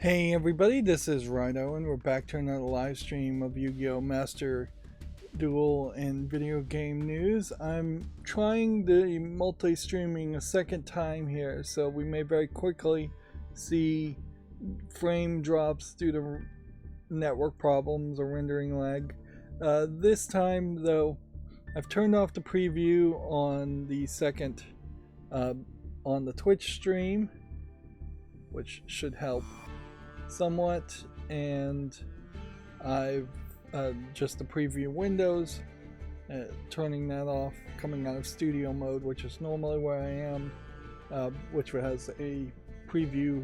Hey everybody, this is Rydo, and we're back to another live stream of Yu-Gi-Oh! Master Duel and video game news. I'm trying the multi-streaming a second time here, so we may very quickly see frame drops due to network problems or rendering lag. This time, though, I've turned off the preview on the second on the Twitch stream, which should help somewhat, and I've just the preview windows, turning that off, coming out of studio mode, which is normally where I am, which has a preview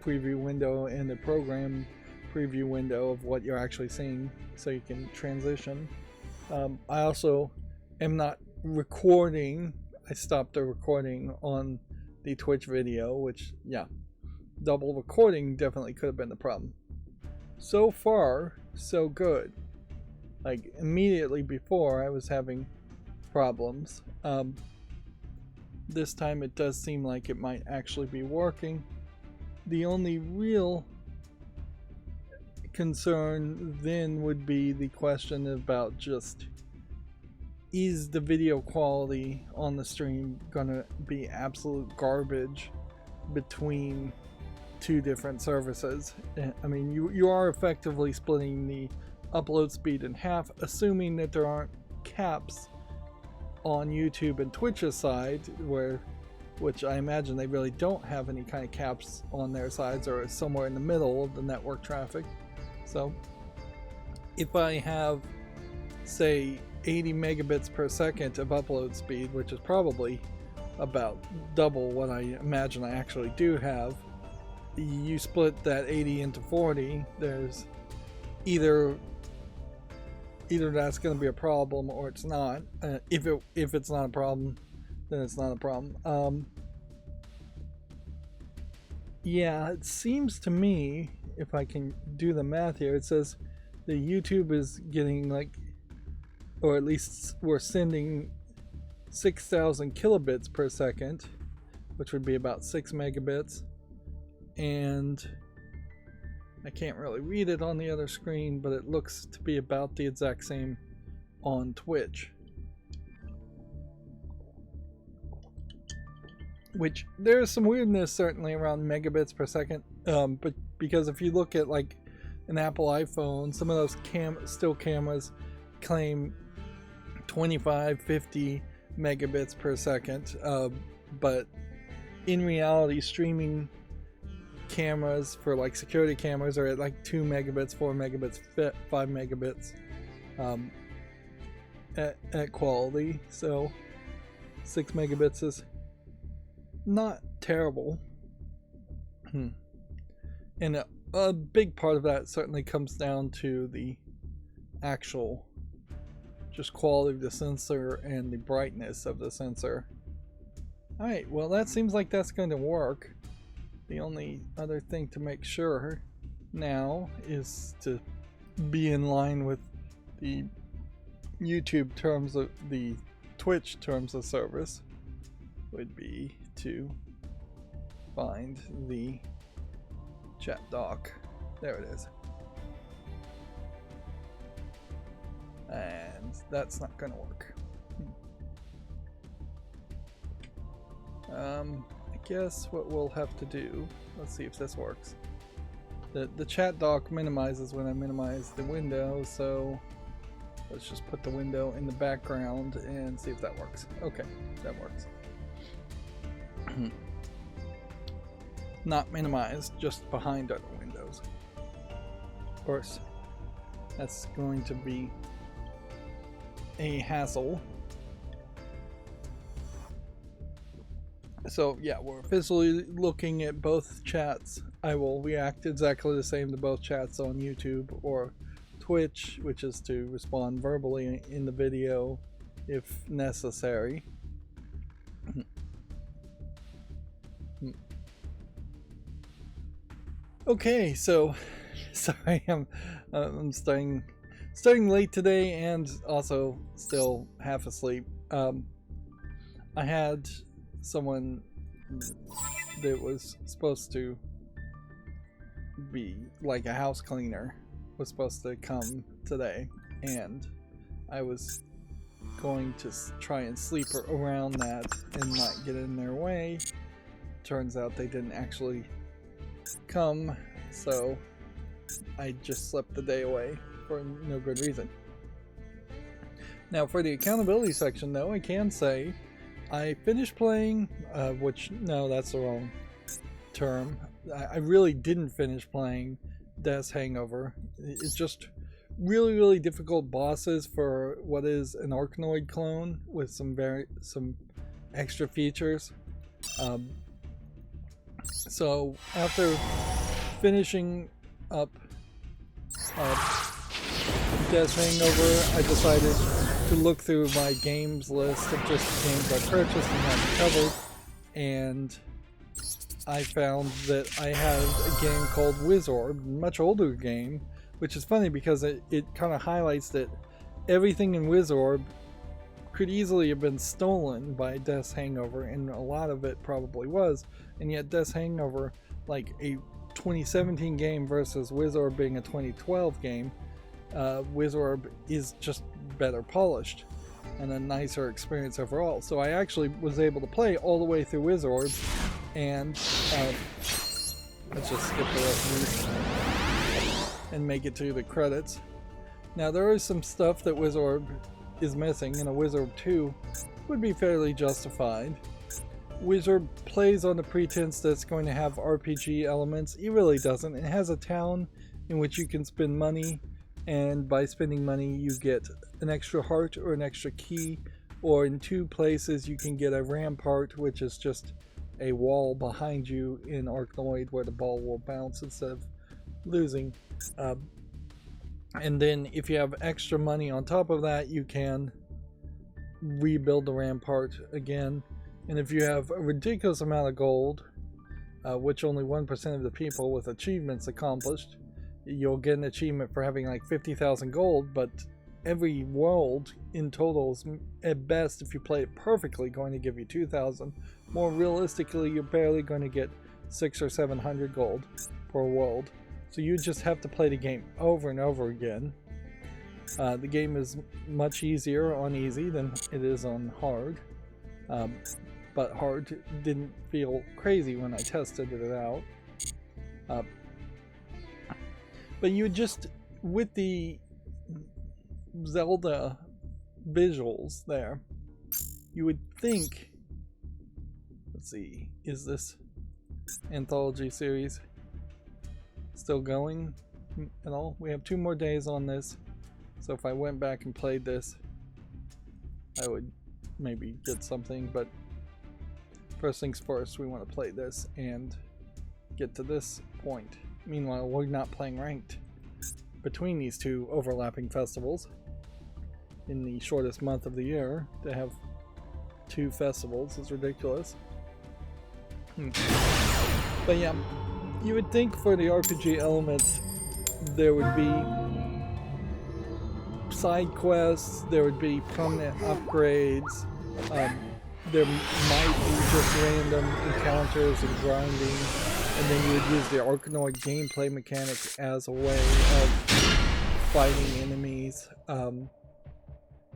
window and a program preview window of what you're actually seeing, so you can transition. I also am not recording. I stopped the recording on the Twitch video, which, yeah, double recording definitely could have been the problem. So far, so good. Like, immediately before, I was having problems. This time it does seem like it might actually be working. The only real concern then would be the question about just, is the video quality on the stream gonna be absolute garbage between two different services? I mean, you are effectively splitting the upload speed in half, assuming that there aren't caps on YouTube and Twitch's side, which I imagine they really don't have any kind of caps on their sides, or somewhere in the middle of the network traffic. So if I have, say, 80 megabits per second of upload speed, which is probably about double what I imagine I actually do have, you split that 80 into 40, there's either that's going to be a problem or it's not. If it's not a problem, then it's not a problem. Yeah, it seems to me, if I can do the math here, it says the YouTube is getting, like, or at least we're sending 6,000 kilobits per second, which would be about 6 megabits. And I can't really read it on the other screen, but it looks to be about the exact same on Twitch. Which, there's some weirdness certainly around megabits per second, but because if you look at like an Apple iPhone, some of those still cameras claim 25, 50 megabits per second, but in reality, streaming cameras for like security cameras are at like 2 megabits, 4 megabits, 5 megabits at quality. So 6 megabits is not terrible. And a big part of that certainly comes down to the actual just quality of the sensor and the brightness of the sensor. Alright, well, that seems like that's going to work. The only other thing to make sure now is to be in line with the YouTube terms of the Twitch terms of service, would be to find the chat doc. There it is. And that's not going to work. I guess what we'll have to do, let's see if this works. The chat doc minimizes when I minimize the window, so let's just put the window in the background and see if that works. Okay, that works. Not minimized, just behind other windows. Of course, that's going to be a hassle. So yeah, we're visually looking at both chats. I will react exactly the same to both chats on YouTube or Twitch, which is to respond verbally in the video if necessary. Okay, so sorry, I'm starting late today and also still half asleep. I had someone that was supposed to be like a house cleaner was supposed to come today, and I was going to try and sleep around that and not get in their way. Turns out they didn't actually come, so I just slept the day away for no good reason. Now for the accountability section though, I can say I finished playing, no, that's the wrong term. I really didn't finish playing Death's Hangover. It's just really difficult bosses for what is an Arkanoid clone with some extra features. So after finishing up Death's Hangover, I decided to look through my games list of just games I purchased and had covered, and I found that I had a game called Wizorb, a much older game, which is funny because it kind of highlights that everything in Wizorb could easily have been stolen by Death's Hangover, and a lot of it probably was, and yet Death's Hangover, like a 2017 game versus Wizorb being a 2012 game, Wizorb is just better polished and a nicer experience overall. So I actually was able to play all the way through Wizorb, and let's just skip the rest of these and make it to the credits. Now there is some stuff that Wizorb is missing, and a Wizorb 2 would be fairly justified. Wizorb plays on the pretense that it's going to have RPG elements. It really doesn't. It has a town in which you can spend money, and by spending money you get an extra heart or an extra key, or in two places you can get a rampart, which is just a wall behind you in Arkanoid where the ball will bounce instead of losing. And then if you have extra money on top of that, you can rebuild the rampart again. And if you have a ridiculous amount of gold, which only 1% of the people with achievements accomplished, you'll get an achievement for having like 50,000 gold, but every world in total is at best, if you play it perfectly, going to give you 2,000. More realistically, you're barely going to get 600 or 700 gold per world. So you just have to play the game over and over again. The game is much easier on easy than it is on hard. But hard didn't feel crazy when I tested it out. But you just, with the Zelda visuals there, you would think, let's see, is this anthology series still going at all? We have 2 more days on this, so if I went back and played this, I would maybe get something, but first things first, we want to play this and get to this point. Meanwhile, we're not playing ranked between these 2 overlapping festivals in the shortest month of the year. To have 2 festivals is ridiculous. But yeah, you would think for the RPG elements there would be side quests, there would be permanent upgrades, there might be just random encounters and grinding, and then you would use the Arkanoid gameplay mechanics as a way of fighting enemies.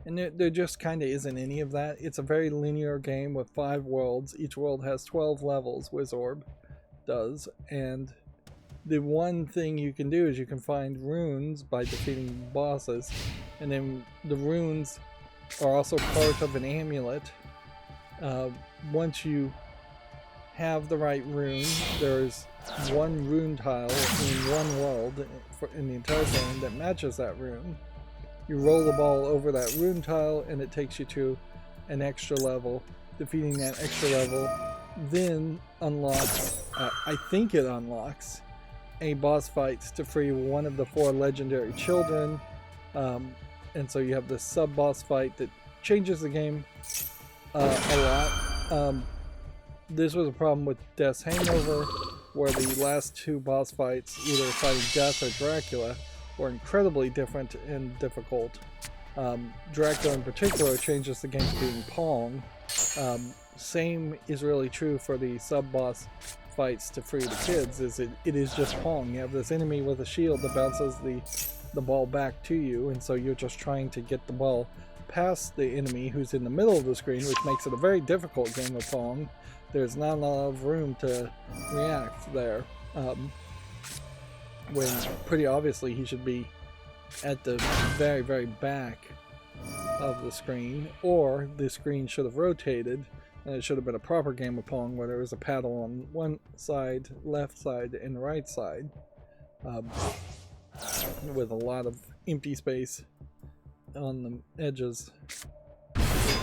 And there just kind of isn't any of that. It's a very linear game with 5 worlds. Each world has 12 levels, Wizorb does, and the one thing you can do is you can find runes by defeating bosses, and then the runes are also part of an amulet. Once you have the right rune, there's 1 rune tile in 1 world in the entire game that matches that rune. You roll the ball over that rune tile and it takes you to an extra level. Defeating that extra level then unlocks, I think it unlocks, a boss fight to free one of the 4 legendary children. And so you have this sub-boss fight that changes the game a lot. This was a problem with Death's Hangover, where the last 2 boss fights, either fighting Death or Dracula, were incredibly different and difficult. Dracula in particular changes the game to being Pong. Same is really true for the sub-boss fights to free the kids is it is just Pong. You have this enemy with a shield that bounces the ball back to you, and so you're just trying to get the ball past the enemy who's in the middle of the screen, which makes it a very difficult game of Pong. There's not a lot of room to react there. When pretty obviously he should be at the very, very back of the screen, or the screen should have rotated and it should have been a proper game of Pong where there was a paddle on one side, left side, and right side, with a lot of empty space on the edges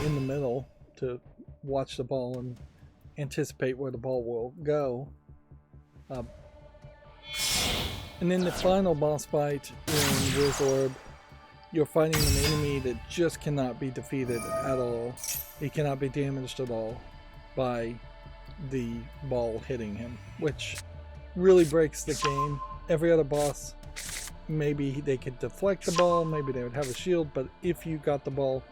in the middle to watch the ball and anticipate where the ball will go. And then the final boss fight in Wizorb, you're fighting an enemy that just cannot be defeated at all. He cannot be damaged at all by the ball hitting him, which really breaks the game. Every other boss, maybe they could deflect the ball, maybe they would have a shield, but if you got the ball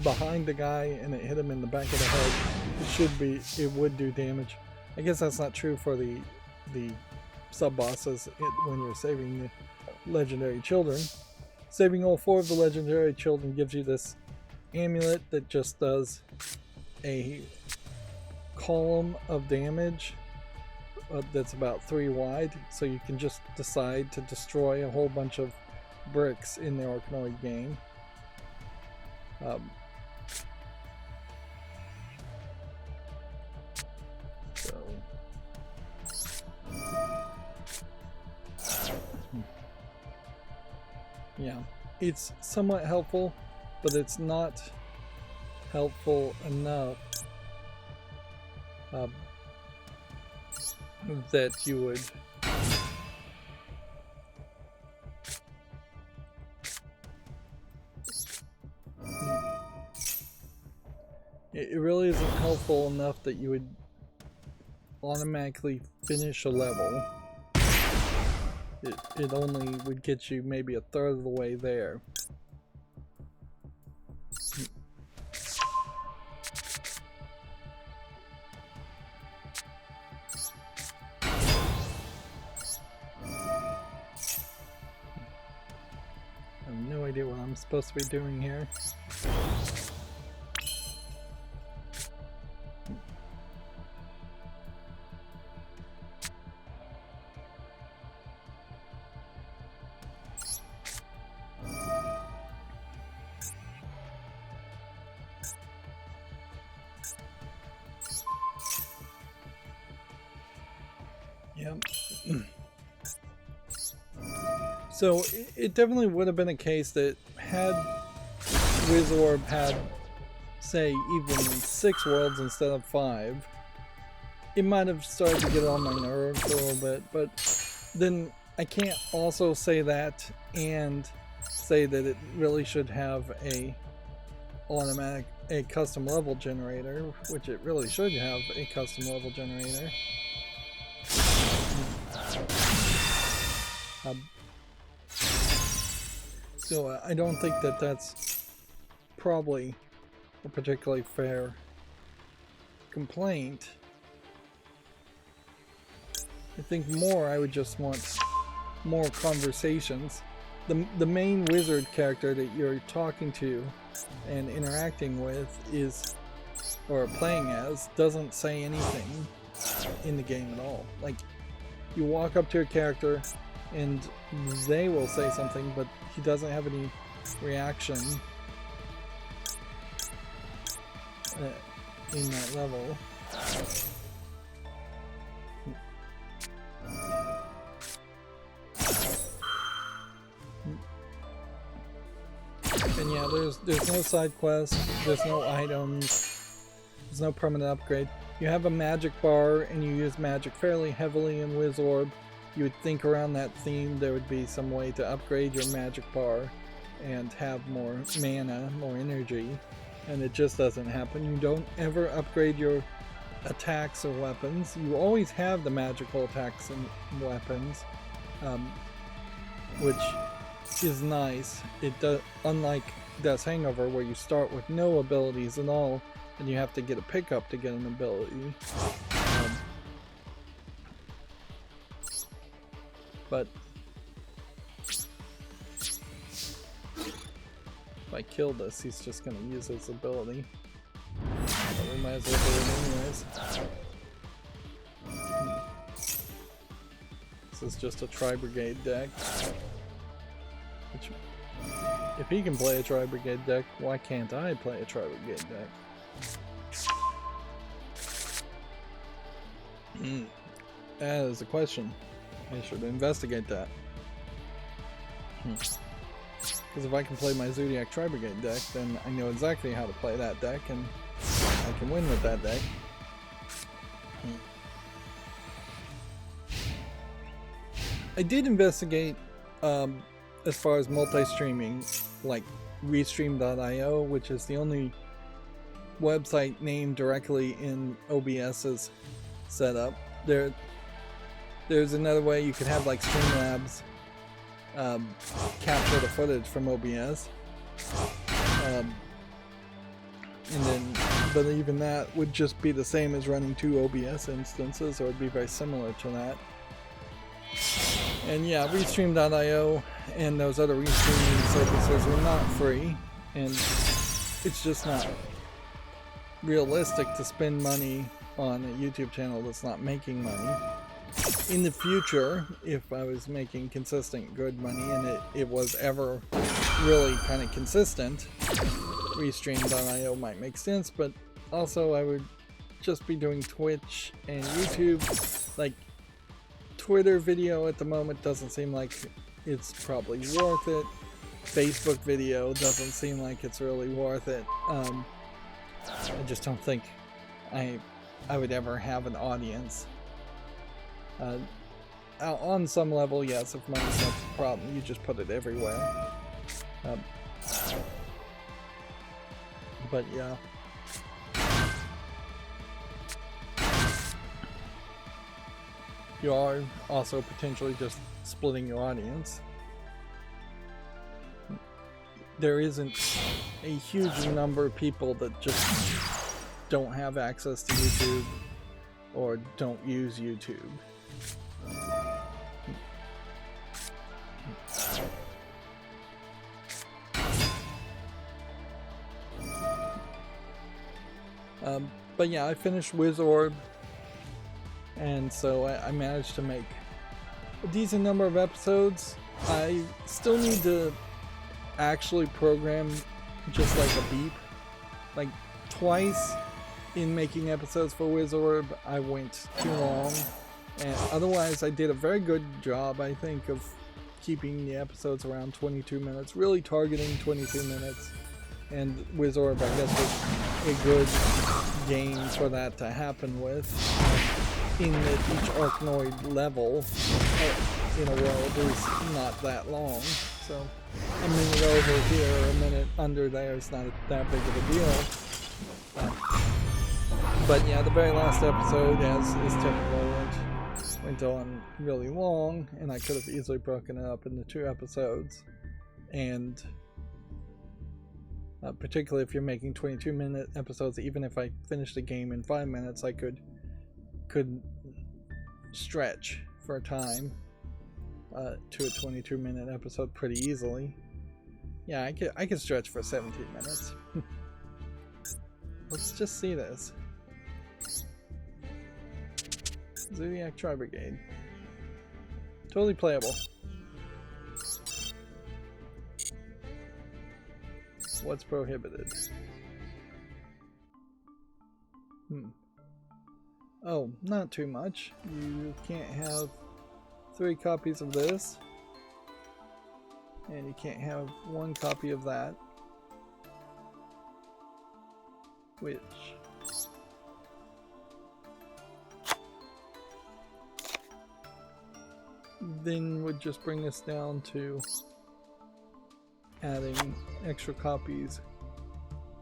behind the guy and it hit him in the back of the head, it would do damage. I guess that's not true for the sub-bosses when you're saving the legendary children. Saving all 4 of the legendary children gives you this amulet that just does a column of damage that's about 3 wide, so you can just decide to destroy a whole bunch of bricks in the Arkanoid game. Yeah, it's somewhat helpful, but it's not helpful enough that you would it really isn't helpful enough that you would automatically finish a level. It only would get you maybe a third of the way there. I have no idea what I'm supposed to be doing here. So it definitely would have been a case that had Wizorb had, say, even 6 worlds instead of 5, it might have started to get on my nerves a little bit, but then I can't also say that and say that it really should have a custom level generator, which it really should have a custom level generator. So I don't think that that's probably a particularly fair complaint. I think I would just want more conversations. The main wizard character that you're talking to and interacting with or playing as, doesn't say anything in the game at all. Like, you walk up to a character and they will say something, but he doesn't have any reaction in that level. And yeah, there's no side quest, there's no items, there's no permanent upgrade. You have a magic bar and you use magic fairly heavily in Wizorb. You would think around that theme there would be some way to upgrade your magic bar and have more mana, more energy, and it just doesn't happen. You don't ever upgrade your attacks or weapons. You always have the magical attacks and weapons, which is nice. It does, unlike Death's Hangover, where you start with no abilities at all and you have to get a pickup to get an ability. But if I kill this, he's just going to use his ability. But we might as well do it anyways. This is just a Tri-Brigade deck. Which, if he can play a Tri-Brigade deck, why can't I play a Tri-Brigade deck? That is a question. I should investigate that. Because if I can play my Zodiac Tri-Brigade deck, then I know exactly how to play that deck, and I can win with that deck. I did investigate as far as multi-streaming, like Restream.io, which is the only website named directly in OBS's setup. There's another way you could have like Streamlabs capture the footage from OBS, and then, but even that would just be the same as running 2 OBS instances, or it'd be very similar to that. And yeah, Restream.io and those other restreaming services are not free, and it's just not realistic to spend money on a YouTube channel that's not making money. In the future, if I was making consistent good money and it was ever really kind of consistent, Restream.io might make sense, but also I would just be doing Twitch and YouTube. Like, Twitter video at the moment doesn't seem like it's probably worth it. Facebook video doesn't seem like it's really worth it. I just don't think I would ever have an audience. On some level, yes, if money's not the problem, you just put it everywhere. But yeah. You are also potentially just splitting your audience. There isn't a huge number of people that just don't have access to YouTube or don't use YouTube. But yeah, I finished Wizorb, and so I managed to make a decent number of episodes. I still need to actually program just like a beep. Like twice in making episodes for Wizorb, I went too long, and otherwise I did a very good job, I think, of keeping the episodes around 22 minutes, really targeting 22 minutes. And Wizorb, I guess, was a good game for that to happen with, in that each Arkanoid level in a world is not that long. So a minute over here, a minute under there is not that big of a deal. But yeah, the very last episode, as is typical, went on really long, and I could have easily broken it up into 2 episodes. And particularly if you're making 22-minute episodes, even if I finished the game in 5 minutes, I could stretch for a time to a 22-minute episode pretty easily. Yeah, I could stretch for 17 minutes. Let's just see this. Zodiac Tri-Brigade. Totally playable. What's prohibited? Oh, not too much. You can't have 3 copies of this, and you can't have 1 copy of that, which then would just bring us down to adding extra copies,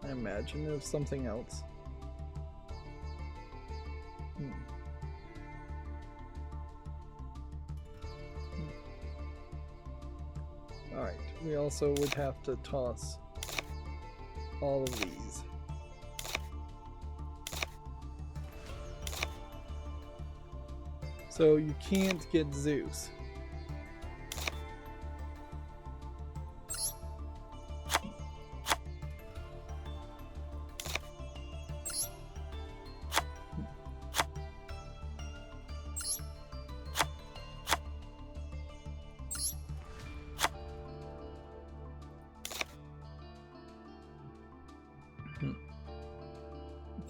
I imagine, of something else. Alright, we also would have to toss all of these. So you can't get Zeus.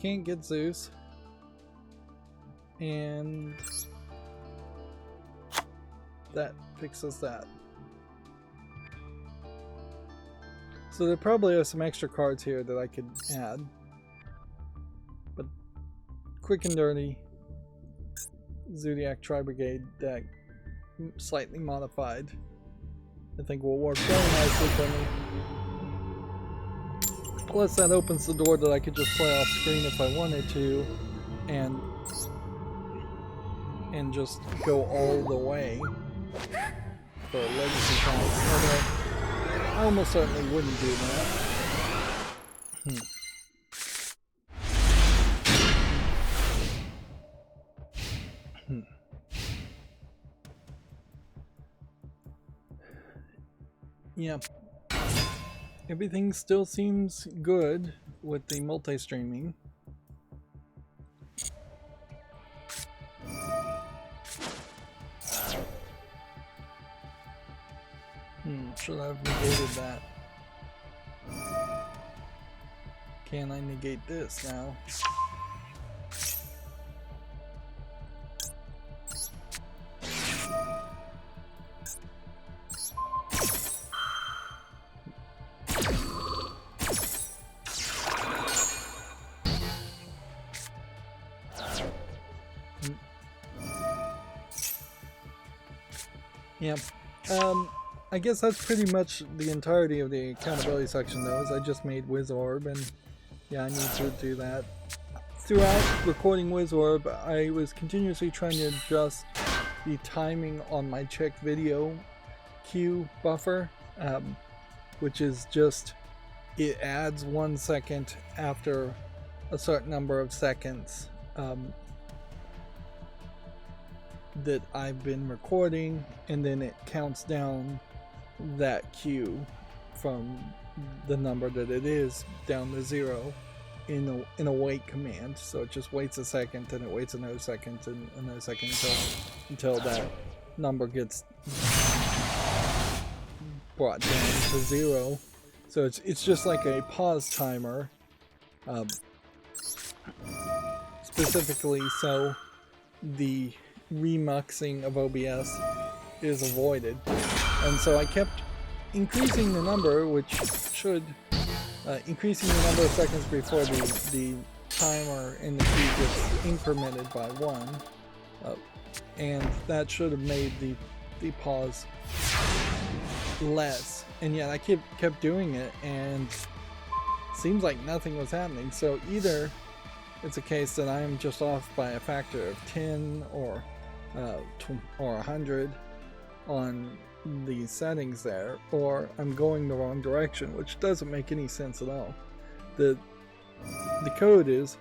Can't get Zeus, and that fixes that. So there probably are some extra cards here that I could add, but quick and dirty Zodiac Tri-Brigade deck, slightly modified, I think will work very nicely for me. Plus that opens the door that I could just play off screen if I wanted to, and just go all the way for a legacy prize. Although I almost certainly wouldn't do that. Yeah. Everything still seems good with the multi-streaming. Should I have negated that? Can I negate this now? Yeah. I guess that's pretty much the entirety of the accountability section though, is I just made WizOrb, and yeah, I need to do that. Throughout recording WizOrb, I was continuously trying to adjust the timing on my check video queue buffer, which is just, it adds 1 second after a certain number of seconds that I've been recording, and then it counts down that queue from the number that it is down to 0 in a wait command. So it just waits a second, and it waits another second and another second until that number gets brought down to 0. So it's just like a pause timer, specifically so the remuxing of OBS is avoided. And so I kept increasing the number, which should increasing the number of seconds before the timer in the queue gets incremented by 1, and that should have made the pause less. And yet I kept doing it, and seems like nothing was happening. So either it's a case that I am just off by a factor of 10 or 100 on the settings there, or I'm going the wrong direction, which doesn't make any sense at all. The code is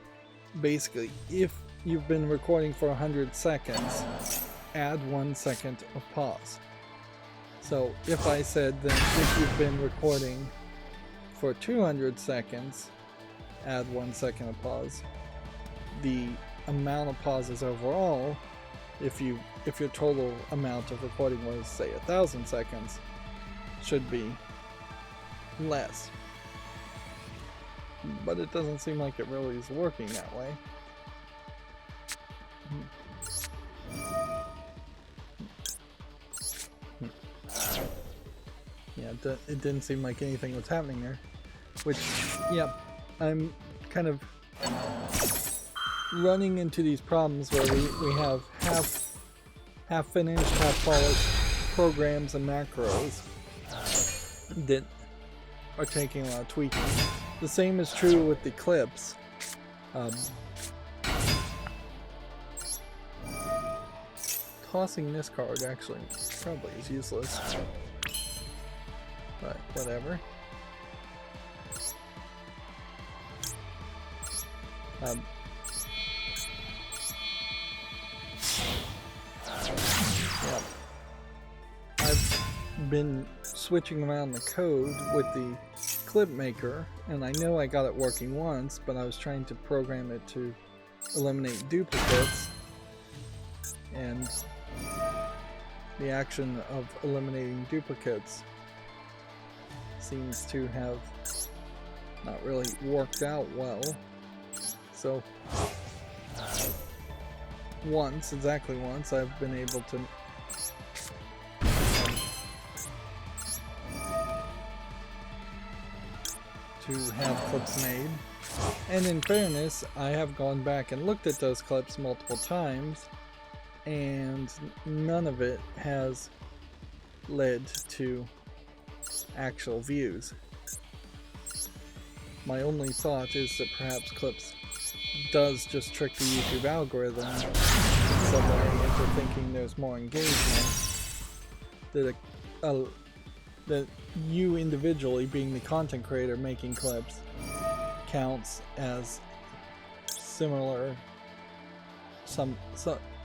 basically, if you've been recording for 100 seconds, add 1 second of pause. So if I said then if you've been recording for 200 seconds, add 1 second of pause, the amount of pauses overall, if your total amount of recording was, say, 1,000 seconds, should be less. But it doesn't seem like it really is working that way. Yeah, it didn't seem like anything was happening there. Which, yeah, I'm kind of running into these problems where we have half finished, half polished programs and macros that are taking a lot of tweaking. The same is true with the clips. Tossing this card actually probably is useless, but whatever. been switching around the code with the clip maker, and I know I got it working once, but I was trying to program it to eliminate duplicates, and the action of eliminating duplicates seems to have not really worked out well. So exactly once, I've been able to have clips made. And in fairness, I have gone back and looked at those clips multiple times, and none of it has led to actual views. My only thought is that perhaps clips does just trick the YouTube algorithm in some way into thinking there's more engagement, that you individually, being the content creator making clips, counts as similar,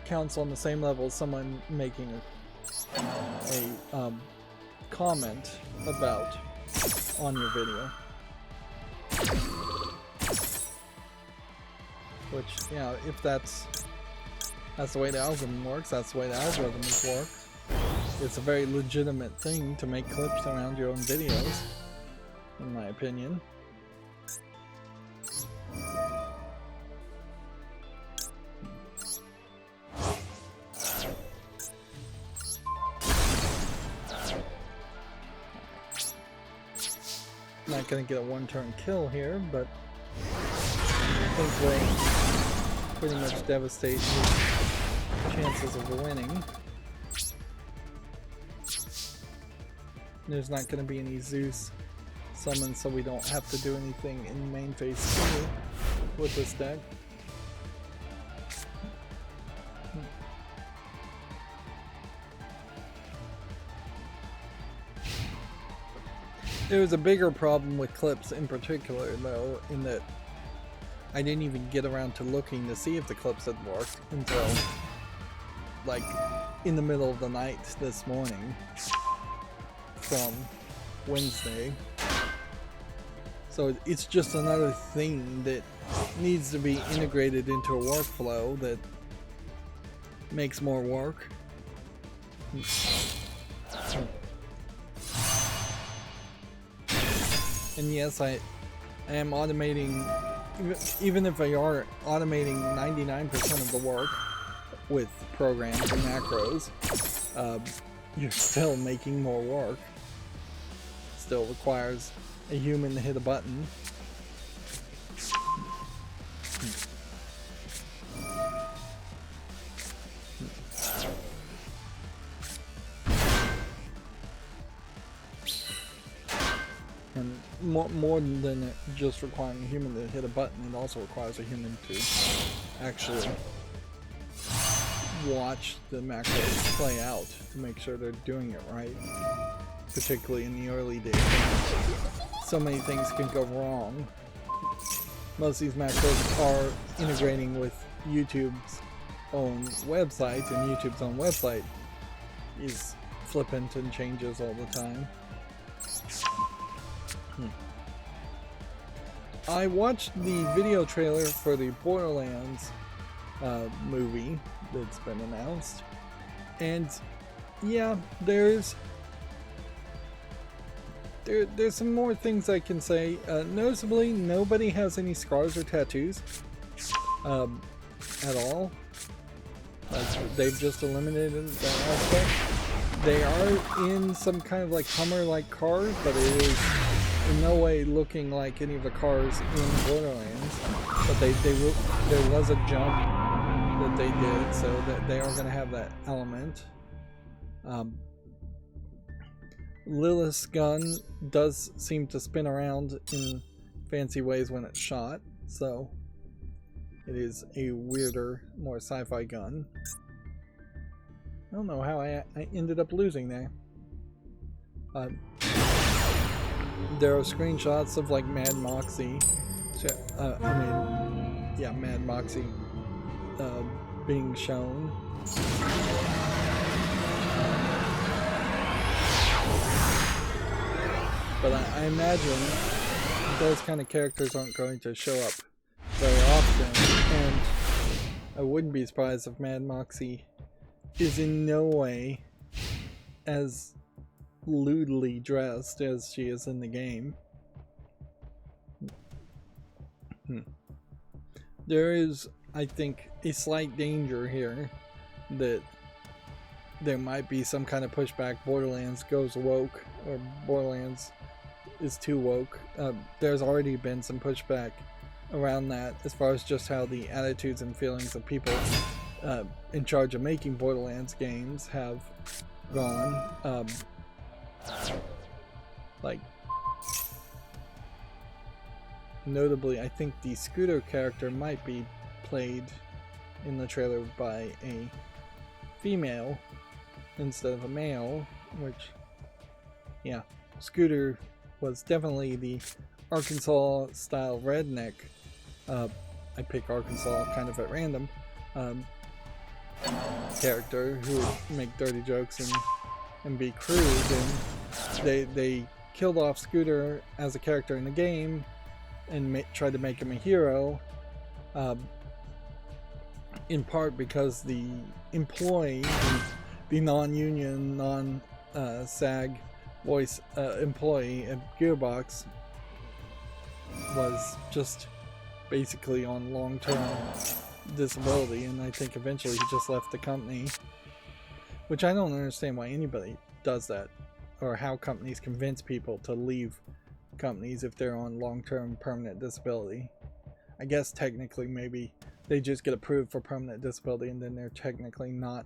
counts on the same level as someone making a comment about on your video. Which, yeah, if that's the way the algorithm works, that's the way the algorithms work. It's a very legitimate thing to make clips around your own videos, in my opinion. Not gonna get a one-turn kill here, but I think we'll pretty much devastate his chances of winning. There's not going to be any Zeus summons, so we don't have to do anything in main phase 2 with this deck. There was a bigger problem with clips in particular, though, in that I didn't even get around to looking to see if the clips had worked until, like, in the middle of the night this morning from Wednesday. So it's just another thing that needs to be integrated into a workflow that makes more work. And yes, I am automating, even if I are automating 99% of the work with programs and macros, you're still making more work. Still requires a human to hit a button. And more than just requiring a human to hit a button, it also requires a human to actually watch the macros play out to make sure they're doing it right, particularly in the early days. So many things can go wrong. Most of these macros are integrating with YouTube's own website, and YouTube's own website is flippant and changes all the time. I watched the video trailer for the Borderlands movie that's been announced, and yeah, there's some more things I can say. Noticeably, nobody has any scars or tattoos at all. They've just eliminated that aspect. They are in some kind of like Hummer-like cars, but it is in no way looking like any of the cars in Borderlands. But there was a jump that they did, so that they are going to have that element. Lilith's gun does seem to spin around in fancy ways when it's shot, so it is a weirder, more sci-fi gun. I don't know how I ended up losing there. There are screenshots of like Mad Moxie, Mad Moxie being shown. But I imagine those kind of characters aren't going to show up very often, and I wouldn't be surprised if Mad Moxie is in no way as lewdly dressed as she is in the game. There is, I think, a slight danger here that there might be some kind of pushback. Borderlands goes woke, or Borderlands is too woke. There's already been some pushback around that as far as just how the attitudes and feelings of people in charge of making Borderlands games have gone. Like, notably, I think the Scooter character might be played in the trailer by a female instead of a male, which, yeah, Scooter was definitely the Arkansas style redneck. I pick Arkansas kind of at random. Character who would make dirty jokes and be crude, and they killed off Scooter as a character in the game and tried to make him a hero, in part because the employee, the non-union, non-SAG voice employee at Gearbox was just basically on long-term disability, and I think eventually he just left the company, which I don't understand why anybody does that, or how companies convince people to leave companies if they're on long-term permanent disability. I guess technically maybe they just get approved for permanent disability and then they're technically not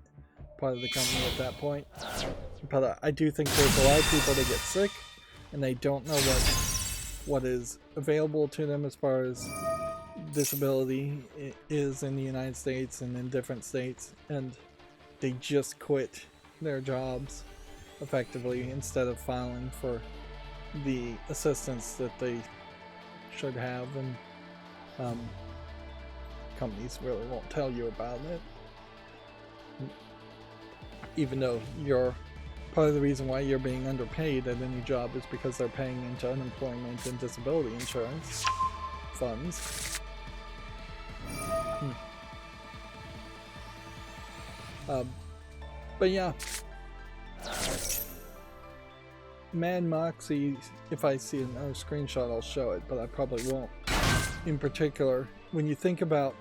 part of the company at that point. But I do think there's a lot of people that get sick and they don't know what is available to them as far as disability is in the United States and in different states, and they just quit their jobs effectively instead of filing for the assistance that they should have, and companies really won't tell you about it, even though you're part of the reason why you're being underpaid at any job is because they're paying into unemployment and disability insurance funds. But yeah, Mad Moxie, if I see another screenshot I'll show it, but I probably won't. In particular, when you think about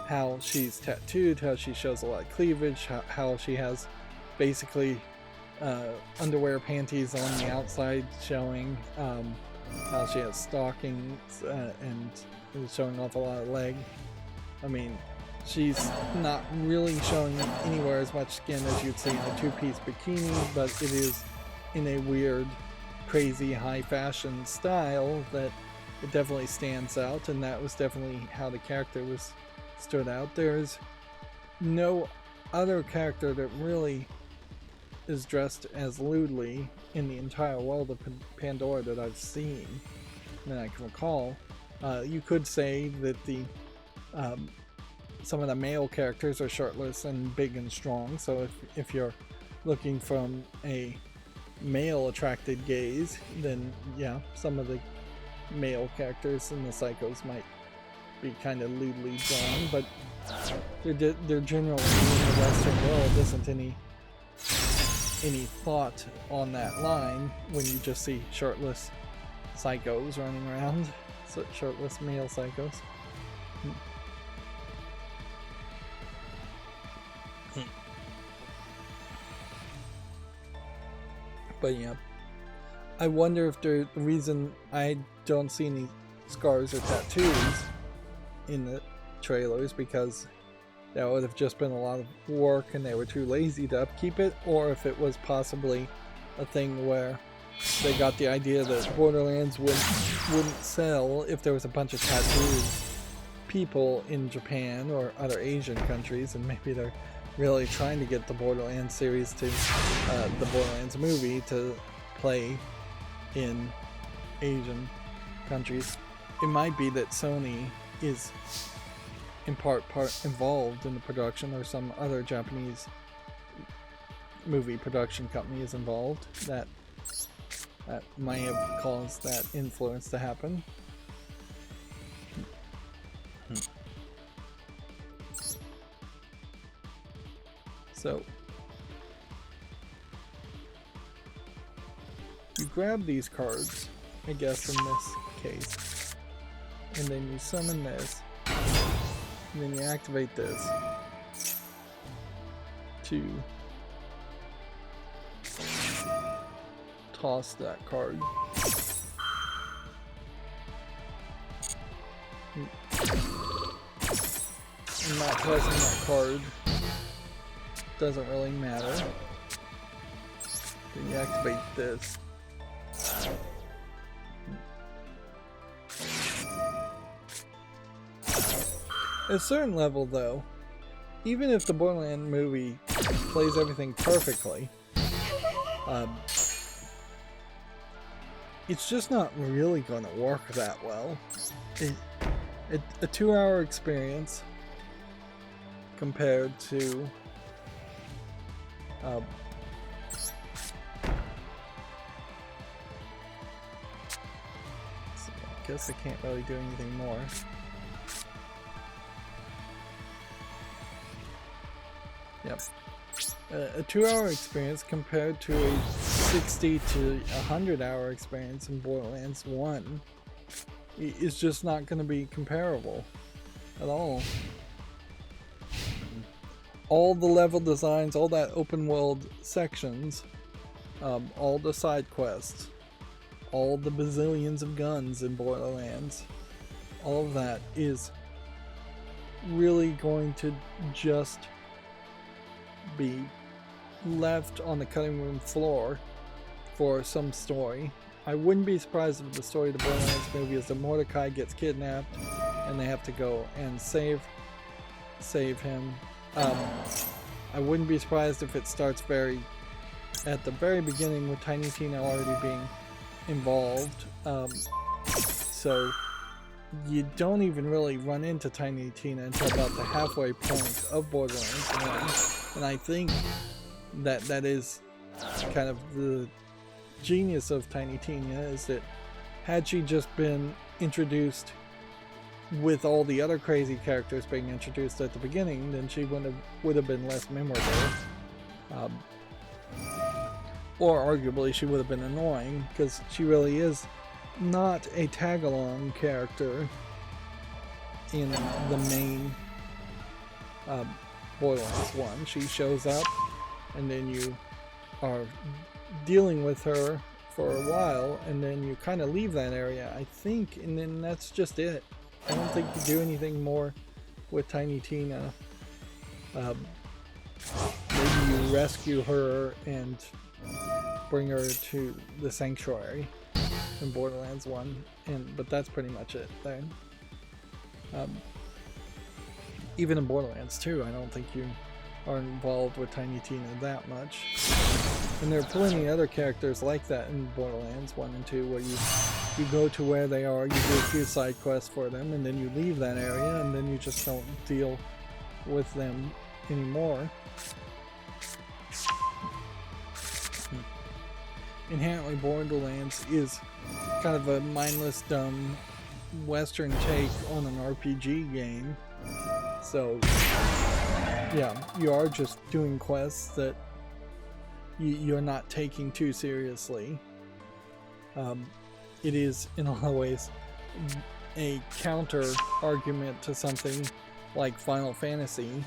how she's tattooed, how she shows a lot of cleavage, how she has basically underwear panties on the outside showing, how she has stockings and is showing off a lot of leg. I mean, she's not really showing anywhere as much skin as you'd see in a two-piece bikini, but it is in a weird, crazy, high fashion style that it definitely stands out, and that was definitely how the character stood out. There's no other character that really is dressed as lewdly in the entire world of Pandora that I've seen that I can recall. You could say that some of the male characters are shirtless and big and strong, so if you're looking from a male attracted gaze, then yeah, some of the male characters in the psychos might be kind of lewdly drawn, but they're generally in the Western world isn't any thought on that line when you just see shirtless psychos running around, so shirtless male psychos. But yeah, I wonder if the reason I don't see any scars or tattoos in the trailers because that would have just been a lot of work and they were too lazy to upkeep it, or if it was possibly a thing where they got the idea that Borderlands wouldn't sell if there was a bunch of tattooed people in Japan or other Asian countries, and maybe they're really trying to get the Borderlands series to the Borderlands movie to play in Asian countries. It might be that Sony is in part involved in the production, or some other Japanese movie production company is involved that That might have caused that influence to happen. So you grab these cards, I guess in this case, and then you summon this, and then you activate this to toss that card. I'm not tossing that card. Doesn't really matter. Then you activate this. At a certain level though, even if the Borderlands movie plays everything perfectly, it's just not really going to work that well. A 2-hour experience compared to I guess I can't really do anything more. Yep. A 2-hour experience compared to a 60 to 100-hour experience in Borderlands 1 is just not going to be comparable at all. All the level designs, all that open world sections, all the side quests, all the bazillions of guns in Borderlands, all of that is really going to just be left on the cutting room floor for some story. I wouldn't be surprised if the story of the Borderlands movie is that Mordecai gets kidnapped and they have to go and save him. I wouldn't be surprised if it starts at the very beginning with Tiny Tina already being involved. So you don't even really run into Tiny Tina until about the halfway point of Borderlands 1. And I think that is kind of the genius of Tiny Tina, is that had she just been introduced with all the other crazy characters being introduced at the beginning, then she would have been less memorable. Or arguably she would have been annoying, because she really is not a tag-along character in the main Borderlands 1. She shows up and then you are dealing with her for a while and then you kind of leave that area, I think, and then that's just it. I don't think you do anything more with Tiny Tina. Maybe you rescue her and bring her to the sanctuary in Borderlands 1, but that's pretty much it then. Even in Borderlands 2, I don't think you are involved with Tiny Tina that much. And there are plenty of other characters like that in Borderlands 1 and 2 where you go to where they are, you do a few side quests for them, and then you leave that area, and then you just don't deal with them anymore. Inherently, Borderlands is kind of a mindless, dumb Western take on an RPG game. So, yeah, you are just doing quests that you're not taking too seriously. It is, in a lot of ways, a counter argument to something like Final Fantasy,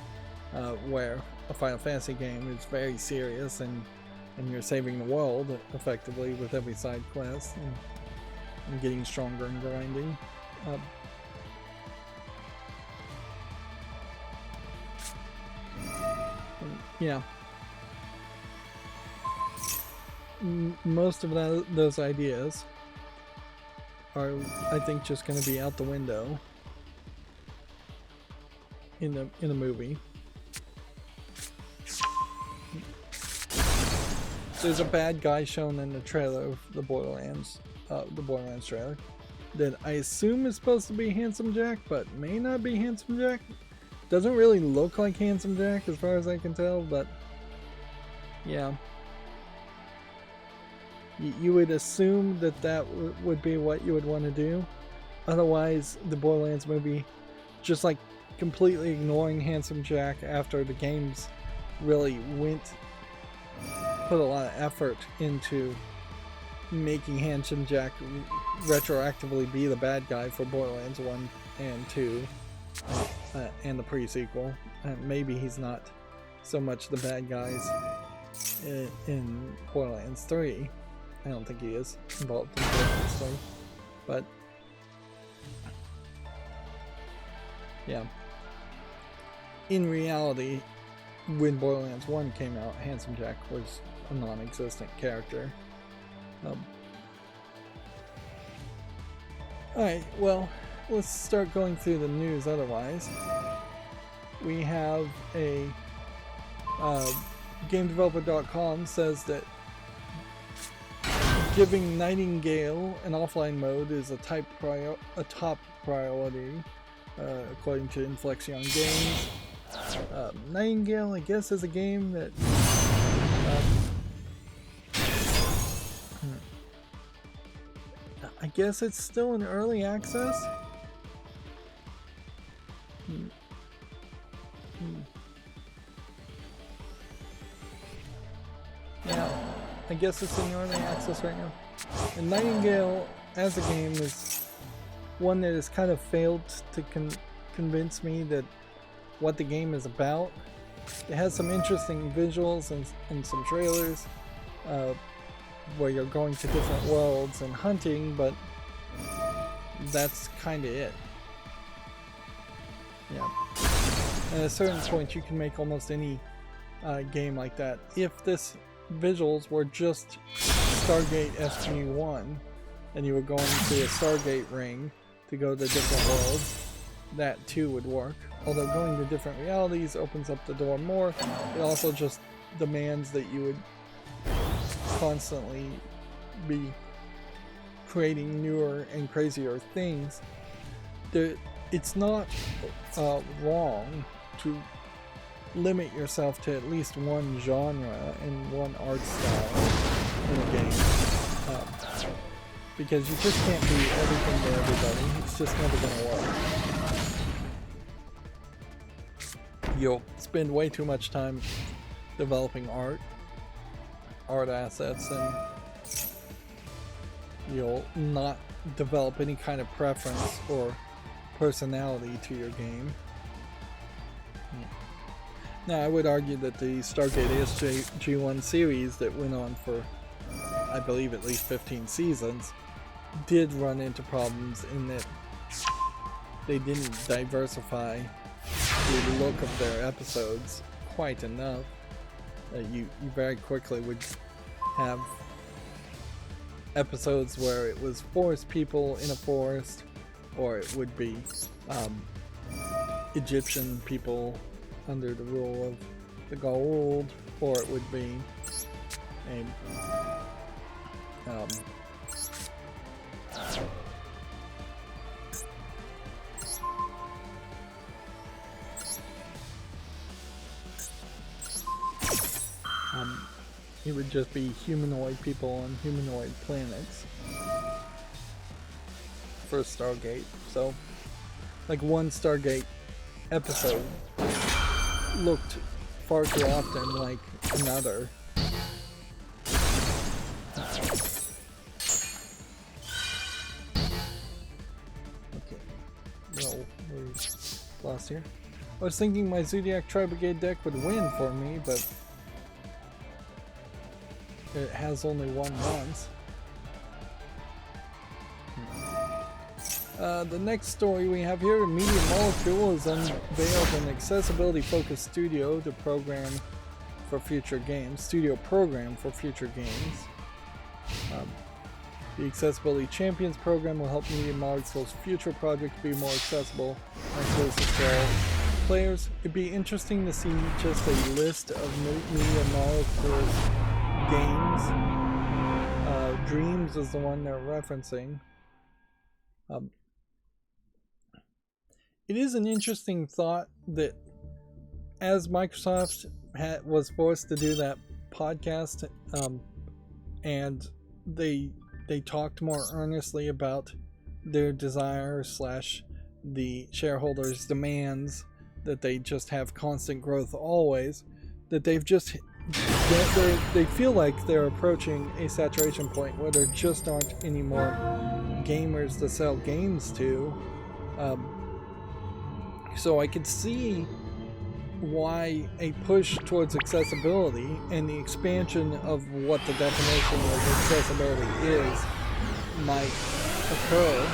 where a Final Fantasy game is very serious and you're saving the world effectively with every side quest and getting stronger and grinding. Yeah. Most of those ideas are, I think, just going to be out the window in the movie. There's a bad guy shown in the trailer of the Borderlands trailer that I assume is supposed to be Handsome Jack, but may not be Handsome Jack. Doesn't really look like Handsome Jack as far as I can tell, but yeah. You would assume that would be what you would want to do. Otherwise, the Borderlands movie, just like completely ignoring Handsome Jack after the games really put a lot of effort into making Handsome Jack retroactively be the bad guy for Borderlands 1 and 2 and the pre-sequel. Maybe he's not so much the bad guys in Borderlands 3. I don't think he is involved in Borderlands 3. But yeah. In reality, when Borderlands 1 came out, Handsome Jack was a non-existent character. Alright, well, let's start going through the news otherwise. We have a GameDeveloper.com says that giving Nightingale an offline mode is a top priority, according to Inflexion Games. Nightingale, I guess, is a game that I guess it's still in early access. Yeah, I guess it's in early access right now. And Nightingale as a game is one that has kind of failed to convince me that what the game is about. It has some interesting visuals and some trailers where you're going to different worlds and hunting, but that's kind of it. Yeah. At a certain point, you can make almost any game like that. If this visuals were just Stargate SG-1 and you were going to a Stargate ring to go to different worlds, that too would work. Although going to different realities opens up the door more, it also just demands that you would constantly be creating newer and crazier things. It's not wrong to limit yourself to at least one genre and one art style in a game, because you just can't do everything to everybody. It's just never going to work. You'll spend way too much time developing art assets, and you'll not develop any kind of preference or personality to your game. Now, I would argue that the Stargate SG-1 series that went on for, I believe, at least 15 seasons did run into problems in that they didn't diversify the look of their episodes quite enough. You very quickly would have episodes where it was forest people in a forest, or it would be Egyptian people under the rule of the Gold, or it would be it would just be humanoid people on humanoid planets for Stargate. So, like, one Stargate episode looked far too often like another. Okay, well, we're lost here. I was thinking my Zodiac Tri-Brigade deck would win for me, but it has only one once. The next story we have here, Media Molecule has unveiled an accessibility-focused studio program for future games. The Accessibility Champions program will help Media Molecule's future projects be more accessible and inclusive for all players. It'd be interesting to see just a list of Media Molecule's games. Dreams is the one they're referencing. It is an interesting thought that as Microsoft was forced to do that podcast and they talked more earnestly about their desire slash the shareholders' demands that they just have constant growth always, that they've just they feel like they're approaching a saturation point where there just aren't any more gamers to sell games to. So I could see why a push towards accessibility and the expansion of what the definition of accessibility is might occur.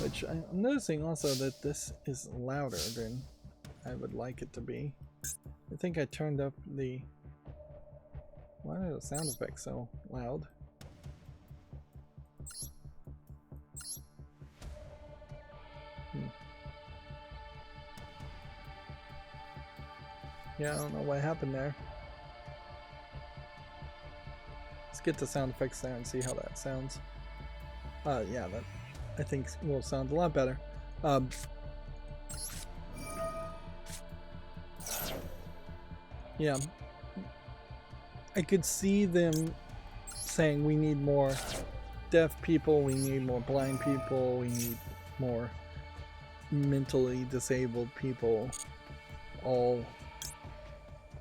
Which I'm noticing also that this is louder than I would like it to be. I think I turned up the... Why are the sound effects so loud? Yeah, I don't know what happened there. Let's get the sound effects there and see how that sounds. Yeah, that I think will sound a lot better. Yeah, I could see them saying we need more deaf people, we need more blind people, we need more mentally disabled people, all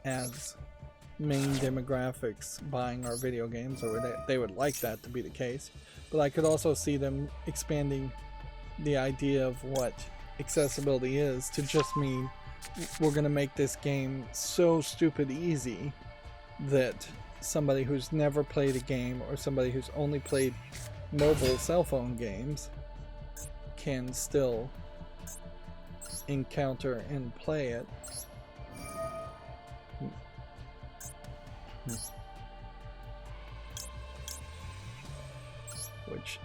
as main demographics buying our video games, or they would like that to be the case. But I could also see them expanding the idea of what accessibility is to just mean we're going to make this game so stupid easy that somebody who's never played a game or somebody who's only played mobile cell phone games can still encounter and play it. Which,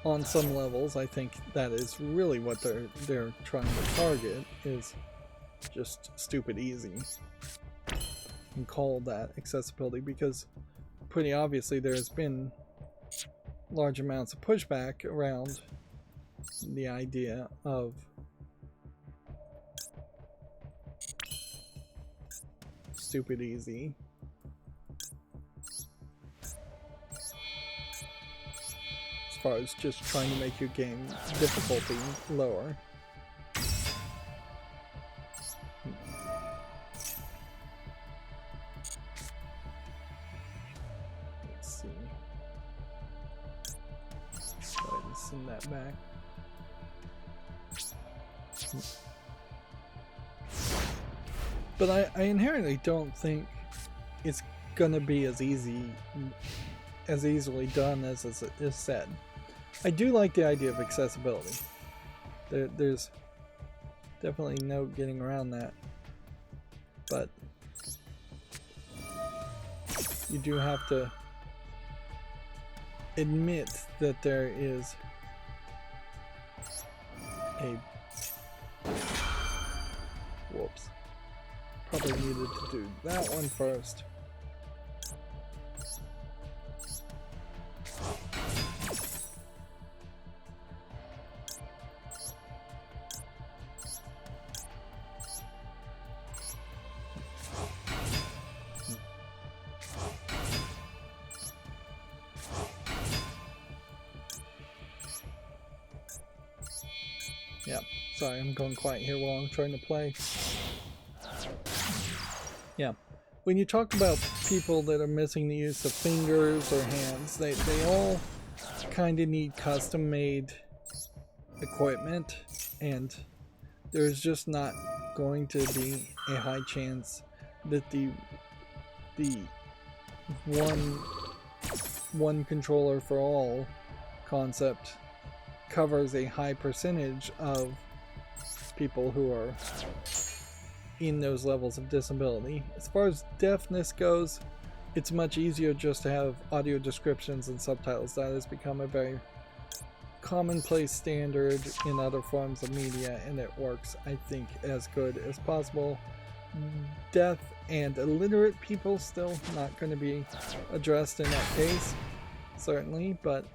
on some levels, I think that is really what they're trying to target, is just stupid easy, and call that accessibility, because pretty obviously there has been large amounts of pushback around the idea of stupid easy. As far as just trying to make your game difficulty lower. Let's see. Go ahead and send that back. But I inherently don't think it's gonna be as easily done as is said. I do like the idea of accessibility. There's definitely no getting around that. But you do have to admit that there is a... Whoops. Probably needed to do that one first. Yeah, sorry, I'm going quiet here while I'm trying to play. Yeah, when you talk about people that are missing the use of fingers or hands, they all kind of need custom-made equipment, and there's just not going to be a high chance that the one controller for all concept covers a high percentage of people who are in those levels of disability. As far as deafness goes, it's much easier just to have audio descriptions and subtitles. That has become a very commonplace standard in other forms of media, and it works, I think, as good as possible. Deaf and illiterate people still not going to be addressed in that case, certainly, but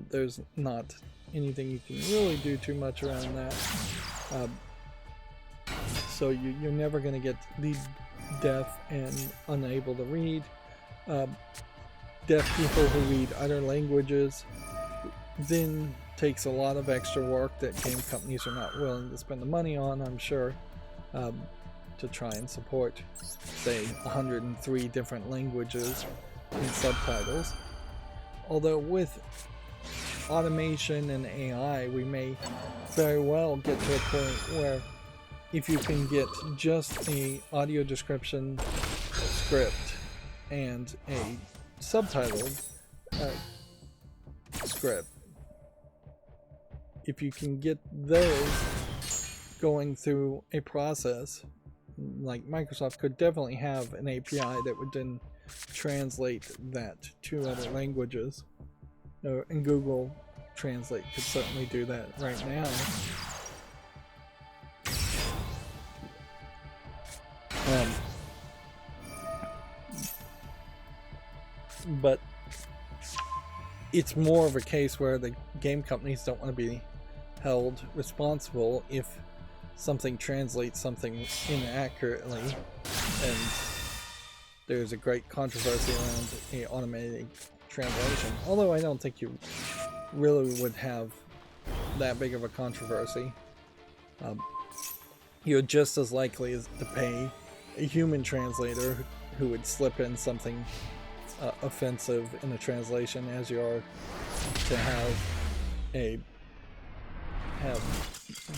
there's not anything you can really do too much around that. So you're never going to get the deaf and unable to read. Deaf people who read other languages then takes a lot of extra work that game companies are not willing to spend the money on, I'm sure, to try and support, say, 103 different languages and subtitles. Although with automation and AI, we may very well get to a point where if you can get just a audio description script and a subtitled script, if you can get those going through a process, like Microsoft could definitely have an API that would then translate that to other languages, and Google Translate could certainly do that right now. But it's more of a case where the game companies don't want to be held responsible if something translates something inaccurately, and there's a great controversy around a automated translation. Although I don't think you really would have that big of a controversy. You're just as likely as to pay a human translator who would slip in something offensive in the translation as you are to have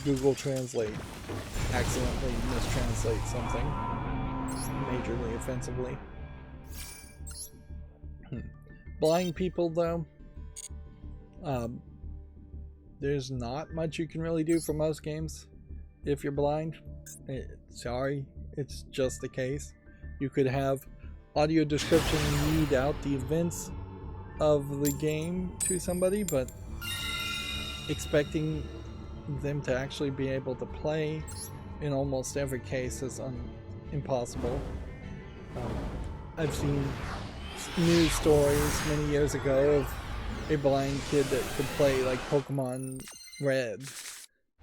Google Translate accidentally mistranslate something majorly offensively. Blind people, though, there's not much you can really do for most games if you're blind. Sorry, it's just the case. You could have audio description and read out the events of the game to somebody, but expecting them to actually be able to play in almost every case is impossible. I've seen news stories many years ago of a blind kid that could play like Pokemon Red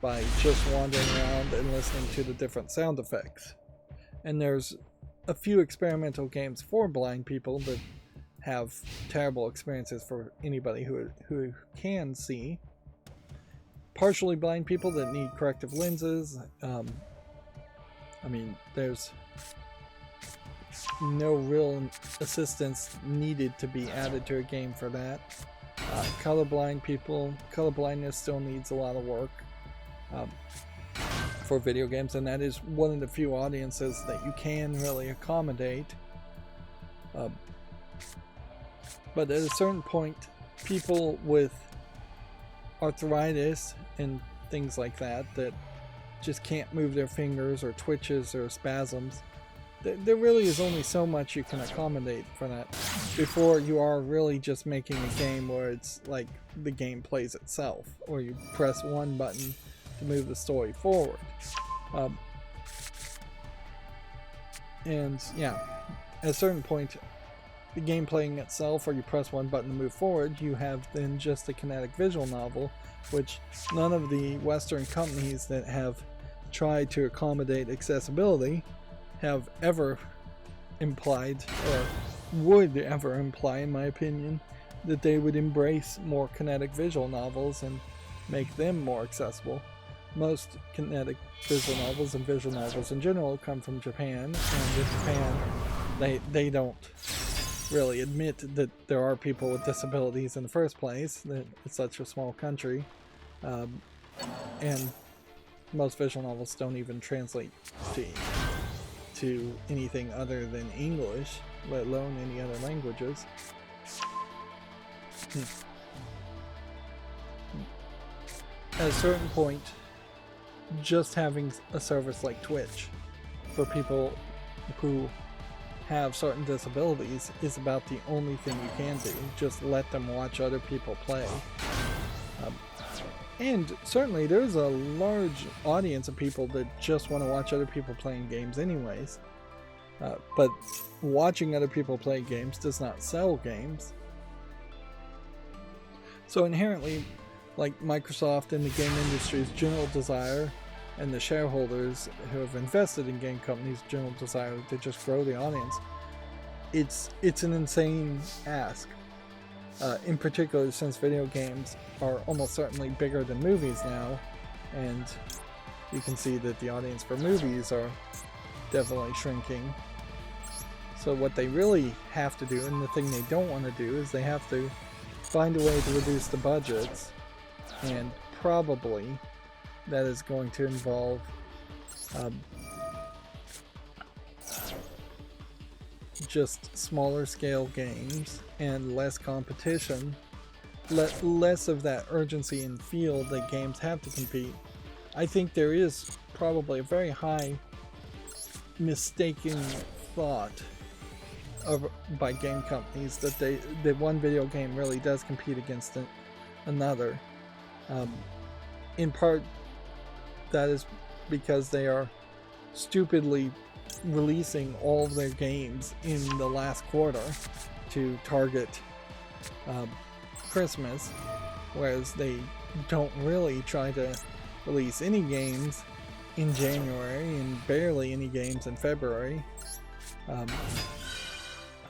by just wandering around and listening to the different sound effects. And there's a few experimental games for blind people that have terrible experiences for anybody who can see. Partially blind people that need corrective lenses. I mean, there's no real assistance needed to be added to a game for that. Colorblind people, colorblindness still needs a lot of work for video games, and that is one of the few audiences that you can really accommodate. But at a certain point, people with arthritis and things like that just can't move their fingers, or twitches or spasms, there really is only so much you can accommodate for that before you are really just making a game where it's like the game plays itself, or you press one button to move the story forward. And yeah, at a certain point, the game playing itself, or you press one button to move forward, you have then just a kinetic visual novel, which none of the Western companies that have tried to accommodate accessibility have ever implied, or would ever imply, in my opinion, that they would embrace more kinetic visual novels and make them more accessible. Most kinetic visual novels and visual novels in general come from Japan, and in Japan they don't really admit that there are people with disabilities in the first place, that it's such a small country, and most visual novels don't even translate to anything other than English, let alone any other languages. At a certain point, just having a service like Twitch for people who have certain disabilities is about the only thing you can do. Just let them watch other people play. And certainly there's a large audience of people that just want to watch other people playing games anyways. But watching other people play games does not sell games. So inherently, like Microsoft and the game industry's general desire and the shareholders who have invested in game companies' general desire to just grow the audience, it's an insane ask. In particular, since video games are almost certainly bigger than movies now, and you can see that the audience for movies are definitely shrinking. So what they really have to do, and the thing they don't want to do, is they have to find a way to reduce the budgets, and probably that is going to involve just smaller scale games and less competition, less of that urgency and feel that games have to compete. I think there is probably a very high mistaken thought by game companies that one video game really does compete against another. In part, that is because they are stupidly releasing all of their games in the last quarter to target Christmas, whereas they don't really try to release any games in January and barely any games in February.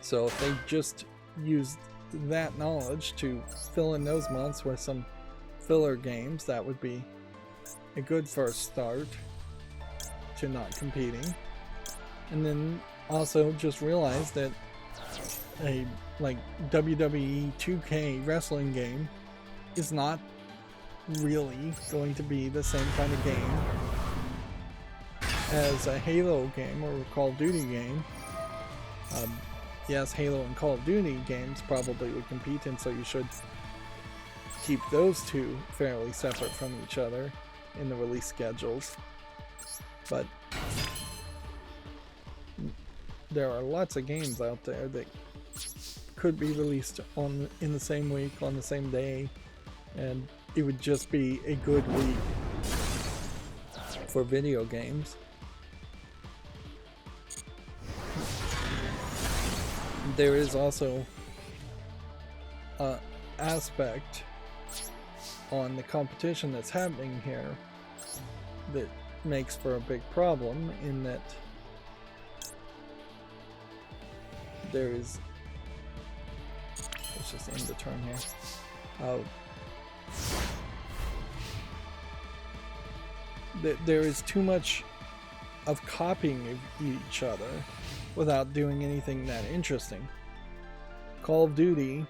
So if they just used that knowledge to fill in those months with some filler games, that would be a good first start to not competing. And then also just realize that a like WWE 2K wrestling game is not really going to be the same kind of game as a Halo game or a Call of Duty game. Yes, Halo and Call of Duty games probably would compete, and so you should keep those two fairly separate from each other in the release schedules. But there are lots of games out there that could be released in the same week, on the same day, and it would just be a good week for video games. There is also an aspect on the competition that's happening here that makes for a big problem, in that there is, let's just end the turn here. There is too much of copying of each other without doing anything that interesting. Call of Duty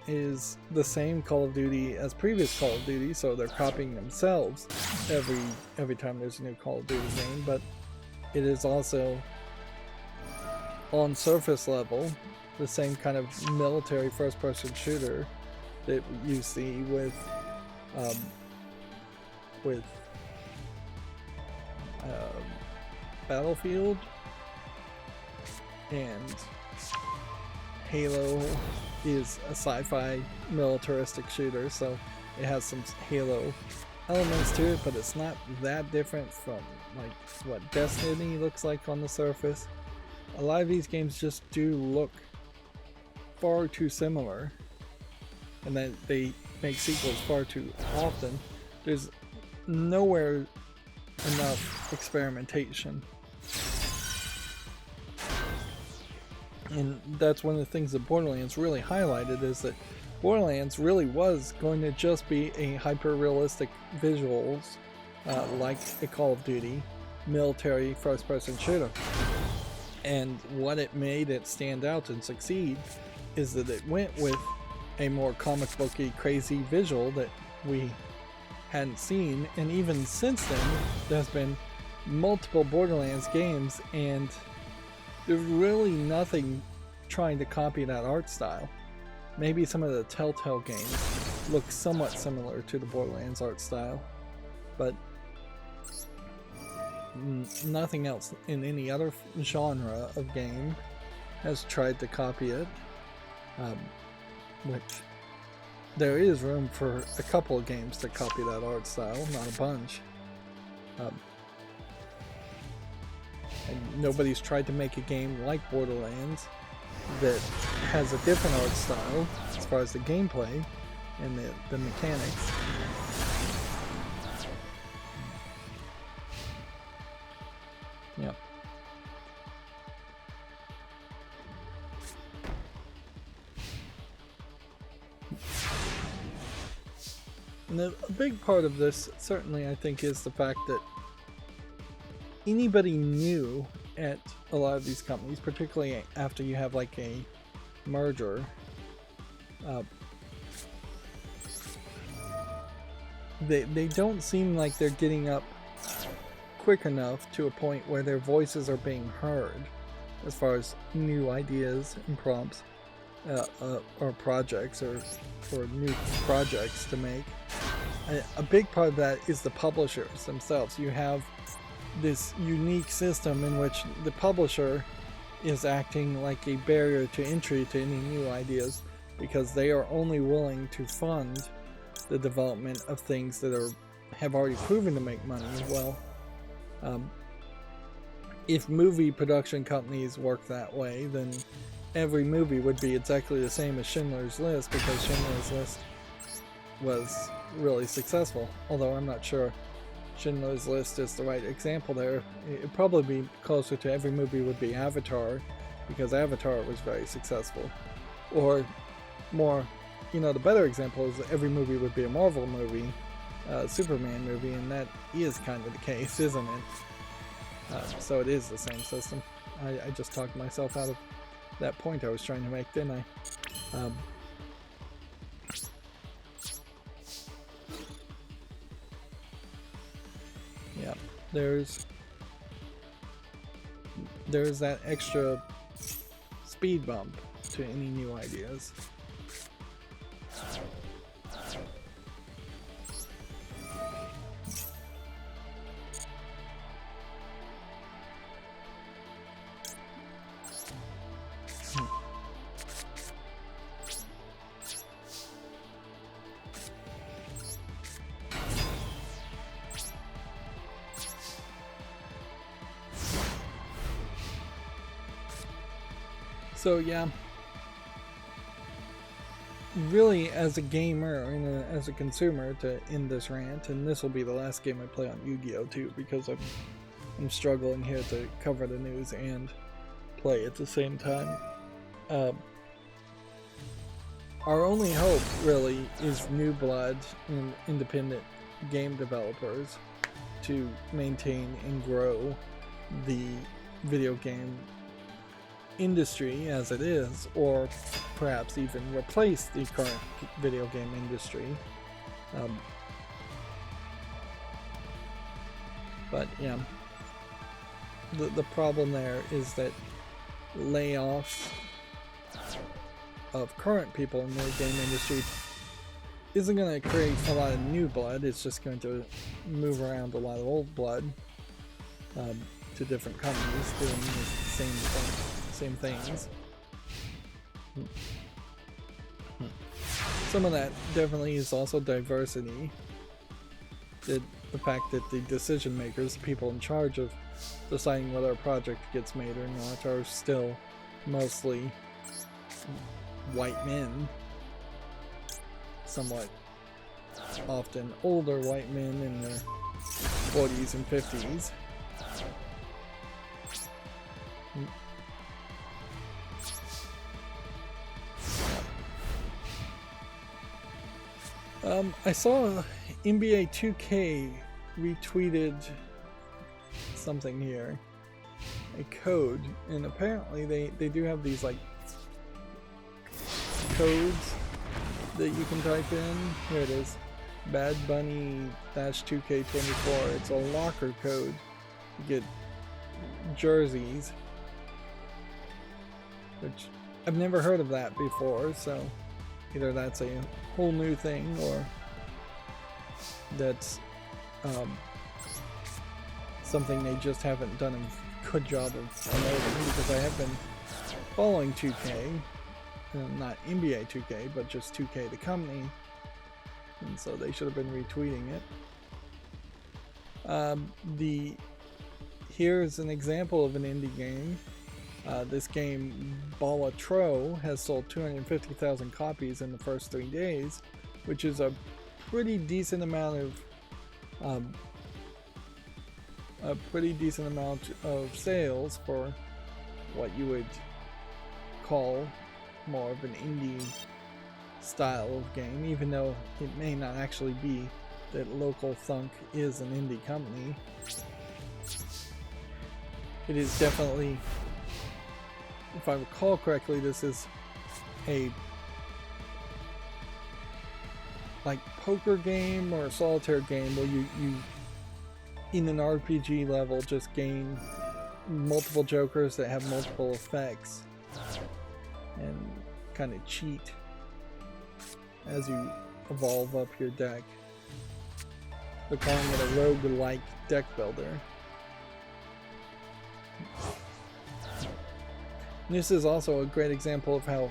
is the same Call of Duty as previous Call of Duty, so they're copying themselves every time there's a new Call of Duty game, but it is also on surface level the same kind of military first-person shooter that you see with Battlefield, and Halo is a sci-fi militaristic shooter, so it has some Halo elements to it, but it's not that different from like what Destiny looks like on the surface. A lot of these games just do look far too similar, and then they make sequels far too often. There's nowhere enough experimentation. And that's one of the things that Borderlands really highlighted, is that Borderlands really was going to just be a hyper-realistic visuals, like a Call of Duty military first-person shooter. And what it made it stand out and succeed is that it went with a more comic booky, crazy visual that we hadn't seen. And even since then, there's been multiple Borderlands games, and there's really nothing trying to copy that art style. Maybe some of the Telltale games look somewhat similar to the Borderlands art style, but nothing else in any other genre of game has tried to copy it, which there is room for a couple of games to copy that art style, not a bunch. And nobody's tried to make a game like Borderlands that has a different art style as far as the gameplay and the mechanics. And a big part of this, certainly, I think, is the fact that anybody new at a lot of these companies, particularly after you have like a merger, they don't seem like they're getting up quick enough to a point where their voices are being heard as far as new ideas and prompts or projects or new projects to make. A big part of that is the publishers themselves. You have this unique system in which the publisher is acting like a barrier to entry to any new ideas, because they are only willing to fund the development of things that have already proven to make money. Well, if movie production companies work that way, then every movie would be exactly the same as Schindler's List, because Schindler's List was really successful. Although I'm not sure Schindler's List is the right example there. It'd probably be closer to every movie would be Avatar, because Avatar was very successful. Or more, the better example is that every movie would be a Marvel movie, Superman movie, and that is kind of the case, isn't it? So it is the same system. I just talked myself out of that point I was trying to make, didn't I? Yeah, there's that extra speed bump to any new ideas. So yeah, really, as a gamer and as a consumer, to end this rant, and this will be the last game I play on Yu-Gi-Oh! Too, because I'm struggling here to cover the news and play at the same time. Our only hope, really, is new blood and independent game developers to maintain and grow the video game industry as it is, or perhaps even replace the current video game industry. But yeah, the problem there is that layoffs of current people in the game industry isn't going to create a lot of new blood. It's just going to move around a lot of old blood to different companies doing the same things. Some of that definitely is also diversity. The fact that the decision makers, the people in charge of deciding whether a project gets made or not, are still mostly white men. Somewhat often older white men in their 40s and 50s. I saw NBA 2K retweeted something here, a code, and apparently they do have these like codes that you can type in. Here it is, Bad Bunny-2K24. It's a locker code. You get jerseys, which I've never heard of that before, so either that's a whole new thing, or that's something they just haven't done a good job of promoting, because I have been following 2K, not NBA 2K, but just 2K the company, and so they should have been retweeting it. Here's an example of an indie game. This game, Ballatro, has sold 250,000 copies in the first 3 days, which is a pretty decent amount of sales for what you would call more of an indie style of game, even though it may not actually be that Local Thunk is an indie company. It is definitely, if I recall correctly, this is a like poker game or a solitaire game where you in an RPG level just gain multiple jokers that have multiple effects and kind of cheat as you evolve up your deck. They're calling it a roguelike deck builder. And this is also a great example of how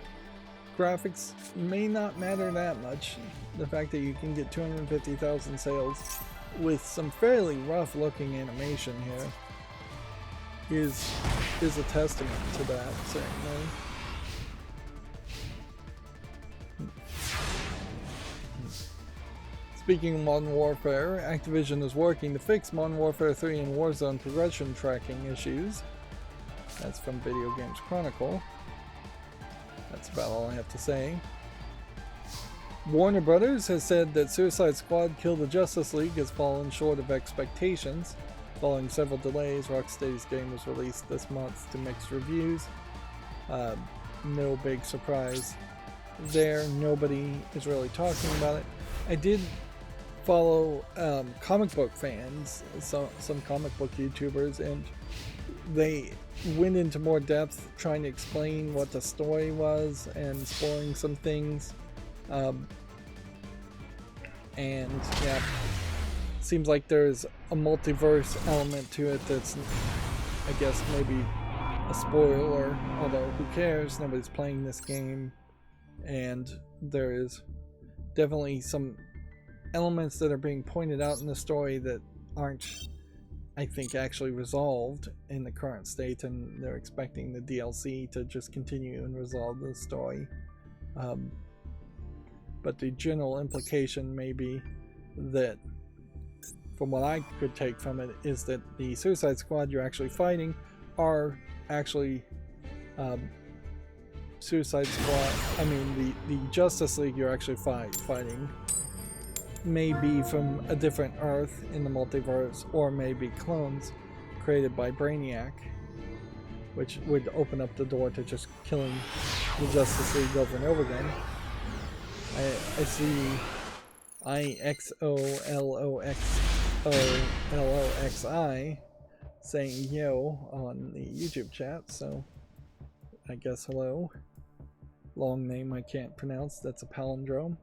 graphics may not matter that much. The fact that you can get 250,000 sales with some fairly rough looking animation here is a testament to that, certainly. Speaking of Modern Warfare, Activision is working to fix Modern Warfare 3 and Warzone progression tracking issues. That's from Video Games Chronicle. That's about all I have to say. Warner Brothers has said that Suicide Squad Kill the Justice League has fallen short of expectations. Following several delays, Rocksteady's game was released this month to mixed reviews. No big surprise there. Nobody is really talking about it. I did follow comic book fans, some comic book YouTubers, and they went into more depth trying to explain what the story was and spoiling some things. And yeah, seems like there's a multiverse element to it that's, I guess, maybe a spoiler, although who cares, nobody's playing this game. And there is definitely some elements that are being pointed out in the story that aren't, I think, actually resolved in the current state, and they're expecting the DLC to just continue and resolve the story. But the general implication may be that, from what I could take from it, is that the Suicide Squad you're actually fighting are actually Suicide Squad, I mean the Justice League you're actually fighting may be from a different Earth in the multiverse, or maybe clones created by Brainiac, which would open up the door to just killing the Justice League over and over again. I see IXOLOXOLOXI saying yo on the YouTube chat, so I guess hello. Long name I can't pronounce, that's a palindrome.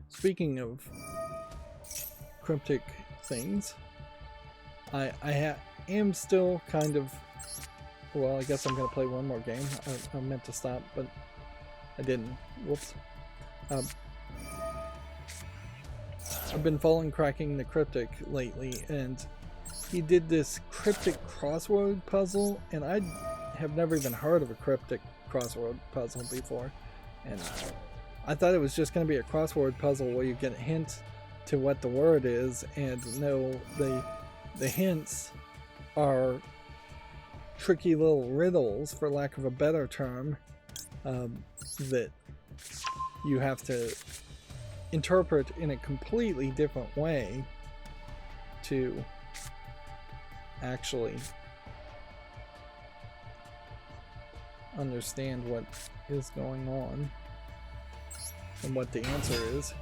Speaking of cryptic things, I am still kind of, well, I guess I'm going to play one more game. I meant to stop, but I didn't. Whoops. I've been following Cracking the Cryptic lately, and he did this cryptic crossword puzzle, and I have never even heard of a cryptic crossword puzzle before. And I thought it was just going to be a crossword puzzle where you get a hint to what the word is, and no, the hints are tricky little riddles, for lack of a better term, that you have to interpret in a completely different way to actually understand what is going on and what the answer is.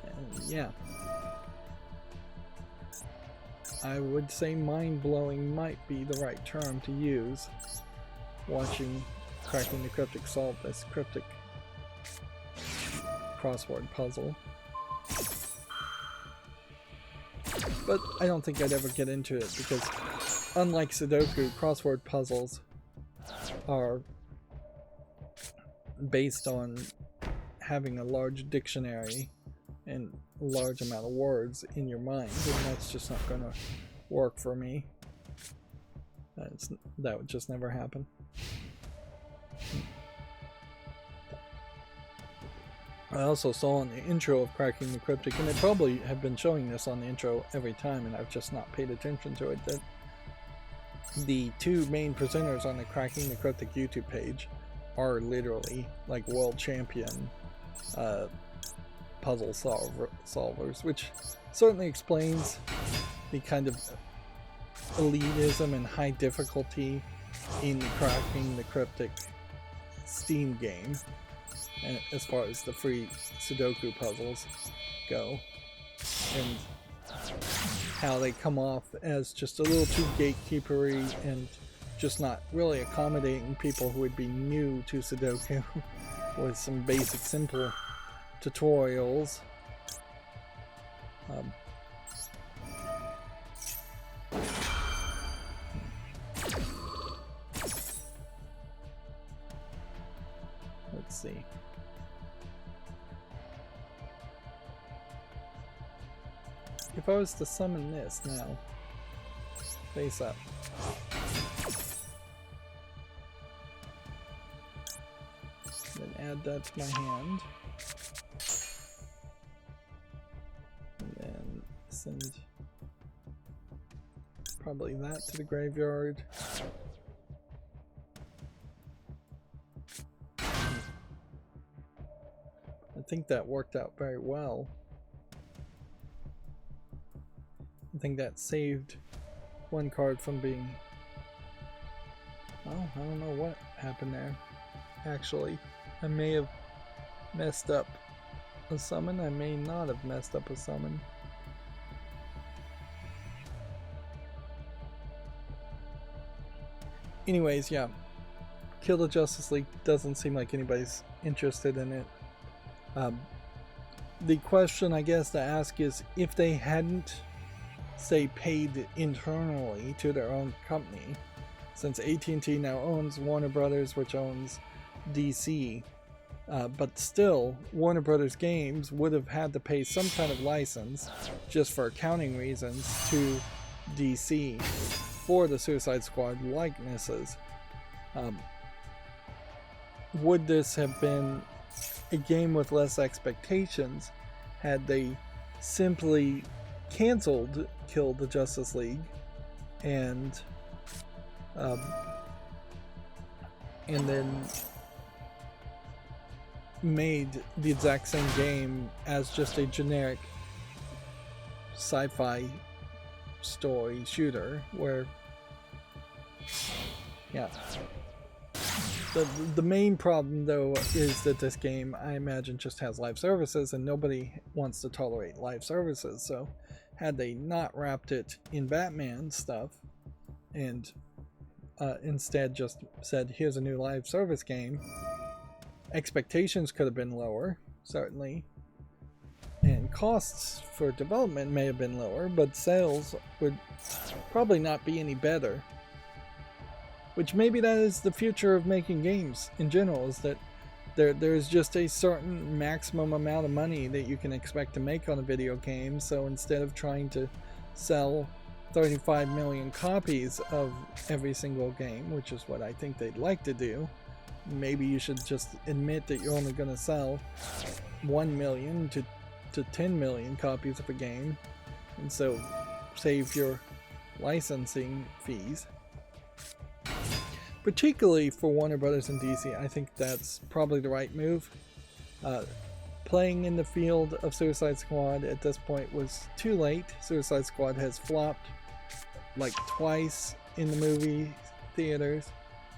And yeah, I would say mind-blowing might be the right term to use, watching Cracking the Cryptic solve this cryptic crossword puzzle. But I don't think I'd ever get into it, because unlike Sudoku, crossword puzzles are based on having a large dictionary and a large amount of words in your mind, and that's just not going to work for me. That would just never happen. I also saw in the intro of Cracking the Cryptic, and they probably have been showing this on the intro every time and I've just not paid attention to it, that the two main presenters on the Cracking the Cryptic YouTube page are literally like world champion puzzle solvers, which certainly explains the kind of elitism and high difficulty in the Cracking the Cryptic Steam game, and as far as the free Sudoku puzzles go, and how they come off as just a little too gatekeepery and just not really accommodating people who would be new to Sudoku with some basic simple tutorials. Let's see. If I was to summon this now, face up. Then add that to my hand. And then send probably that to the graveyard. I think that worked out very well. I think that saved one card from being... Oh, I don't know what happened there. Actually, I may have messed up a summon. I may not have messed up a summon. Anyways, yeah. Kill the Justice League doesn't seem like anybody's interested in it. The question I guess to ask is, if they hadn't, say, paid internally to their own company, since AT&T now owns Warner Brothers, which owns DC, but still Warner Brothers Games would have had to pay some kind of license just for accounting reasons to DC for the Suicide Squad likenesses. Would this have been a game with less expectations had they simply canceled Kill the Justice League and then made the exact same game as just a generic sci-fi story shooter where, yeah. The main problem though is that this game, I imagine, just has live services and nobody wants to tolerate live services. So had they not wrapped it in Batman stuff and instead just said, here's a new live service game, expectations could have been lower, certainly, and costs for development may have been lower, but sales would probably not be any better. Which maybe that is the future of making games in general, is that there's just a certain maximum amount of money that you can expect to make on a video game. So instead of trying to sell 35 million copies of every single game, which is what I think they'd like to do, maybe you should just admit that you're only going to sell 1 million to 10 million copies of a game, and so save your licensing fees. Particularly for Warner Brothers and DC, I think that's probably the right move. Playing in the field of Suicide Squad at this point was too late. Suicide Squad has flopped like twice in the movie theaters,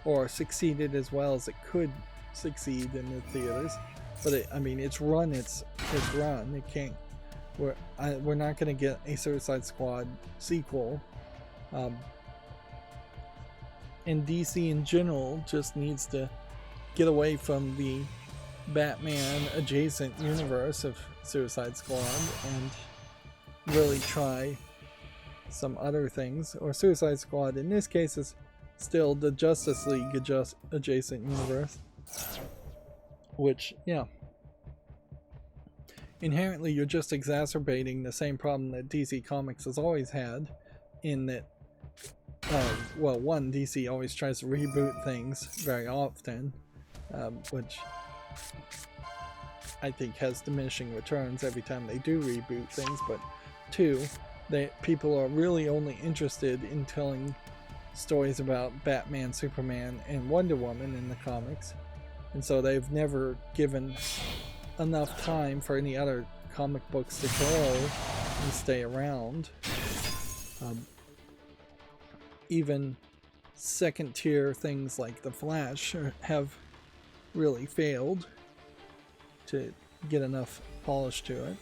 or succeeded as well as it could succeed in the theaters. But I mean, it's run its run. It can't. We're not going to get a Suicide Squad sequel. And DC in general just needs to get away from the Batman adjacent universe of Suicide Squad and really try some other things. Or Suicide Squad in this case is still the Justice League adjacent universe, which, yeah, inherently you're just exacerbating the same problem that DC Comics has always had, in that well, one, DC always tries to reboot things very often, which I think has diminishing returns every time they do reboot things, but two, people are really only interested in telling stories about Batman, Superman, and Wonder Woman in the comics, and so they've never given enough time for any other comic books to grow and stay around. Even second tier things like The Flash have really failed to get enough polish to it.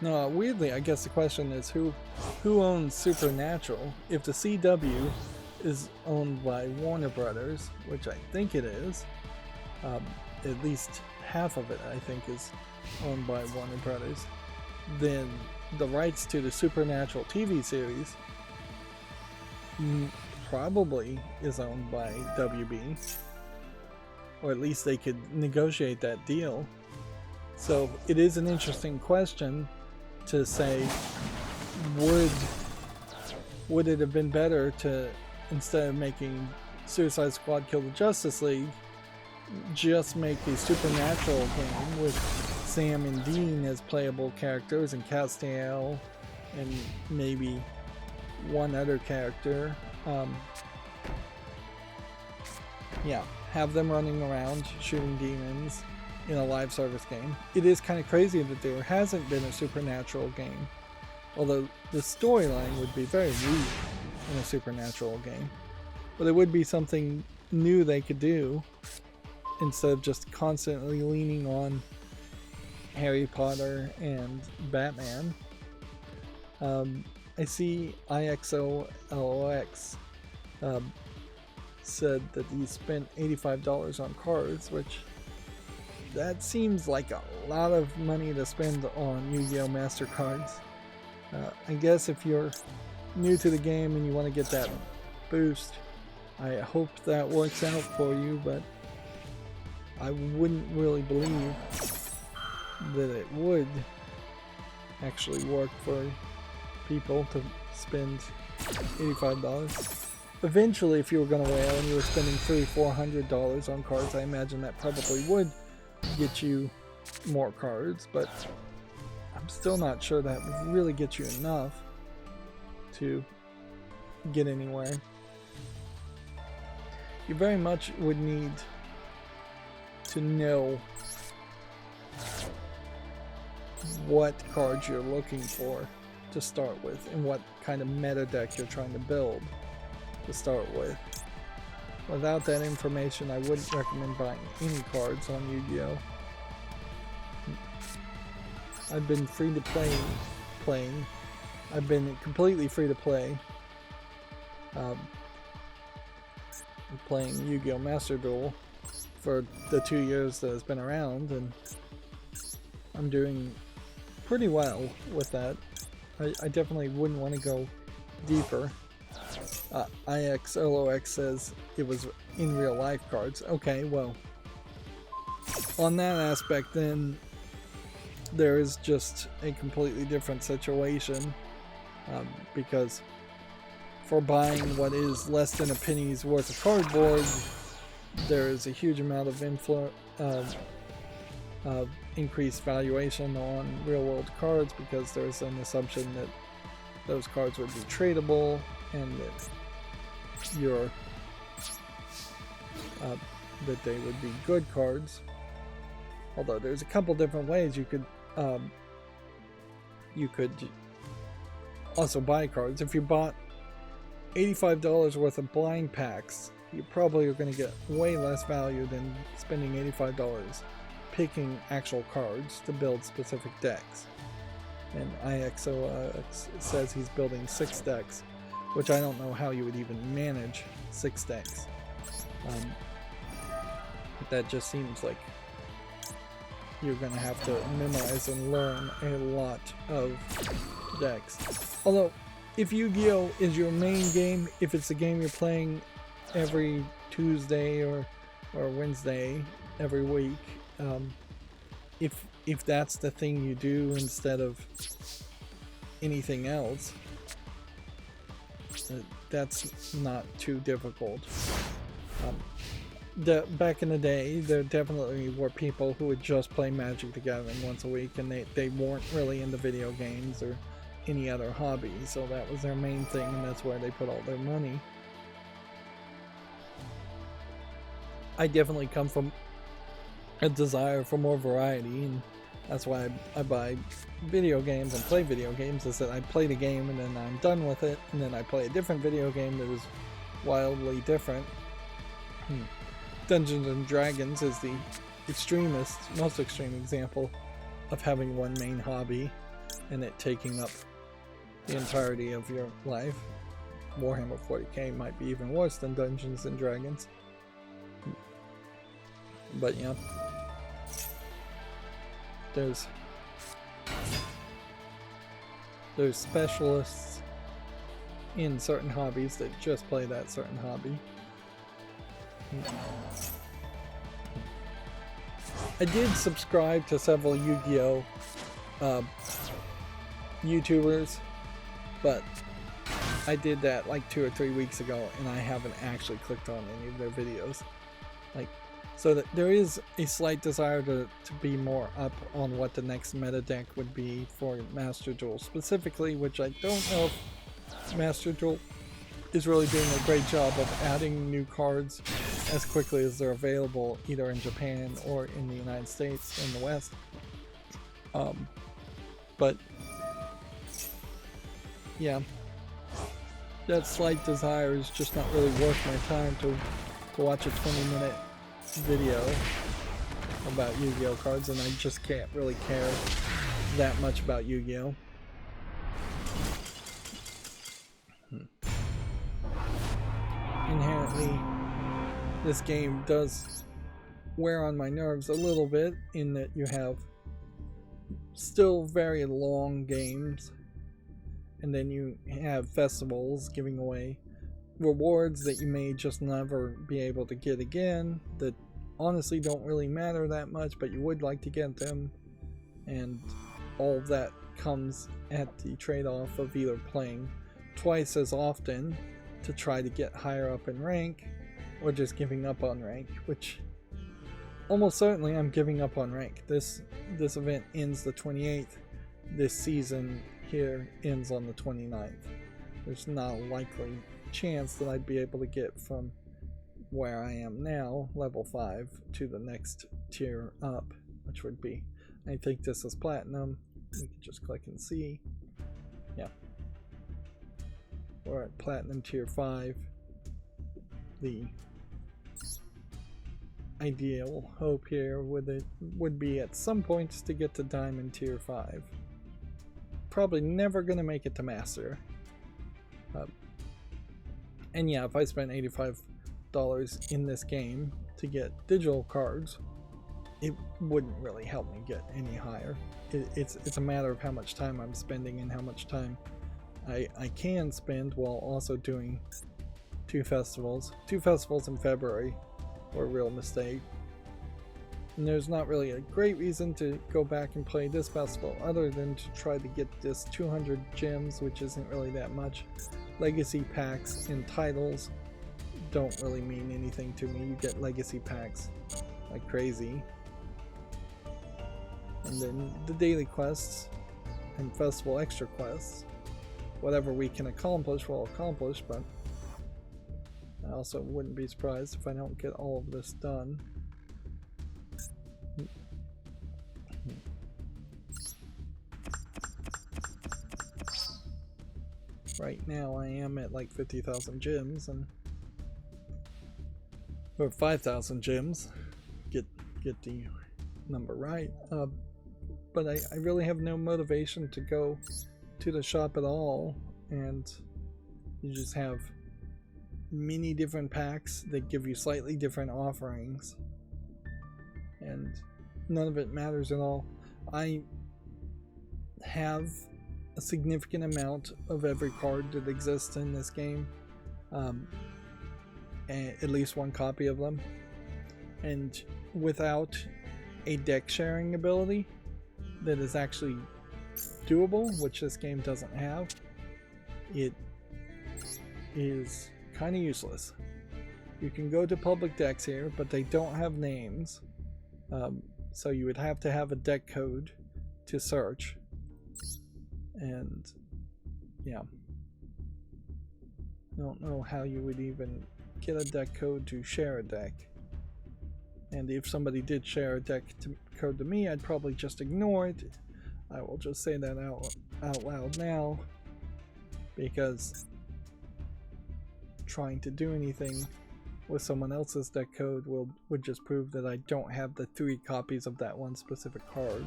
No, weirdly, I guess the question is who owns Supernatural? If the CW is owned by Warner Brothers, which I think it is, at least half of it I think is owned by Warner Brothers, then the rights to the Supernatural TV series probably is owned by WB, or at least they could negotiate that deal. So it is an interesting question to say, would it have been better to, instead of making Suicide Squad Kill the Justice League, just make a Supernatural game with Sam and Dean as playable characters and Castiel and maybe one other character. Yeah, have them running around shooting demons in a live service game. It is kind of crazy that there hasn't been a Supernatural game, although the storyline would be very weak in a Supernatural game, but it would be something new they could do instead of just constantly leaning on Harry Potter and Batman. I see IXOLOX said that he spent $85 on cards, which that seems like a lot of money to spend on Yu-Gi-Oh! MasterCards. I guess if you're new to the game and you want to get that boost, I hope that works out for you, but I wouldn't really believe that it would actually work for people to spend $85. Eventually, if you were going to whale and you were spending $300-400 on cards, I imagine that probably would get you more cards, but I'm still not sure that would really get you enough to get anywhere. You very much would need to know what cards you're looking for to start with and what kind of meta deck you're trying to build to start with. Without that information, I wouldn't recommend buying any cards on Yu-Gi-Oh! I've been free to play playing. I've been completely free to play playing Yu-Gi-Oh! Master Duel for the 2 years that it's been around, and I'm doing pretty well with that. I definitely wouldn't want to go deeper. IXOLOX says it was in real life cards. Okay, well, on that aspect then there is just a completely different situation, because for buying what is less than a penny's worth of cardboard, there is a huge amount of increased valuation on real world cards, because there's an assumption that those cards would be tradable and that that they would be good cards. Although there's a couple different ways you could also buy cards. If you bought $85 worth of blind packs, you probably are going to get way less value than spending $85 picking actual cards to build specific decks. And IXOX says he's building 6 decks, which I don't know how you would even manage 6 decks. That just seems like you're going to have to memorize and learn a lot of decks. Although, if Yu-Gi-Oh! Is your main game, if it's a game you're playing every Tuesday or Wednesday every week, if that's the thing you do instead of anything else, that's not too difficult. back in the day, there definitely were people who would just play Magic the Gathering once a week, and they weren't really into video games or any other hobby, so that was their main thing, and that's where they put all their money. I definitely come from a desire for more variety, and that's why I buy video games and play video games, is that I play the game and then I'm done with it, and then I play a different video game that is wildly different. Dungeons and Dragons is the most extreme example of having one main hobby and it taking up the entirety of your life. Warhammer 40k might be even worse than Dungeons and Dragons. But yeah, there's specialists in certain hobbies that just play that certain hobby. I did subscribe to several Yu-Gi-Oh! YouTubers, but I did that like 2 or 3 weeks ago, and I haven't actually clicked on any of their videos. So that there is a slight desire to be more up on what the next meta deck would be for Master Duel specifically, which I don't know if Master Duel is really doing a great job of adding new cards as quickly as they're available, either in Japan or in the United States in the West. But yeah, that slight desire is just not really worth my time to watch a 20-minute video about Yu-Gi-Oh cards, and I just can't really care that much about Yu-Gi-Oh. Inherently, this game does wear on my nerves a little bit, in that you have still very long games, and then you have festivals giving away rewards that you may just never be able to get again, that honestly don't really matter that much, but you would like to get them, and all of that comes at the trade-off of either playing twice as often to try to get higher up in rank, or just giving up on rank, which almost certainly I'm giving up on rank. This event ends the 28th. This season here ends on the 29th. There's not a likely chance that I'd be able to get from where I am now, level 5, to the next tier up, which would be, I think this is platinum. We can just click and see. Yeah, we're at platinum tier 5. The ideal hope here would be at some points to get to diamond tier 5. Probably never gonna make it to master. And yeah, if I spent $85 in this game to get digital cards, it wouldn't really help me get any higher. It's a matter of how much time I'm spending and how much time I can spend while also doing 2 festivals. 2 festivals in February were a real mistake. And there's not really a great reason to go back and play this festival other than to try to get this 200 gems, which isn't really that much. Legacy packs and titles don't really mean anything to me. You get legacy packs like crazy. And then the daily quests and festival extra quests. Whatever we can accomplish, we'll accomplish, but I also wouldn't be surprised if I don't get all of this done. Right now I am at like 50,000 gems, and or 5,000 gems, get the number right, but I really have no motivation to go to the shop at all, and you just have many different packs that give you slightly different offerings, and none of it matters at all. I have a significant amount of every card that exists in this game, at least one copy of them, and without a deck sharing ability that is actually doable, which this game doesn't have, it is kind of useless. You can go to public decks here, but they don't have names. So you would have to have a deck code to search. And yeah. I don't know how you would even get a deck code to share a deck. And if somebody did share a deck code to me, I'd probably just ignore it. I will just say that out loud now, because trying to do anything with someone else's deck code would just prove that I don't have the 3 copies of that one specific card.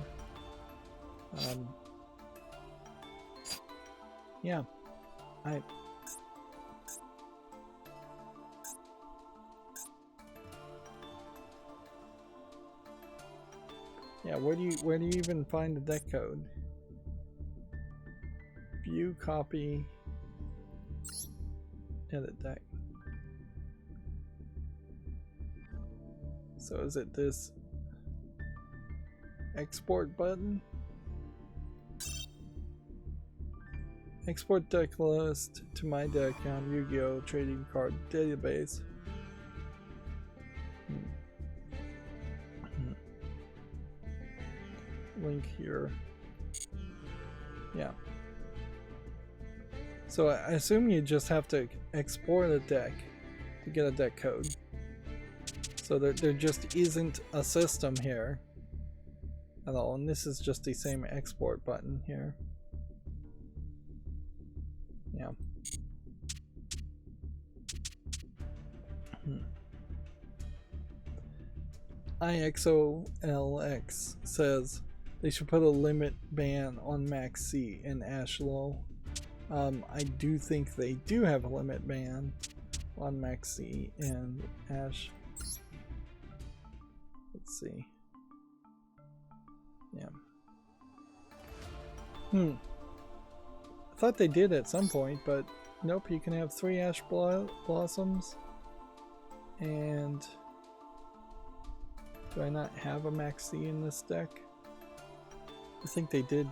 Yeah, yeah, where do you even find the deck code? View, copy, edit deck. So is it this export button? Export deck list to my deck on Yu-Gi-Oh! Trading Card Database. Link here. Yeah. So I assume you just have to export a deck to get a deck code. So there just isn't a system here at all, and this is just the same export button here. Yeah. IXOLX says they should put a limit ban on Max C and Ash Low. I do think they do have a limit ban on Max C and Ash. Let's see. Yeah. I thought they did at some point, but nope, you can have 3 Ash Blossoms. And do I not have a Max C in this deck? I think they did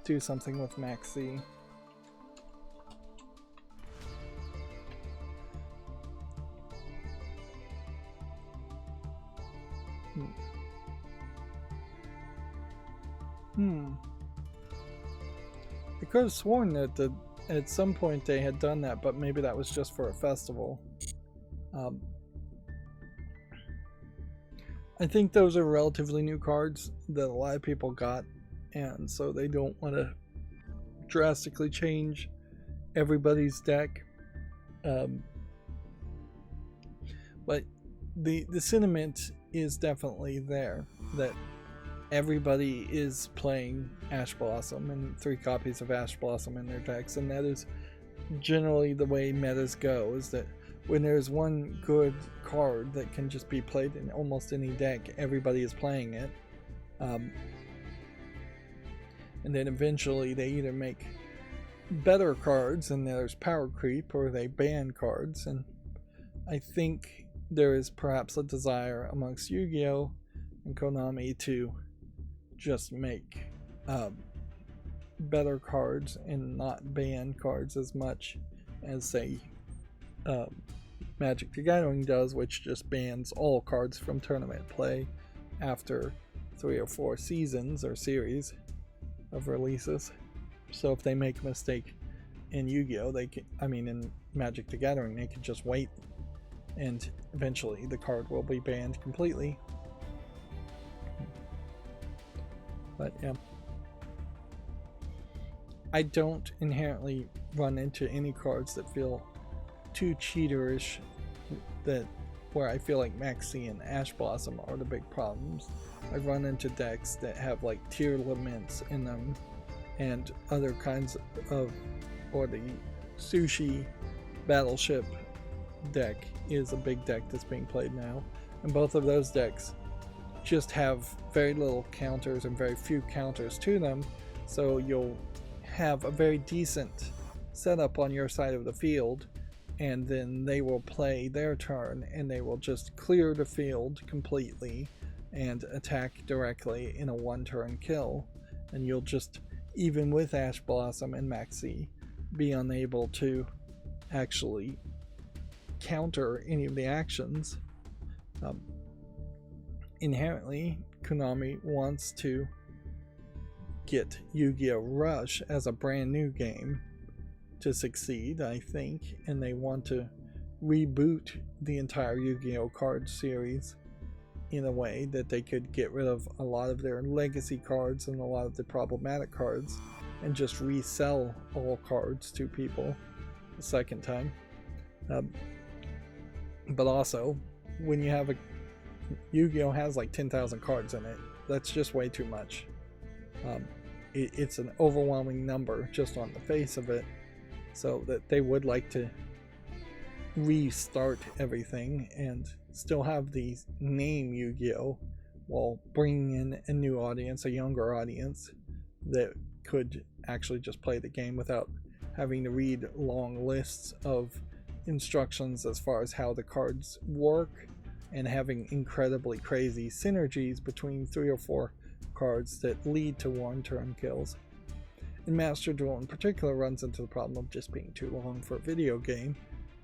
do something with Max C. I could have sworn that at some point they had done that, but maybe that was just for a festival. I think those are relatively new cards that a lot of people got, and so they don't want to drastically change everybody's deck. But the sentiment is definitely there that everybody is playing Ash Blossom and 3 copies of Ash Blossom in their decks, and that is generally the way metas go, is that when there's one good card that can just be played in almost any deck, everybody is playing it. And then eventually they either make better cards and there's power creep, or they ban cards. And I think there is perhaps a desire amongst Yu-Gi-Oh! And Konami to just make better cards and not ban cards as much as, say, Magic the Gathering does, which just bans all cards from tournament play after 3 or 4 seasons or series of releases. So if they make a mistake in Yu-Gi-Oh, they can, in Magic the Gathering, they can just wait, and eventually the card will be banned completely. But yeah, I don't inherently run into any cards that feel too cheaterish, where I feel like Max C and Ash Blossom are the big problems. I run into decks that have like tier laments in them and other kinds of, or the Sushi Battleship deck is a big deck that's being played now, and both of those decks just have very little counters and very few counters to them, so you'll have a very decent setup on your side of the field, and then they will play their turn and they will just clear the field completely and attack directly in a 1-turn kill, and you'll just, even with Ash Blossom and Maxi, be unable to actually counter any of the actions. Inherently, Konami wants to get Yu-Gi-Oh! Rush as a brand new game to succeed, I think, and they want to reboot the entire Yu-Gi-Oh! Card series in a way that they could get rid of a lot of their legacy cards and a lot of the problematic cards and just resell all cards to people a second time. But also, when you have Yu-Gi-Oh! Has like 10,000 cards in it, that's just way too much. It's an overwhelming number just on the face of it, so that they would like to restart everything and still have the name Yu-Gi-Oh! While bringing in a new audience, a younger audience that could actually just play the game without having to read long lists of instructions as far as how the cards work, and having incredibly crazy synergies between 3 or 4 cards that lead to one-turn kills. And Master Duel in particular runs into the problem of just being too long for a video game,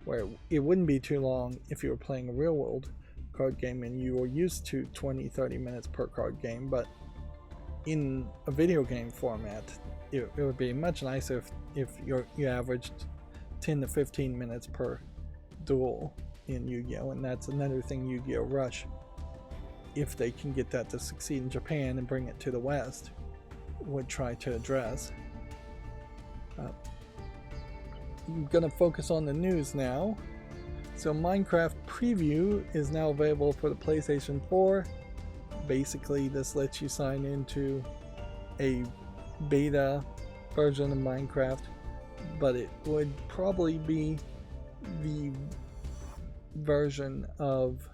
where it wouldn't be too long if you were playing a real-world card game and you were used to 20-30 minutes per card game, but in a video game format, it would be much nicer if you averaged 10 to 15 minutes per duel in Yu-Gi-Oh! And that's another thing Yu-Gi-Oh! Rush, if they can get that to succeed in Japan and bring it to the West, would try to address. I'm going to focus on the news now. So Minecraft Preview is now available for the PlayStation 4. Basically, this lets you sign into a beta version of Minecraft, but it would probably be the version of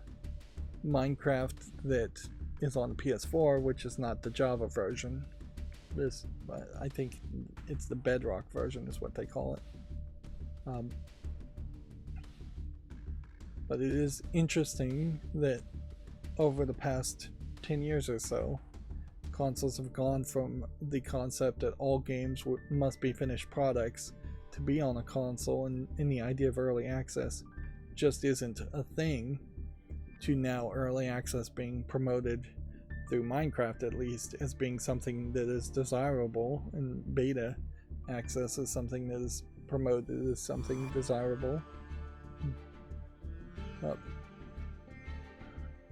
Minecraft that is on the PS4, which is not the Java version. I think it's the Bedrock version is what they call it. But it is interesting that over the past 10 years or so, consoles have gone from the concept that all games must be finished products to be on a console, and the idea of early access just isn't a thing, to now early access being promoted through Minecraft, at least, as being something that is desirable, and beta access is something that is promoted as something desirable.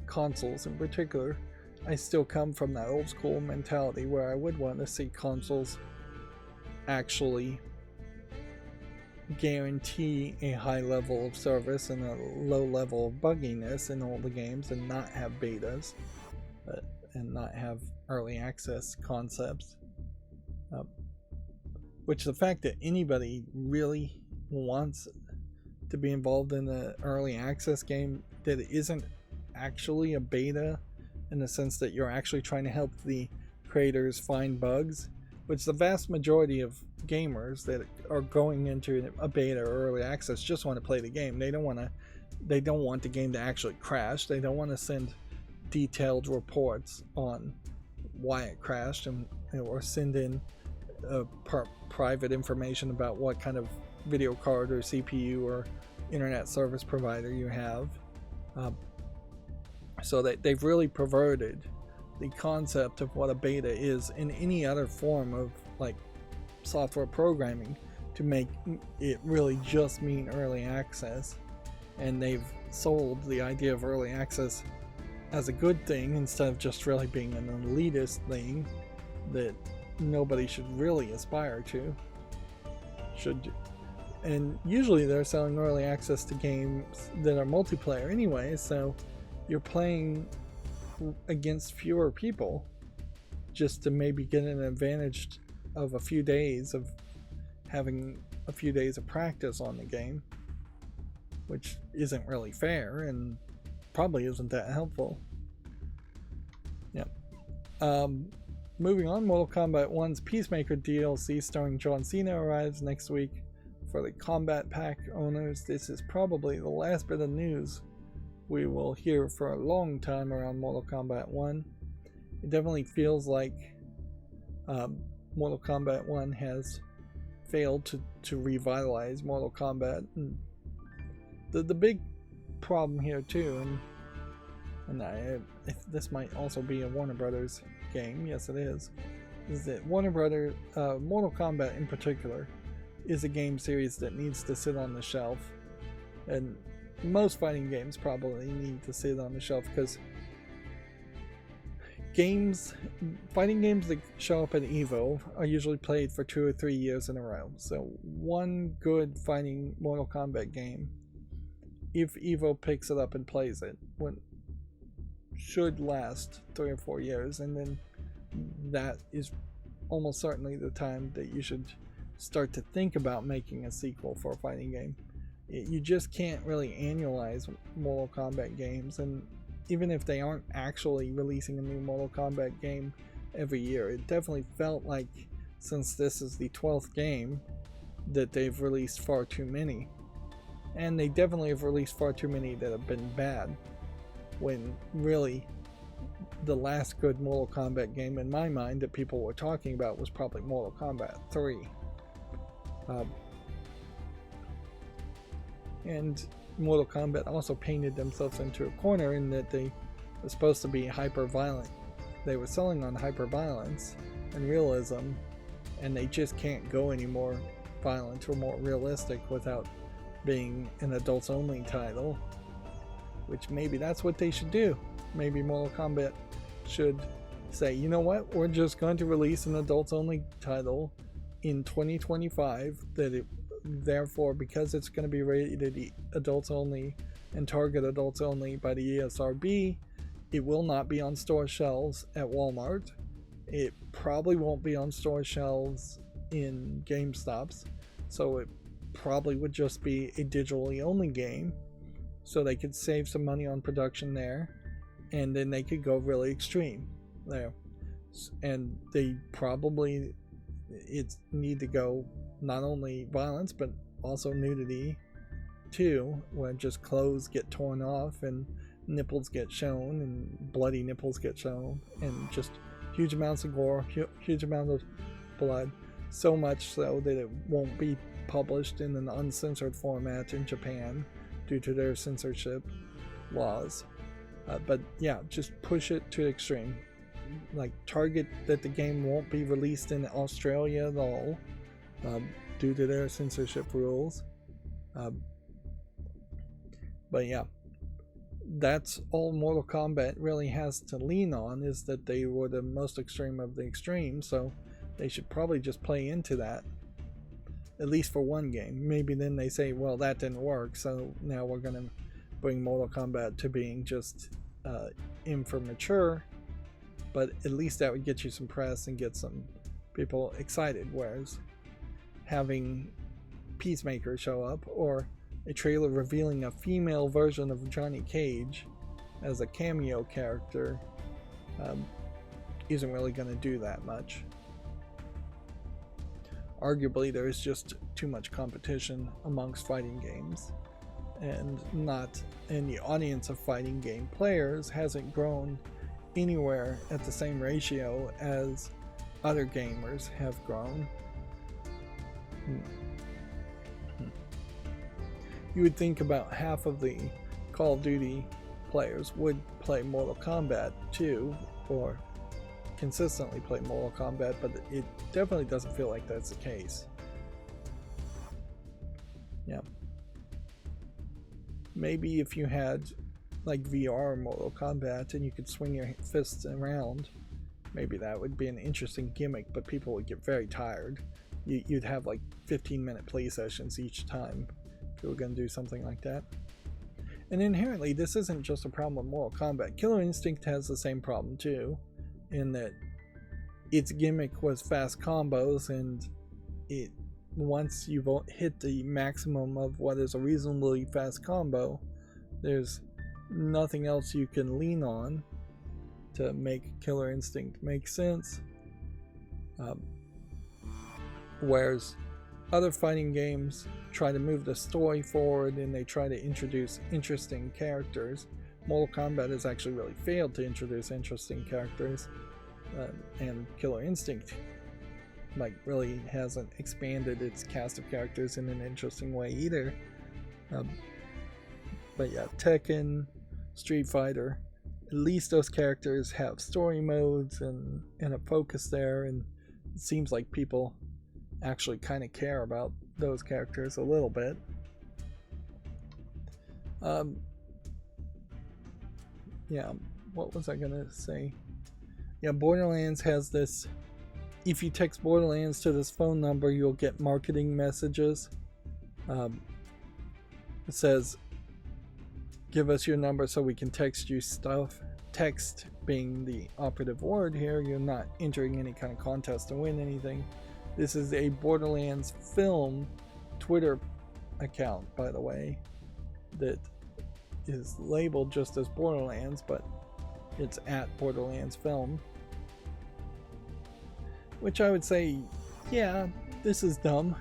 Consoles in particular, I still come from that old school mentality where I would want to see consoles actually guarantee a high level of service and a low level of bugginess in all the games, and not have betas, and not have early access concepts. Which the fact that anybody really wants to be involved in an early access game that isn't actually a beta, in the sense that you're actually trying to help the creators find bugs, which the vast majority of gamers that are going into a beta or early access just want to play the game. They don't want the game to actually crash. They don't want to send detailed reports on why it crashed, or send in private information about what kind of video card or CPU or internet service provider you have. So that they've really perverted the concept of what a beta is in any other form of like software programming to make it really just mean early access. And they've sold the idea of early access as a good thing, instead of just really being an elitist thing that nobody should really aspire to. And usually they're selling early access to games that are multiplayer anyway, so you're playing against fewer people just to maybe get an advantage of a few days of having a few days of practice on the game, which isn't really fair and probably isn't that helpful. Moving on, Mortal Kombat 1's Peacemaker DLC starring John Cena arrives next week for the Combat Pack owners. This is probably the last bit of news we will hear for a long time around Mortal Kombat 1. It definitely feels like Mortal Kombat 1 has failed to revitalize Mortal Kombat, The big problem here too, and this might also be a Warner Brothers game. Yes, it is that Warner Brothers, Mortal Kombat in particular, is a game series that needs to sit on the shelf, and most fighting games probably need to sit on the shelf because fighting games that show up at EVO are usually played for 2 or 3 years in a row. So one good fighting Mortal Kombat game, if EVO picks it up and plays it, should last 3 or 4 years, and then that is almost certainly the time that you should start to think about making a sequel for a fighting game. You just can't really annualize Mortal Kombat games, and even if they aren't actually releasing a new Mortal Kombat game every year, it definitely felt like, since this is the 12th game, that they've released far too many. And they definitely have released far too many that have been bad, when really the last good Mortal Kombat game in my mind that people were talking about was probably Mortal Kombat 3. And Mortal Kombat also painted themselves into a corner in that they were supposed to be hyper-violent. They were selling on hyper-violence and realism, and they just can't go any more violent or more realistic without being an adults-only title, which maybe that's what they should do. Maybe Mortal Kombat should say, you know what, we're just going to release an adults-only title in 2025 that therefore, because it's going to be rated adults only and target adults only by the ESRB, it will not be on store shelves at Walmart. It probably won't be on store shelves in GameStops, so it probably would just be a digitally only game, so they could save some money on production there, and then they could go really extreme there. And they probably need to go not only violence but also nudity too, where just clothes get torn off and nipples get shown and bloody nipples get shown and just huge amounts of gore, huge amount of blood, so much so that it won't be published in an uncensored format in Japan due to their censorship laws. But yeah, just push it to extreme, like target that the game won't be released in Australia at all due to their censorship rules. But yeah, that's all Mortal Kombat really has to lean on, is that they were the most extreme of the extreme, so they should probably just play into that, at least for one game. Maybe then they say, well, that didn't work, so now we're going to bring Mortal Kombat to being just in for mature, but at least that would get you some press and get some people excited, whereas having Peacemaker show up, or a trailer revealing a female version of Johnny Cage as a cameo character, isn't really going to do that much. Arguably, there is just too much competition amongst fighting games, and the audience of fighting game players hasn't grown anywhere at the same ratio as other gamers have grown. You would think about half of the Call of Duty players would play Mortal Kombat too, or consistently play Mortal Kombat, but it definitely doesn't feel like that's the case. Yeah. Maybe if you had like VR Mortal Kombat and you could swing your fists around, maybe that would be an interesting gimmick, but people would get very tired. You'd have like 15-minute play sessions each time if you were going to do something like that. And inherently, this isn't just a problem with Mortal Kombat. Killer Instinct has the same problem too, in that its gimmick was fast combos, and once you've hit the maximum of what is a reasonably fast combo, there's nothing else you can lean on to make Killer Instinct make sense. Whereas other fighting games try to move the story forward and they try to introduce interesting characters. Mortal Kombat has actually really failed to introduce interesting characters, and Killer Instinct really hasn't expanded its cast of characters in an interesting way either. But yeah, Tekken, Street Fighter, at least those characters have story modes and a focus there, and it seems like people actually kind of care about those characters a little bit. Yeah, what was I gonna say? Yeah, Borderlands has this. If you text Borderlands to this phone number, you'll get marketing messages. It says, give us your number so we can text you stuff. Text being the operative word here, you're not entering any kind of contest to win anything. This is a Borderlands film Twitter account, by the way, that is labeled just as Borderlands, but it's at Borderlands Film. Which I would say, yeah, this is dumb.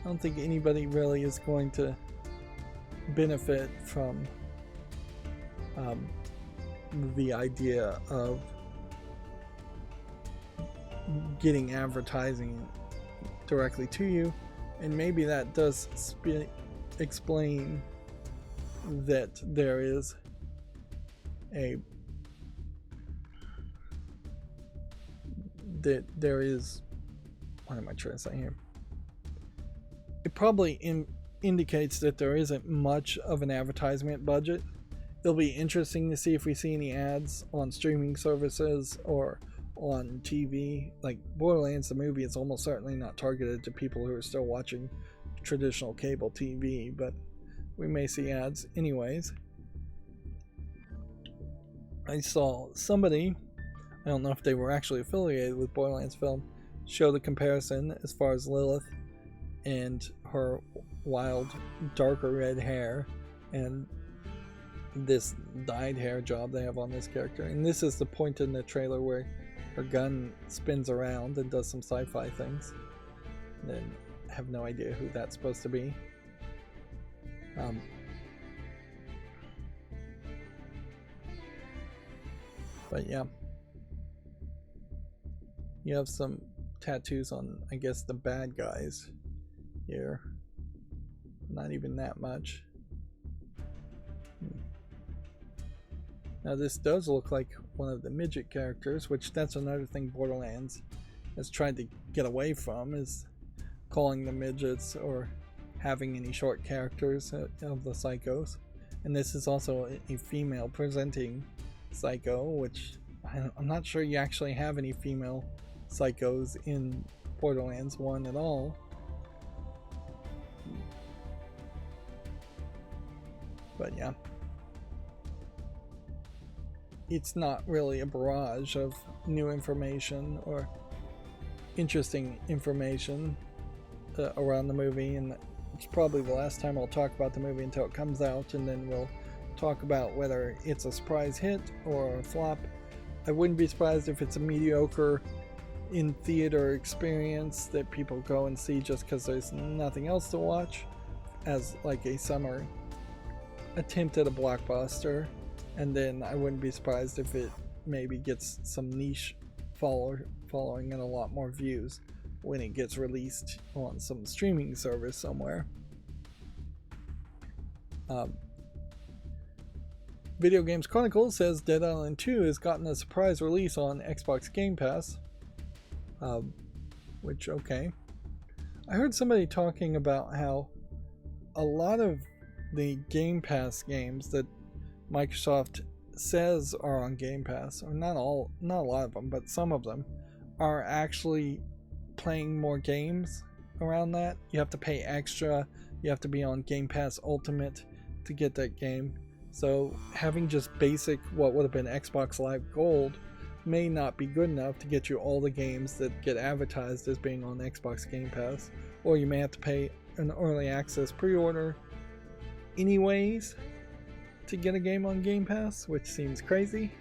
I don't think anybody really is going to benefit from the idea of getting advertising directly to you, and maybe that does explain that there is what am I trying to say here? It probably indicates that there isn't much of an advertisement budget. It'll be interesting to see if we see any ads on streaming services or on TV. Like Borderlands, the movie, is almost certainly not targeted to people who are still watching traditional cable TV, but we may see ads anyways. I saw somebody, I don't know if they were actually affiliated with Borderlands Film, show the comparison as far as Lilith and her wild darker red hair and this dyed hair job they have on this character. And this is the point in the trailer where her gun spins around and does some sci-fi things. And then I have no idea who that's supposed to be. But yeah, you have some tattoos on, I guess, the bad guys here. Not even that much. Now this does look like one of the midget characters, which that's another thing Borderlands has tried to get away from, is calling them midgets or having any short characters of the psychos. And this is also a female presenting psycho, which I'm not sure you actually have any female psychos in Borderlands 1 at all. But yeah, it's not really a barrage of new information or interesting information around the movie, and it's probably the last time I'll talk about the movie until it comes out, and then we'll talk about whether it's a surprise hit or a flop. I wouldn't be surprised if it's a mediocre in theater experience that people go and see just because there's nothing else to watch, as like a summer attempt at a blockbuster. And then I wouldn't be surprised if it maybe gets some niche following and a lot more views when it gets released on some streaming service somewhere. Video Games Chronicle says Dead Island 2 has gotten a surprise release on Xbox Game Pass. Which, okay. I heard somebody talking about how a lot of the Game Pass games that Microsoft says are on Game Pass, or not a lot of them, but some of them, are actually playing more games around that. You have to pay extra, you have to be on Game Pass Ultimate to get that game. So having just basic, what would have been Xbox Live Gold, may not be good enough to get you all the games that get advertised as being on Xbox Game Pass, or you may have to pay an early access pre-order anyways to get a game on Game Pass, which seems crazy.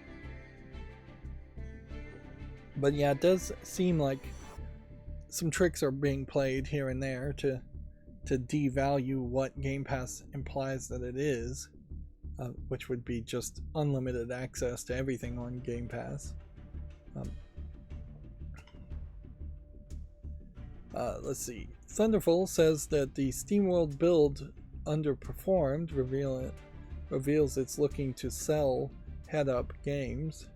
But yeah, it does seem like some tricks are being played here and there to devalue what Game Pass implies that it is, which would be just unlimited access to everything on Game Pass. Let's see. Thunderful says that the SteamWorld build underperformed, reveals it's looking to sell head-up games.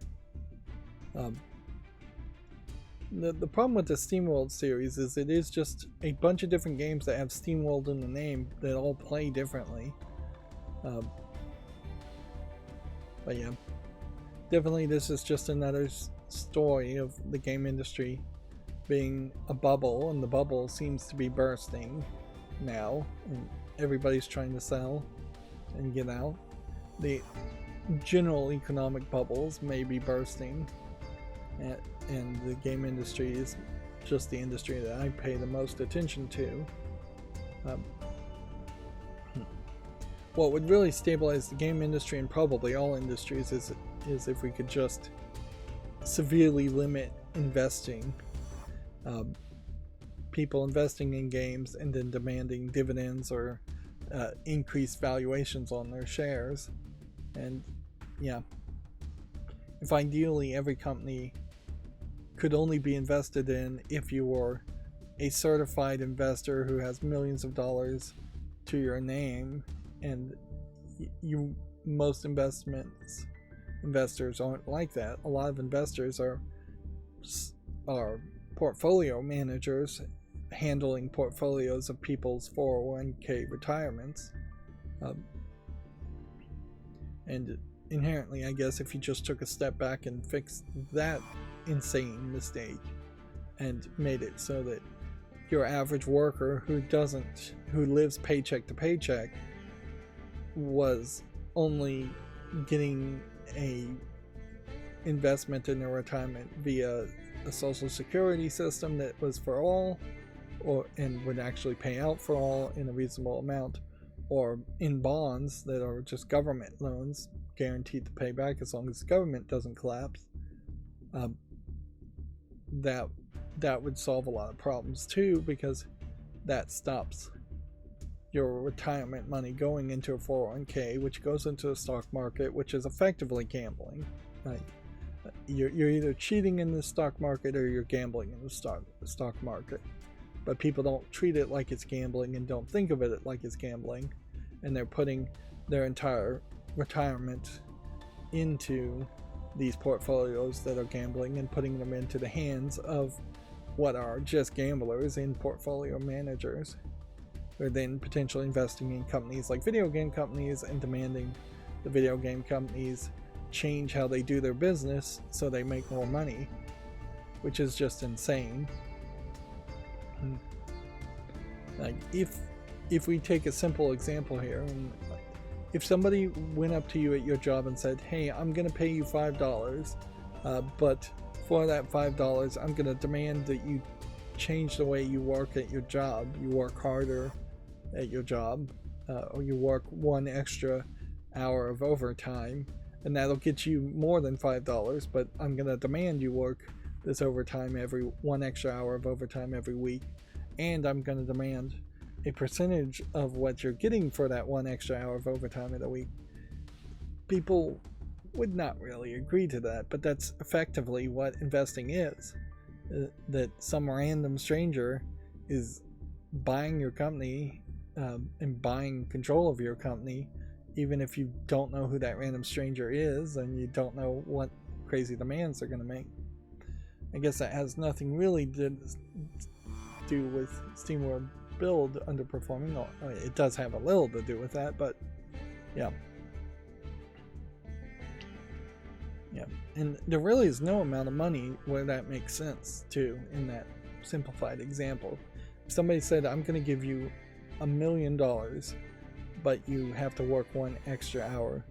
The problem with the SteamWorld series is it is just a bunch of different games that have SteamWorld in the name that all play differently. But yeah, definitely this is just another story of the game industry being a bubble, and the bubble seems to be bursting now, and everybody's trying to sell and get out. The general economic bubbles may be bursting, and the game industry is just the industry that I pay the most attention to. What would really stabilize the game industry, and probably all industries, is if we could just severely limit investing. People investing in games and then demanding dividends or increased valuations on their shares. And yeah, if ideally every company could only be invested in if you were a certified investor who has millions of dollars to your name, and most investors aren't like that. A lot of investors are portfolio managers handling portfolios of people's 401k retirements. And inherently, I guess, if you just took a step back and fixed that insane mistake and made it so that your average worker who lives paycheck to paycheck was only getting a investment in their retirement via a social security system that was for all, and would actually pay out for all in a reasonable amount, or in bonds that are just government loans guaranteed to pay back as long as the government doesn't collapse, that would solve a lot of problems too, because that stops your retirement money going into a 401k, which goes into a stock market, which is effectively gambling. You're either cheating in the stock market or you're gambling in the stock market. But people don't treat it like it's gambling and don't think of it like it's gambling, and they're putting their entire retirement into these portfolios that are gambling and putting them into the hands of what are just gamblers and portfolio managers. They're then potentially investing in companies like video game companies and demanding the video game companies change how they do their business so they make more money, which is just insane. Like, if we take a simple example here, and if somebody went up to you at your job and said, hey, I'm going to pay you $5, but for that $5, I'm going to demand that you change the way you work at your job. You work harder at your job, or you work one extra hour of overtime, and that'll get you more than $5, but I'm going to demand you work this overtime, one extra hour of overtime every week, and I'm going to demand a percentage of what you're getting for that one extra hour of overtime in a week. People would not really agree to that, but that's effectively what investing is. That some random stranger is buying your company and buying control of your company, even if you don't know who that random stranger is and you don't know what crazy demands they're going to make. I guess that has nothing really to do with SteamWorld Build underperforming. It does have a little to do with that, but yeah. And there really is no amount of money where that makes sense too, in that simplified example. If somebody said, I'm going to give you $1 million, but you have to work one extra hour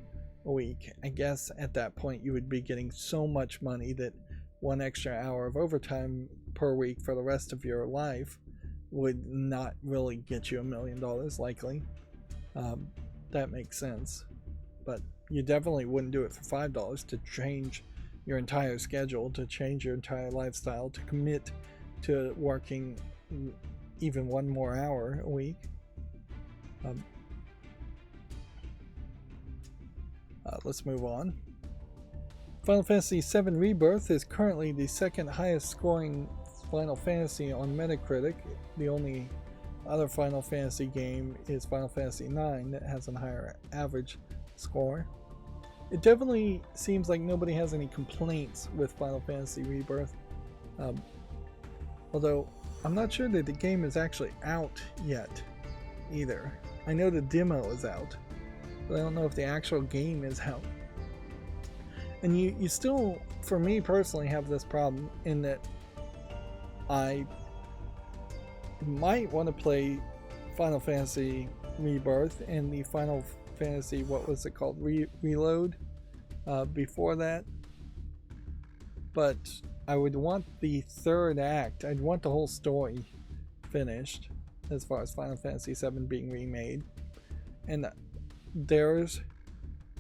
a week, I guess at that point you would be getting so much money that one extra hour of overtime per week for the rest of your life would not really get you $1 million likely. That makes sense, but you definitely wouldn't do it for $5 to change your entire schedule, to change your entire lifestyle, to commit to working even one more hour a week. Let's move on. Final Fantasy VII Rebirth is currently the second highest scoring Final Fantasy on Metacritic. The only other Final Fantasy game is Final Fantasy IX that has a higher average score. It definitely seems like nobody has any complaints with Final Fantasy Rebirth. Although, I'm not sure that the game is actually out yet, either. I know the demo is out, but I don't know if the actual game is out. And you still, for me personally, have this problem in that I might want to play Final Fantasy Rebirth and the Final Fantasy, what was it called, Reload, before that. But I would want the third act, I'd want the whole story finished as far as Final Fantasy VII being remade. And there's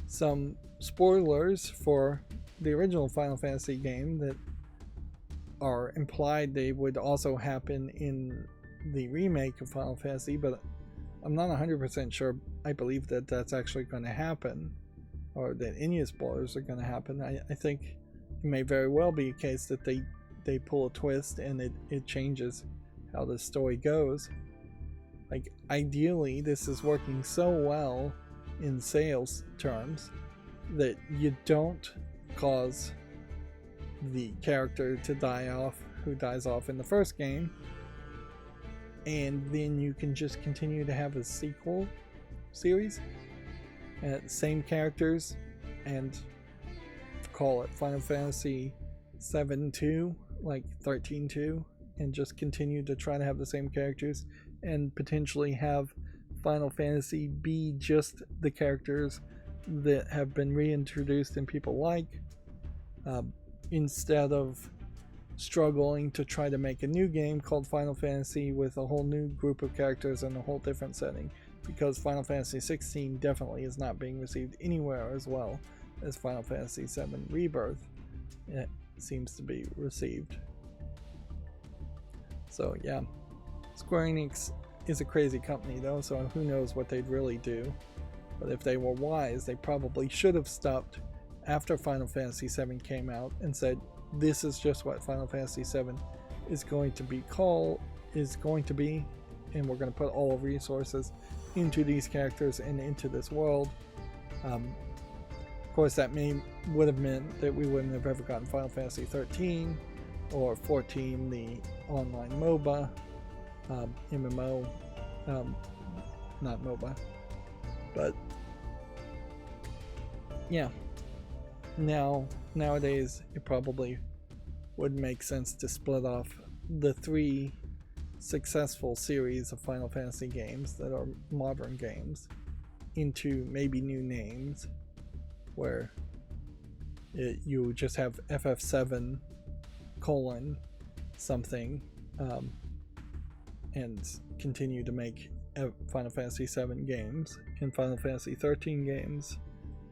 some spoilers for the original Final Fantasy game that are implied they would also happen in the remake of Final Fantasy, but I'm not 100% sure I believe that that's actually going to happen, or that any spoilers are going to happen. I think it may very well be a case that they pull a twist and it changes how the story goes. Like, ideally, this is working so well in sales terms that you don't cause the character to die off who dies off in the first game, and then you can just continue to have a sequel series, same characters, and call it Final Fantasy 7-2, like 13-2, and just continue to try to have the same characters, and potentially have Final Fantasy be just the characters that have been reintroduced and people like, instead of struggling to try to make a new game called Final Fantasy with a whole new group of characters and a whole different setting, because Final Fantasy 16 definitely is not being received anywhere as well as Final Fantasy 7 Rebirth it seems to be received. So yeah, Square Enix is a crazy company though, so who knows what they'd really do. But if they were wise, they probably should have stopped after Final Fantasy VII came out and said, this is just what Final Fantasy VII is going to be, and we're going to put all resources into these characters and into this world. Of course, that would have meant that we wouldn't have ever gotten Final Fantasy 13 or 14, the online MOBA, MMO, not MOBA, but yeah. Nowadays, it probably would make sense to split off the 3 successful series of Final Fantasy games that are modern games into maybe new names, where you just have FF7 : something, and continue to make Final Fantasy 7 games, and Final Fantasy 13 games.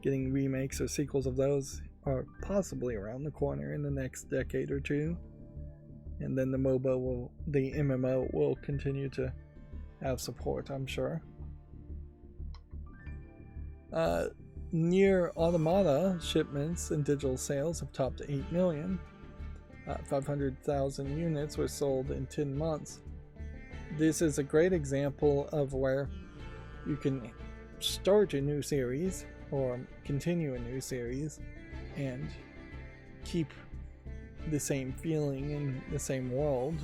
Getting remakes or sequels of those are possibly around the corner in the next decade or two. And then the MMO will continue to have support, I'm sure. Nier Automata shipments and digital sales have topped 8 million. 500,000 units were sold in 10 months. This is a great example of where you can start a new series or continue a new series and keep the same feeling in the same world,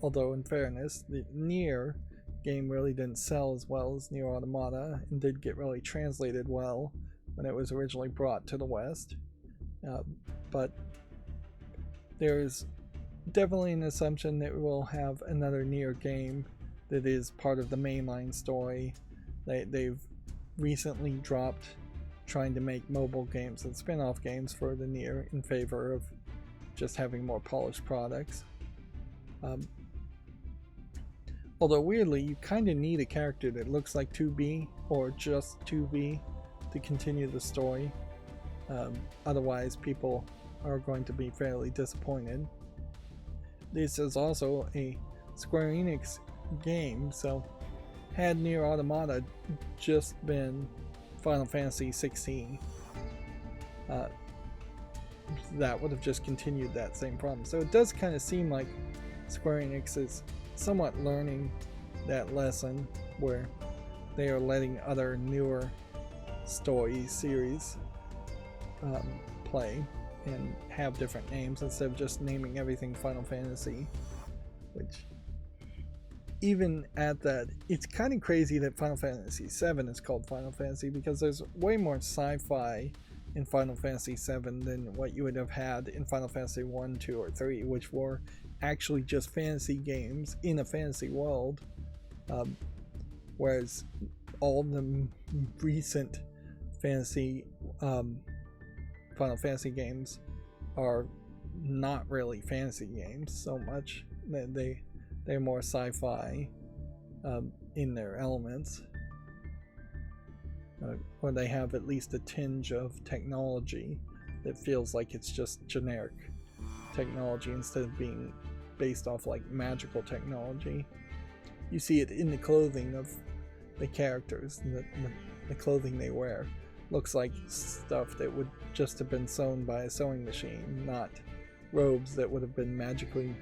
although in fairness, the Nier game really didn't sell as well as Nier Automata and did get really translated well when it was originally brought to the West, but there's definitely an assumption that we'll have another Nier game that is part of the mainline story. They've recently dropped trying to make mobile games and spin-off games for the Nier in favor of just having more polished products. Although weirdly, you kind of need a character that looks like 2B or just 2B to continue the story. Otherwise, people are going to be fairly disappointed. This is also a Square Enix game, so had Nier Automata just been Final Fantasy 16, that would have just continued that same problem. So it does kind of seem like Square Enix is somewhat learning that lesson, where they are letting other newer story series play and have different names instead of just naming everything Final Fantasy, which even at that, it's kind of crazy that Final Fantasy VII is called Final Fantasy, because there's way more sci-fi in Final Fantasy VII than what you would have had in Final Fantasy 1, 2, or 3, which were actually just fantasy games in a fantasy world, whereas all the recent fantasy Final Fantasy games are not really fantasy games so much. They're more sci-fi in their elements, or they have at least a tinge of technology that feels like it's just generic technology instead of being based off like magical technology. You see it in the clothing of the characters. The clothing they wear looks like stuff that would just have been sewn by a sewing machine, not robes that would have been magically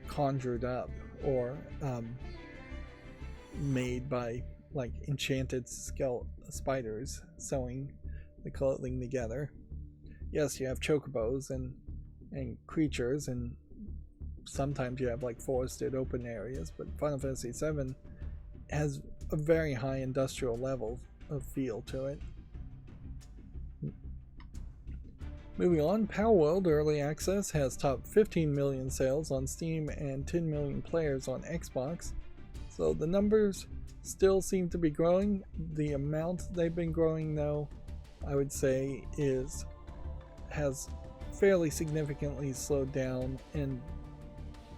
conjured up or made by like enchanted spiders sewing the clothing together. Yes, you have chocobos and creatures, and sometimes you have like forested open areas, but Final Fantasy VII has a very high industrial level of feel to it. Moving on, Palworld Early Access has topped 15 million sales on Steam and 10 million players on Xbox. So the numbers still seem to be growing. The amount they've been growing, though, I would say has fairly significantly slowed down, and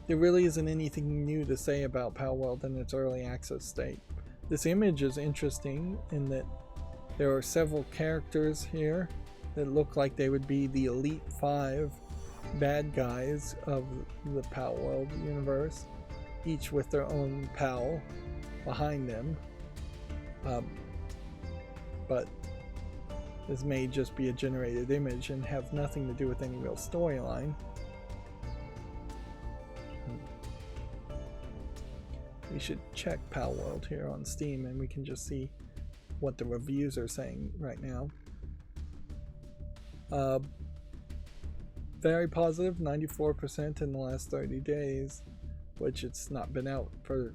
there really isn't anything new to say about Palworld in its early access state. This image is interesting in that there are several characters here that look like they would be the Elite 5 bad guys of the Palworld universe, each with their own pal behind them. But this may just be a generated image and have nothing to do with any real storyline. We should check Palworld here on Steam and we can just see what the reviews are saying right now. Very positive, 94% in the last 30 days, which it's not been out for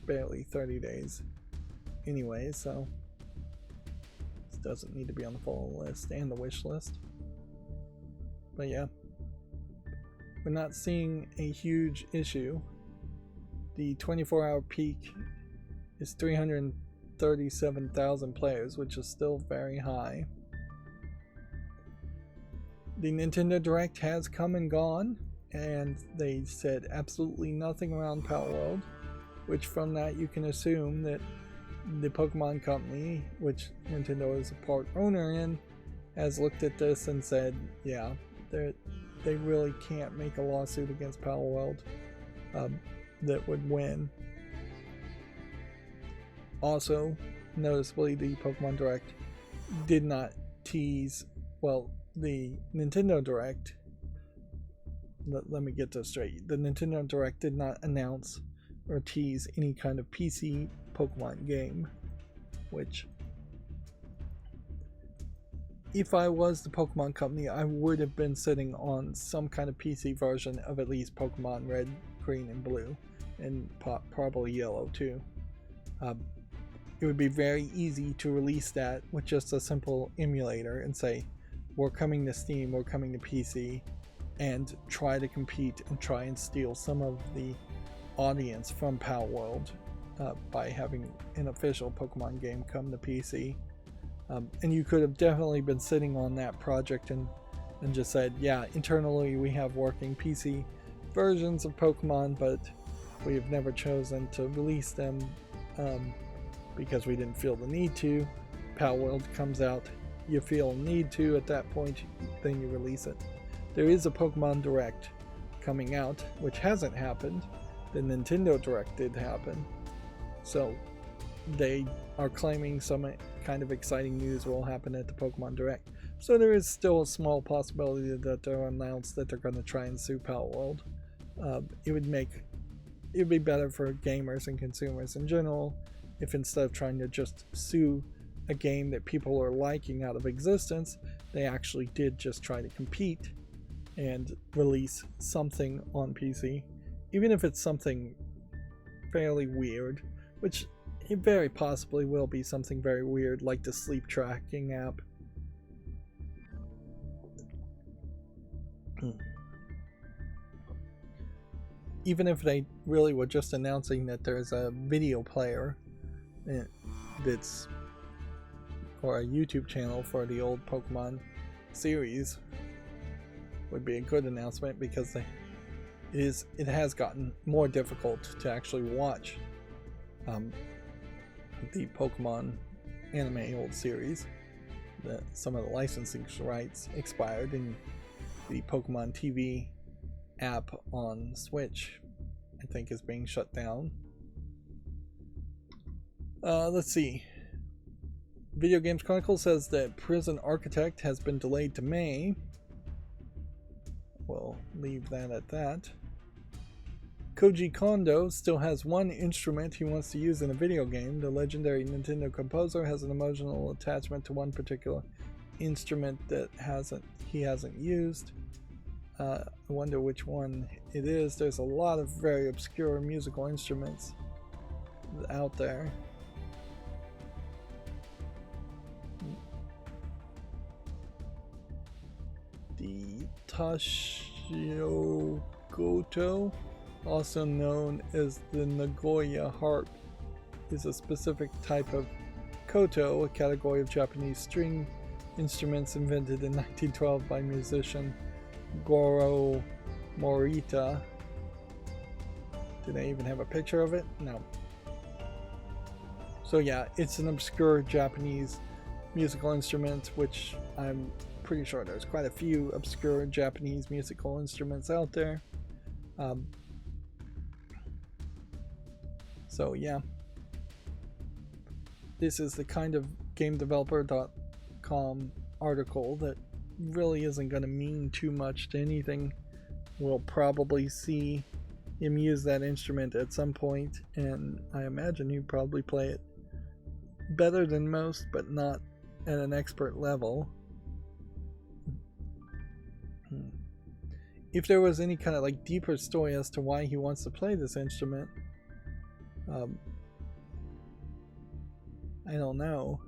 barely 30 days anyway, so this doesn't need to be on the follow list and the wish list. But yeah, we're not seeing a huge issue. The 24-hour peak is 337,000 players, which is still very high. The Nintendo Direct has come and gone, and they said absolutely nothing around Palworld, which from that you can assume that the Pokemon Company, which Nintendo is a part owner in, has looked at this and said, yeah, they really can't make a lawsuit against Palworld that would win. Also, noticeably, the Pokemon Direct did not tease, well, the Nintendo Direct, let me get this straight, the Nintendo Direct did not announce or tease any kind of PC Pokemon game, which, if I was the Pokemon Company, I would have been sitting on some kind of PC version of at least Pokemon Red, Green, and Blue, and probably Yellow too. It would be very easy to release that with just a simple emulator and say, we're coming to Steam, we're coming to PC, and try to compete and try and steal some of the audience from Palworld by having an official Pokemon game come to PC. And you could have definitely been sitting on that project and just said, yeah, internally we have working PC versions of Pokemon, but we have never chosen to release them because we didn't feel the need to. Palworld comes out, you feel a need to at that point, then you release it. There is a Pokemon Direct coming out, which hasn't happened. The Nintendo Direct did happen. So they are claiming some kind of exciting news will happen at the Pokemon Direct. So there is still a small possibility that they'll announce that they're going to try and sue Palworld. It would be better for gamers and consumers in general if instead of trying to just sue a game that people are liking out of existence. They actually did just try to compete and release something on PC, even if it's something fairly weird, which it very possibly will be something very weird, like the sleep tracking app. Even if they really were just announcing that there's a video player that's, or a YouTube channel for the old Pokemon series, would be a good announcement, because it has gotten more difficult to actually watch the Pokemon anime old series. Some of the licensing rights expired, and the Pokemon TV app on Switch, I think, is being shut down. Let's see. Video Games Chronicle says that Prison Architect has been delayed to May. We'll leave that at that. Koji Kondo still has one instrument he wants to use in a video game. The legendary Nintendo composer has an emotional attachment to one particular instrument that he hasn't used. I wonder which one it is. There's a lot of very obscure musical instruments out there. The Tashokoto, also known as the Nagoya harp, is a specific type of koto, a category of Japanese string instruments invented in 1912 by musician Goro Morita. Do they even have a picture of it? No. So yeah, it's an obscure Japanese musical instrument, which I'm pretty sure there's quite a few obscure Japanese musical instruments out there. So yeah, this is the kind of GameDeveloper.com article that really isn't going to mean too much to anything. We'll probably see him use that instrument at some point, and I imagine he'd probably play it better than most, but not at an expert level. If there was any kind of like deeper story as to why he wants to play this instrument, I don't know.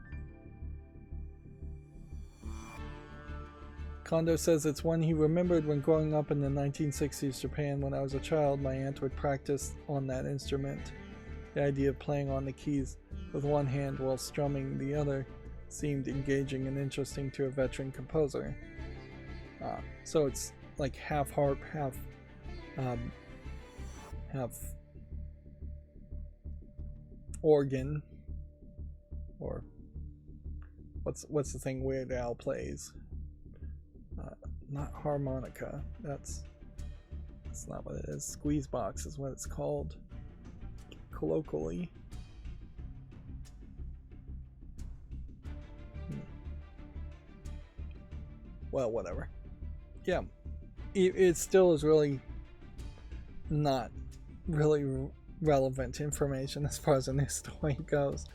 Kondo says it's one he remembered when growing up in the 1960s Japan. When I was a child, my aunt would practice on that instrument. The idea of playing on the keys with one hand while strumming the other seemed engaging and interesting to a veteran composer. So it's like half harp, half organ, or what's the thing Weird Al plays? Not harmonica. That's not what it is. Squeeze box is what it's called colloquially. Well, whatever. Yeah, it still is really not really relevant information as far as the news story goes,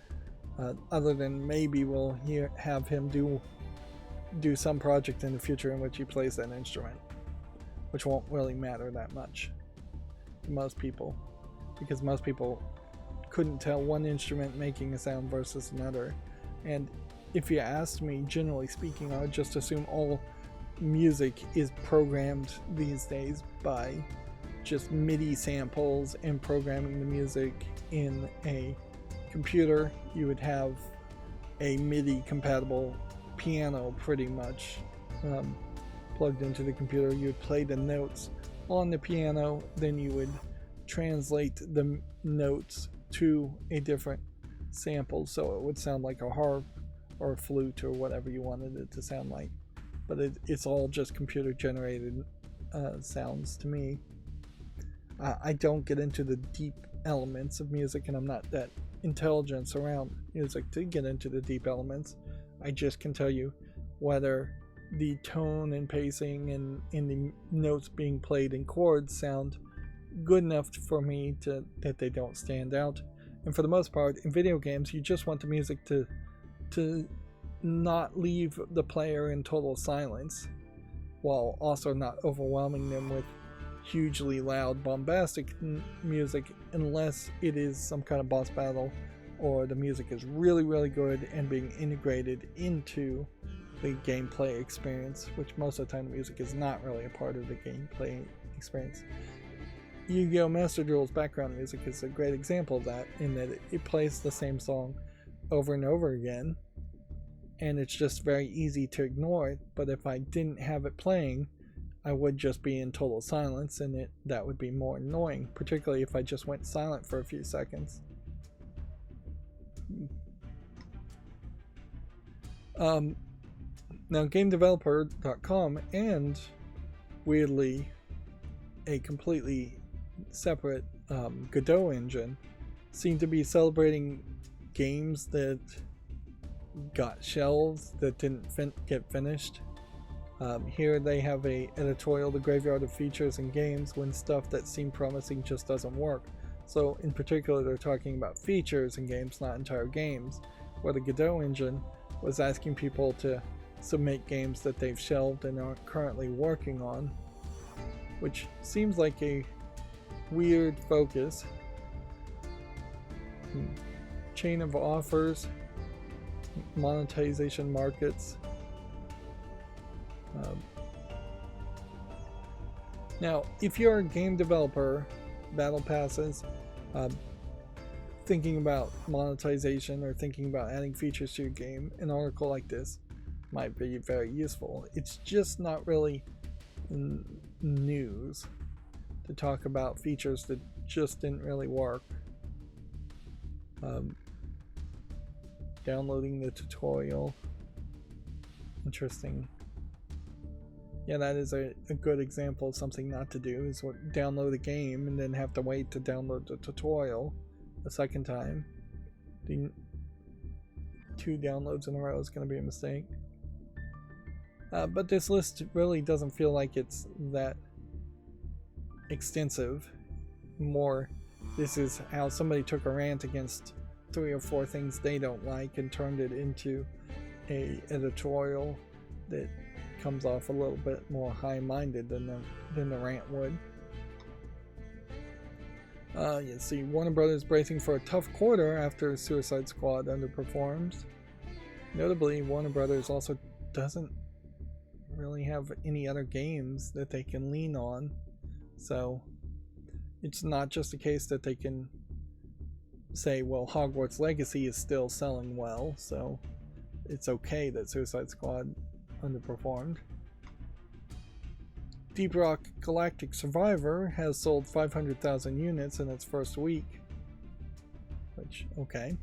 other than maybe we'll have him do some project in the future in which he plays that instrument, which won't really matter that much to most people, because most people couldn't tell one instrument making a sound versus another. And if you asked me, generally speaking, I would just assume all music is programmed these days by just MIDI samples and programming the music in a computer. You would have a MIDI compatible piano pretty much plugged into the computer. You would play the notes on the piano, then you would translate the notes to a different sample so it would sound like a harp or a flute or whatever you wanted it to sound like. But it's all just computer generated sounds to me. I don't get into the deep elements of music, and I'm not that intelligent around music to get into the deep elements. I just can tell you whether the tone and pacing and the notes being played in chords sound good enough for me that they don't stand out. And for the most part, in video games, you just want the music to to not leave the player in total silence, while also not overwhelming them with hugely loud, bombastic music, unless it is some kind of boss battle or the music is really, really good and being integrated into the gameplay experience, which most of the time the music is not really a part of the gameplay experience. Yu-Gi-Oh! Master Duel's background music is a great example of that, in that it plays the same song over and over again, and it's just very easy to ignore it. But if I didn't have it playing, I would just be in total silence, and that would be more annoying, particularly if I just went silent for a few seconds. Now, GameDeveloper.com and, weirdly, a completely separate Godot engine seem to be celebrating games that got shelved, that didn't get finished. Here they have a editorial, the graveyard of features and games when stuff that seemed promising just doesn't work. So in particular, they're talking about features in games, not entire games, where the Godot engine was asking people to submit games that they've shelved and aren't currently working on, which seems like a weird focus. Chain of offers, monetization markets. Now, if you're a game developer, battle passes, thinking about monetization or thinking about adding features to your game, an article like this might be very useful. It's just not really news to talk about features that just didn't really work. Downloading the tutorial. Interesting. Yeah, that is a good example of something not to do, is download a game and then have to wait to download the tutorial a second time. Doing 2 downloads in a row is going to be a mistake. But this list really doesn't feel like it's that extensive. More, this is how somebody took a rant against 3 or 4 things they don't like and turned it into a editorial that comes off a little bit more high-minded than the rant would. You see, Warner Brothers bracing for a tough quarter after Suicide Squad underperforms. Notably, Warner Brothers also doesn't really have any other games that they can lean on, so it's not just a case that they can say, well, Hogwarts Legacy is still selling well, so it's okay that Suicide Squad underperformed. Deep Rock Galactic Survivor has sold 500,000 units in its first week, which, okay,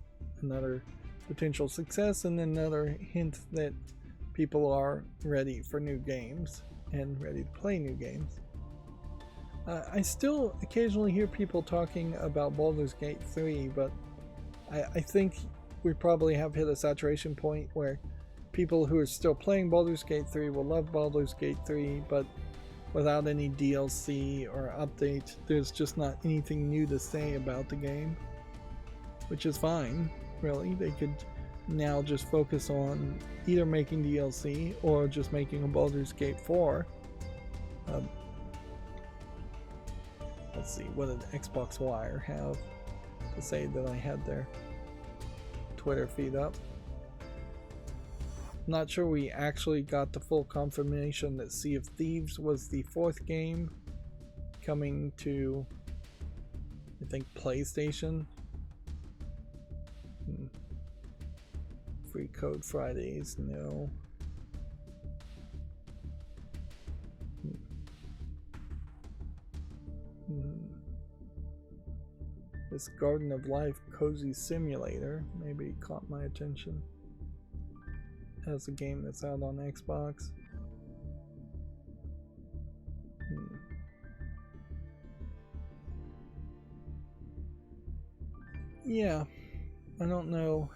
another potential success and another hint that people are ready for new games and ready to play new games. I still occasionally hear people talking about Baldur's Gate 3, but I think we probably have hit a saturation point where people who are still playing Baldur's Gate 3 will love Baldur's Gate 3, but without any DLC or update, there's just not anything new to say about the game, which is fine, really. They could now just focus on either making DLC or just making a Baldur's Gate 4. Let's see, what did Xbox Wire have to say that I had their Twitter feed up? Not sure we actually got the full confirmation that Sea of Thieves was the 4th game coming to, I think, PlayStation. Free Code Fridays, no. This Garden of Life Cozy Simulator maybe caught my attention as a game that's out on Xbox. Yeah, I don't know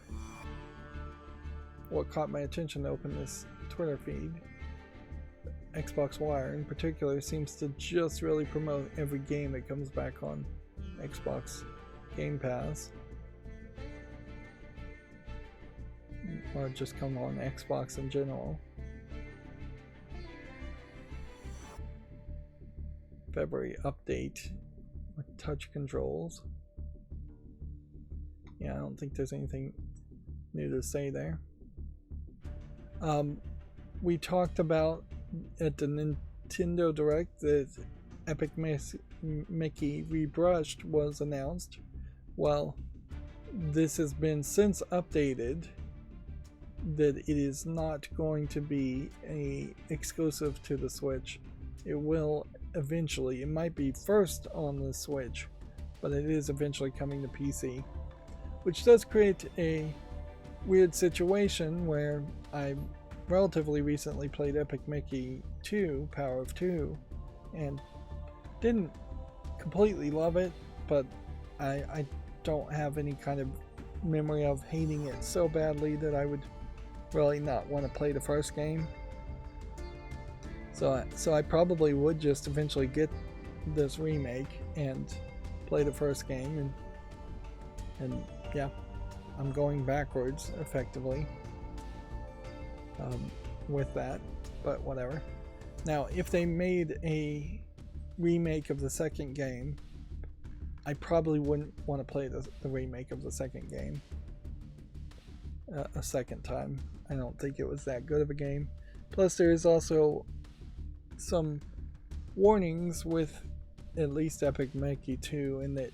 what caught my attention to open this Twitter feed. Xbox Wire in particular seems to just really promote every game that comes back on Xbox Game Pass. or just come on Xbox in general. February update with touch controls. Yeah, I don't think there's anything new to say there. We talked about at the Nintendo Direct that Epic Mickey Rebrushed was announced. Well, this has been since updated that it is not going to be a exclusive to the Switch. It will eventually. It might be first on the Switch, but it is eventually coming to PC, which does create a weird situation where I relatively recently played Epic Mickey 2, Power of 2, and didn't completely love it, but I don't have any kind of memory of hating it so badly that I would really not want to play the first game. So I probably would just eventually get this remake and play the first game, and yeah, I'm going backwards effectively with that, but whatever. Now, if they made a remake of the second game, I probably wouldn't want to play the remake of the second game a second time. I don't think it was that good of a game. Plus, there is also some warnings with at least Epic Mickey 2 in that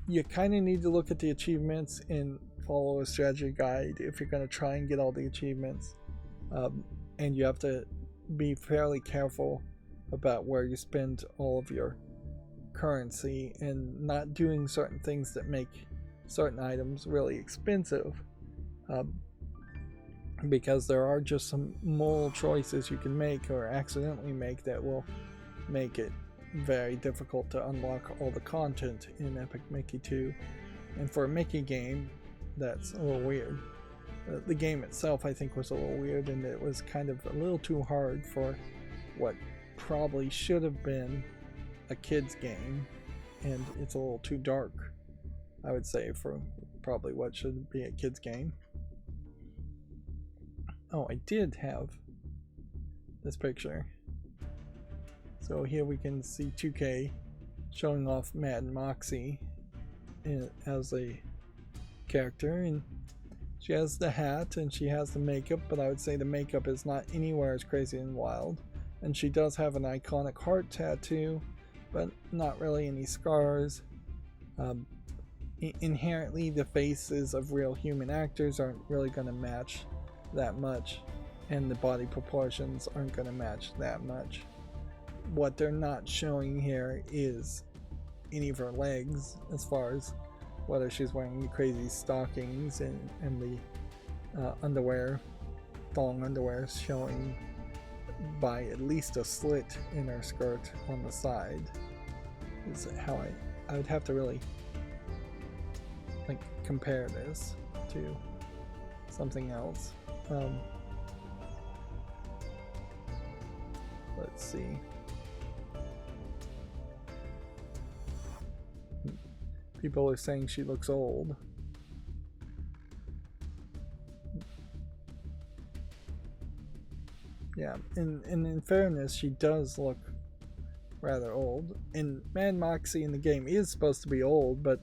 you kind of need to look at the achievements and follow a strategy guide if you're going to try and get all the achievements. And you have to be fairly careful about where you spend all of your currency and not doing certain things that make certain items really expensive, because there are just some moral choices you can make or accidentally make that will make it very difficult to unlock all the content in Epic Mickey 2. And for a Mickey game, that's a little weird. The game itself, I think, was a little weird, and it was kind of a little too hard for what probably should have been a kid's game, and it's a little too dark, I would say, for probably what should be a kid's game. Oh, I did have this picture. So here we can see 2K showing off Mad Moxie as a character, and she has the hat and she has the makeup, but I would say the makeup is not anywhere as crazy and wild. And she does have an iconic heart tattoo, but not really any scars. Inherently, the faces of real human actors aren't really going to match that much, and the body proportions aren't going to match that much. What they're not showing here is any of her legs, as far as whether she's wearing the crazy stockings and the underwear, thong underwear, showing by at least a slit in her skirt on the side. Is how I would have to really compare this to something else. Let's see. People are saying she looks old. Yeah, and in fairness, she does look rather old. And Mad Moxie in the game is supposed to be old, but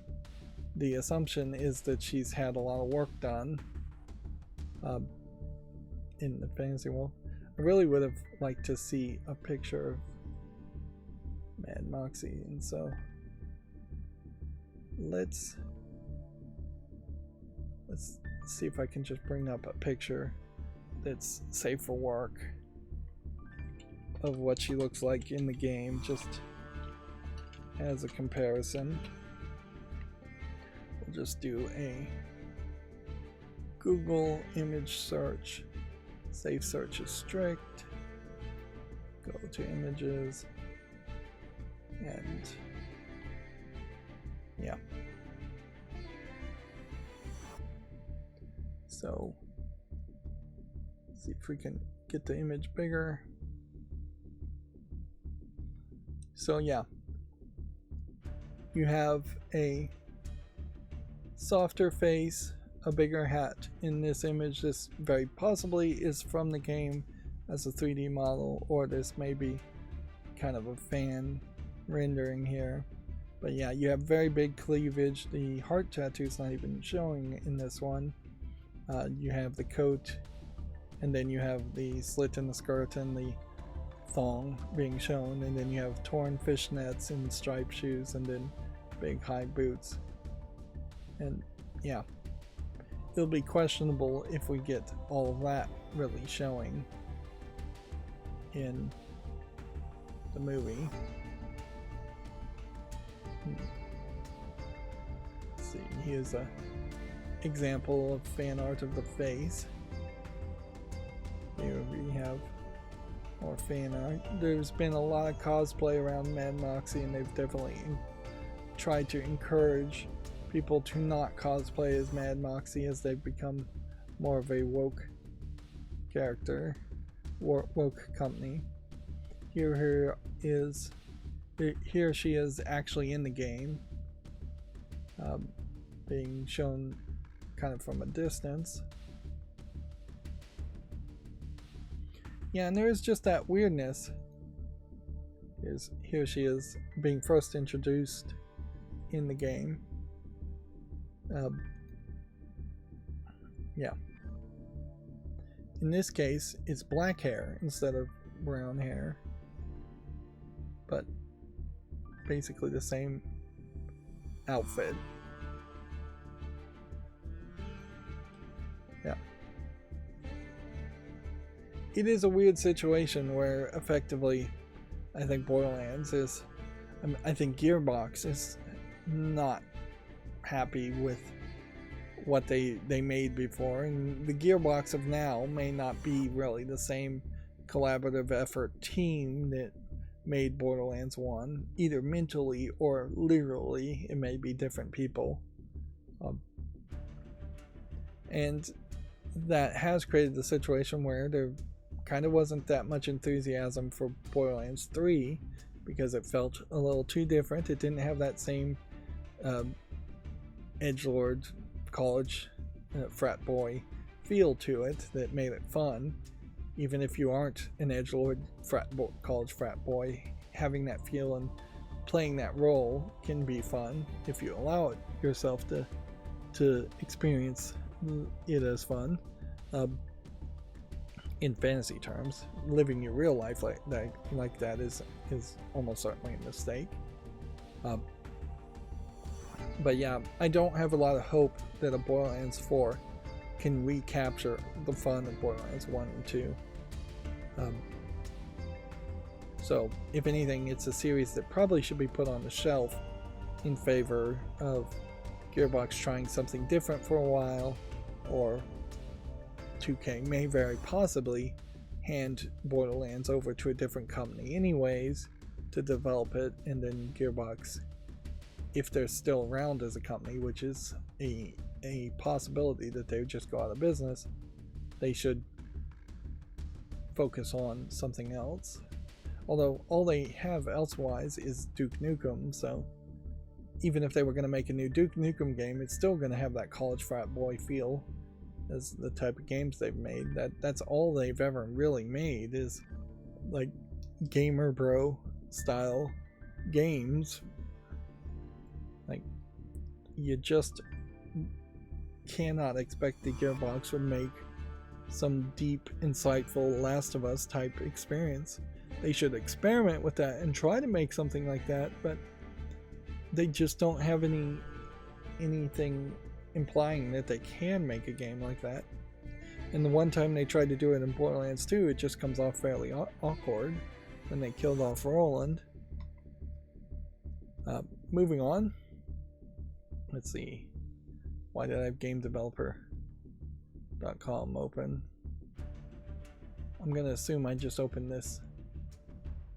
the assumption is that she's had a lot of work done in the fantasy world. I really would have liked to see a picture of Mad Moxie, and so let's see if I can just bring up a picture that's safe for work of what she looks like in the game, just as a comparison. We'll just do a Google image search. Safe search is strict. Go to images, and yeah. So let's see if we can get the image bigger. So yeah, you have a softer face, a bigger hat in this image. This very possibly is from the game as a 3D model, or this may be kind of a fan rendering here. But yeah, you have very big cleavage. The heart tattoo is not even showing in this one. You have the coat, and then you have the slit in the skirt and the thong being shown, and then you have torn fishnets and striped shoes, and then big high boots. And yeah, it'll be questionable if we get all of that really showing in the movie. Let's see, here's a example of fan art of the face. Here we have more fan art. There's been a lot of cosplay around Mad Moxie, and they've definitely tried to encourage people to not cosplay as Mad Moxie, as they've become more of a woke character, woke company. Here she is actually in the game, being shown kind of from a distance. Yeah, and there is just that weirdness. Here she is being first introduced in the game. Yeah. In this case, it's black hair instead of brown hair, but basically the same outfit. Yeah. It is a weird situation where effectively I think Borderlands is, I think Gearbox is not happy with what they made before, and the Gearbox of now may not be really the same collaborative effort team that made Borderlands 1, either mentally or literally. It may be different people, and that has created the situation where there kind of wasn't that much enthusiasm for Borderlands 3 because it felt a little too different. It didn't have that same edgelord college frat boy feel to it that made it fun. Even if you aren't an edgelord college frat boy, having that feel and playing that role can be fun if you allow it yourself to experience it as fun. In fantasy terms, living your real life like that is almost certainly a mistake. But yeah, I don't have a lot of hope that a Borderlands 4 can recapture the fun of Borderlands 1 and 2. So, if anything, it's a series that probably should be put on the shelf in favor of Gearbox trying something different for a while, or 2K may very possibly hand Borderlands over to a different company anyways to develop it, and then Gearbox, if they're still around as a company, which is a possibility that they would just go out of business, they should focus on something else. Although all they have elsewise is Duke Nukem, so even if they were going to make a new Duke Nukem game, it's still going to have that college frat boy feel as the type of games they've made. That's all they've ever really made, is like gamer bro style games. Like, you just cannot expect the Gearbox would make some deep, insightful Last of Us type experience. They should experiment with that and try to make something like that, but they just don't have anything implying that they can make a game like that. And the one time they tried to do it in Borderlands 2, it just comes off fairly awkward when they killed off Roland. Moving on. Let's see. Why did I have GameDeveloper.com open? I'm gonna assume I just opened this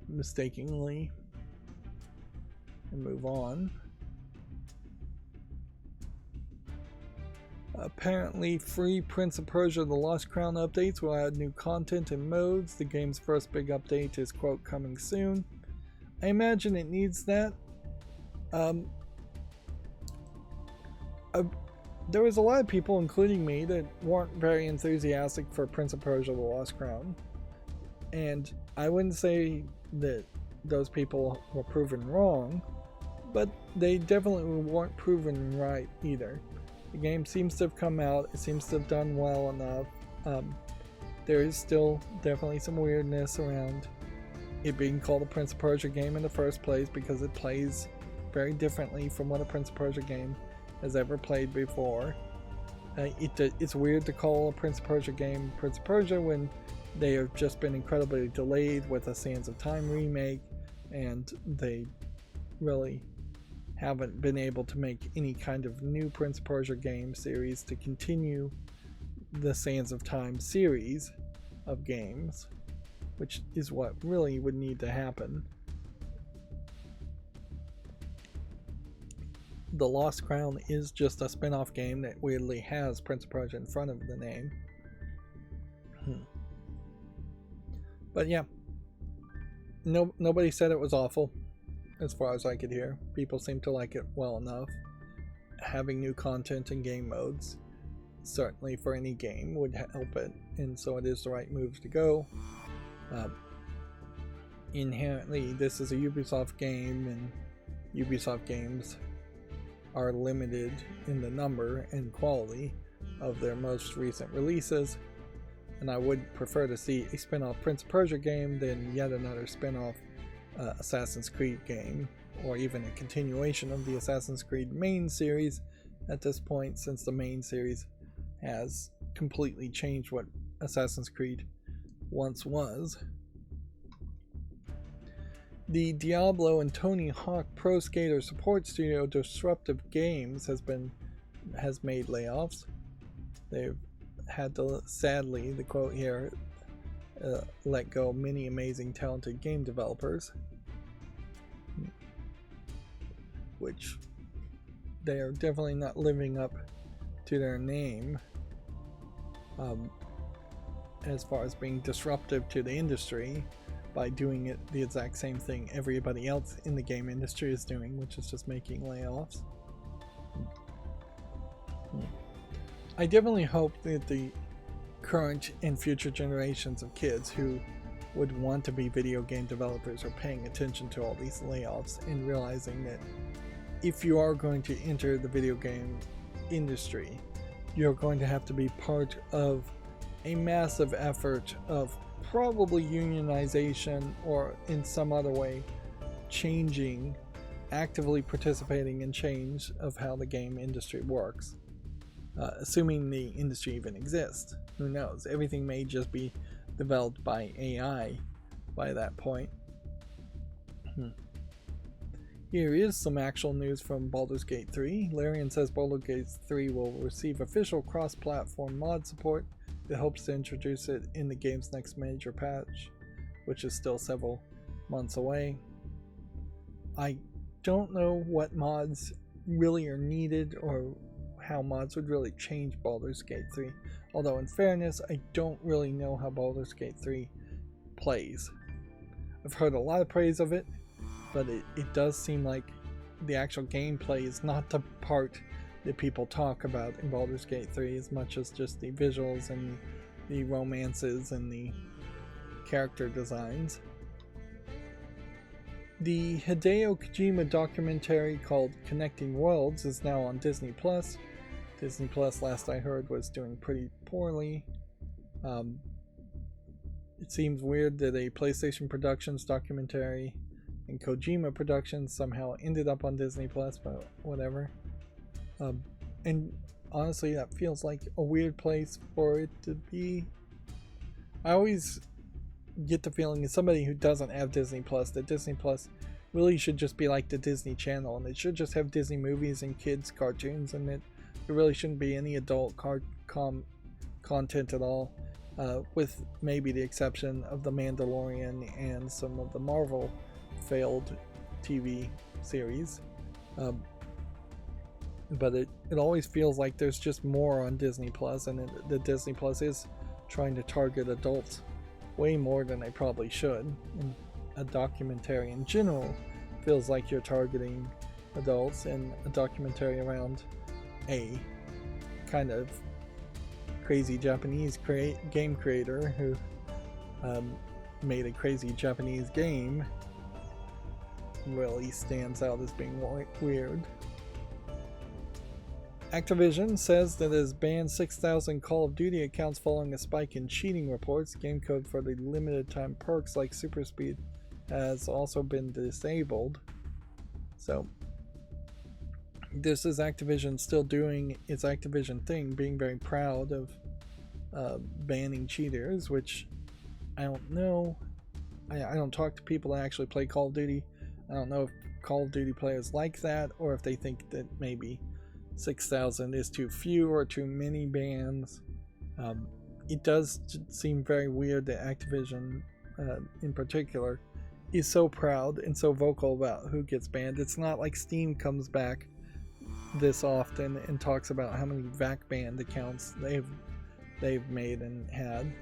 mistakenly and move on. Apparently, free Prince of Persia: The Lost Crown updates will add new content and modes. The game's first big update is, quote, coming soon. I imagine it needs that. there was a lot of people, including me, that weren't very enthusiastic for Prince of Persia: The Lost Crown. And I wouldn't say that those people were proven wrong, but they definitely weren't proven right either. The game seems to have come out, it seems to have done well enough. There is still definitely some weirdness around it being called a Prince of Persia game in the first place, because it plays very differently from what a Prince of Persia game has ever played before. It's weird to call a Prince of Persia game Prince of Persia when they have just been incredibly delayed with a Sands of Time remake, and they really haven't been able to make any kind of new Prince of Persia game series to continue the Sands of Time series of games, which is what really would need to happen. The Lost Crown is just a spin-off game that weirdly has Prince of Persia in front of the name. But yeah, nobody said it was awful, as far as I could hear. People seem to like it well enough. Having new content and game modes, certainly for any game, would help it, and so it is the right move to go. Inherently, this is a Ubisoft game, and Ubisoft games are limited in the number and quality of their most recent releases, and I would prefer to see a spin-off Prince of Persia game than yet another spin-off Assassin's Creed game, or even a continuation of the Assassin's Creed main series at this point, since the main series has completely changed what Assassin's Creed once was. The Diablo and Tony Hawk Pro Skater support studio Disruptive Games has made layoffs. They've had to, sadly, the quote here, let go many amazing talented game developers, which they are definitely not living up to their name as far as being disruptive to the industry by doing it the exact same thing everybody else in the game industry is doing, which is just making layoffs. I definitely hope that the current and future generations of kids who would want to be video game developers are paying attention to all these layoffs and realizing that if you are going to enter the video game industry, you're going to have to be part of a massive effort of probably unionization or in some other way actively participating in change of how the game industry works. Assuming the industry even exists. Who knows? Everything may just be developed by AI by that point. Here is some actual news from Baldur's Gate 3. Larian says Baldur's Gate 3 will receive official cross-platform mod support. It hopes to introduce it in the game's next major patch, which is still several months away. I don't know what mods really are needed or how mods would really change Baldur's Gate 3. Although in fairness, I don't really know how Baldur's Gate 3 plays. I've heard a lot of praise of it, but it does seem like the actual gameplay is not the part that people talk about in Baldur's Gate 3 as much as just the visuals and the romances and the character designs. The Hideo Kojima documentary called Connecting Worlds is now on Disney+. Disney+, last I heard, was doing pretty poorly. It seems weird that a PlayStation Productions documentary and Kojima Productions somehow ended up on Disney+, but whatever. And honestly, that feels like a weird place for it to be. I always get the feeling, as somebody who doesn't have Disney+, that Disney+ really should just be like the Disney Channel, and it should just have Disney movies and kids cartoons, and it really shouldn't be any adult content at all, with maybe the exception of The Mandalorian and some of the Marvel failed TV series. But it always feels like there's just more on Disney Plus, and the Disney Plus is trying to target adults way more than they probably should. And a documentary in general feels like you're targeting adults, and a documentary around a kind of crazy Japanese game creator who made a crazy Japanese game really stands out as being weird. Activision says that it has banned 6,000 Call of Duty accounts following a spike in cheating reports. Game code for the limited time perks like Super Speed has also been disabled. So this is Activision still doing its Activision thing, being very proud of banning cheaters, which I don't know. I don't talk to people that actually play Call of Duty. I don't know if Call of Duty players like that, or if they think that maybe 6,000 is too few or too many bans. It does seem very weird that Activision in particular is so proud and so vocal about who gets banned. It's not like Steam comes back this often and talks about how many VAC banned accounts they've made and had,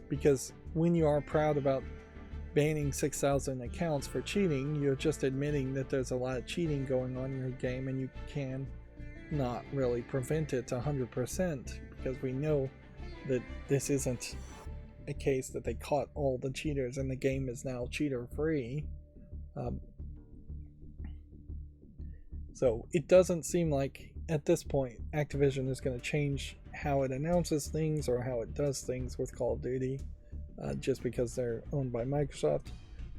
because when you are proud about banning 6,000 accounts for cheating, you're just admitting that there's a lot of cheating going on in your game, and you can not really prevent it 100%, because we know that this isn't a case that they caught all the cheaters and the game is now cheater free. So it doesn't seem like at this point Activision is going to change how it announces things or how it does things with Call of Duty, just because they're owned by Microsoft,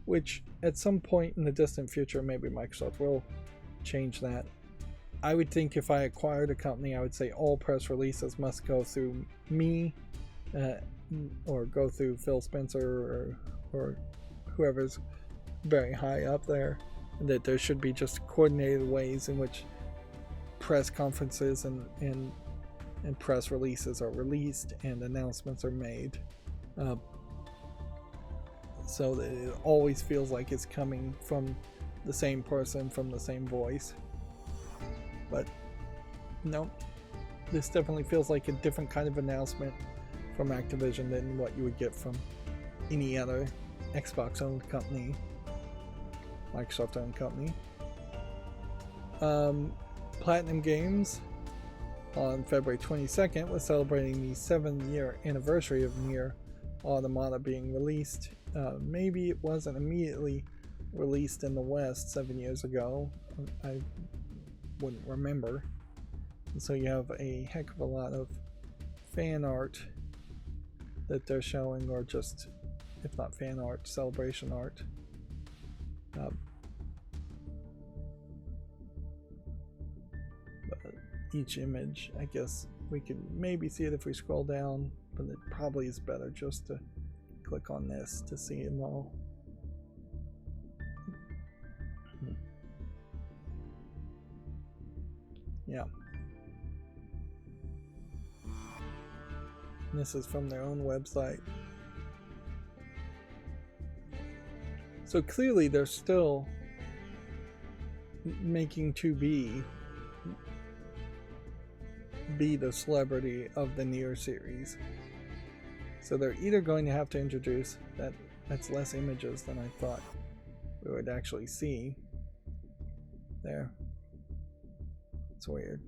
which at some point in the distant future maybe Microsoft will change that. I would think if I acquired a company, I would say all press releases must go through me, or go through Phil Spencer or whoever's very high up there, and that there should be just coordinated ways in which press conferences and press releases are released and announcements are made, so that it always feels like it's coming from the same person, from the same voice. But no, this definitely feels like a different kind of announcement from Activision than what you would get from any other Xbox owned company, Microsoft owned company. Platinum Games on February 22nd was celebrating the 7-year anniversary of Nier Automata being released. Maybe it wasn't immediately released in the West 7 years ago. I wouldn't remember. And so you have a heck of a lot of fan art that they're showing, or just, if not fan art, celebration art. But each image, I guess we could maybe see it if we scroll down, but it probably is better just to click on this to see them all. Yeah. This is from their own website. So clearly they're still making 2B be the celebrity of the Nier series. So they're either going to have to introduce that's less images than I thought we would actually see there. It's weird.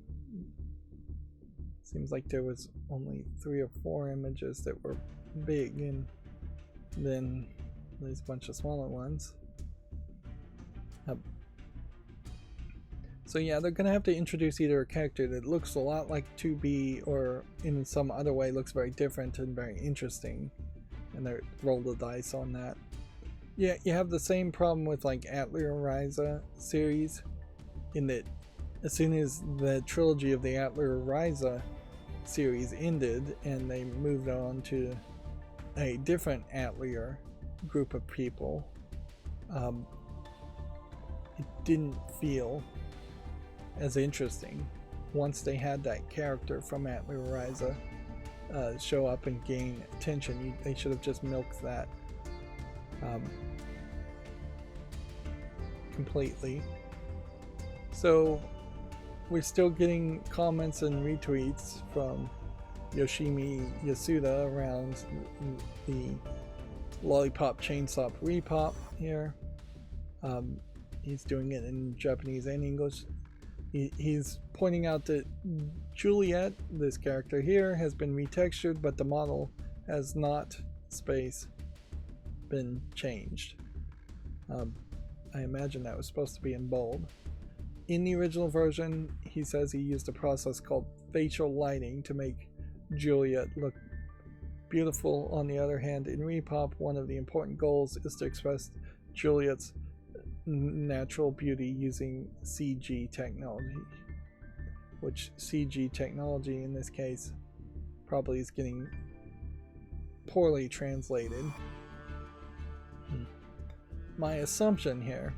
Seems like there was only 3 or 4 images that were big, and then there's a bunch of smaller ones. So yeah, they're gonna have to introduce either a character that looks a lot like 2B, or in some other way looks very different and very interesting, and they roll the dice on that. Yeah, you have the same problem with like Atelier Ryza series, in that as soon as the trilogy of the Atelier Ryza series ended and they moved on to a different Atelier group of people, it didn't feel as interesting once they had that character from Atelier Ryza show up and gain attention. They should have just milked that completely. So we're still getting comments and retweets from Yoshimi Yasuda around the Lollipop Chainsaw Repop here. He's doing it in Japanese and English. He's pointing out that Juliet, this character here, has been retextured, but the model has not been changed. I imagine that was supposed to be in bold. In the original version, he says he used a process called facial lighting to make Juliet look beautiful. On the other hand, in Repop, one of the important goals is to express Juliet's natural beauty using CG technology, which CG technology in this case probably is getting poorly translated. My assumption here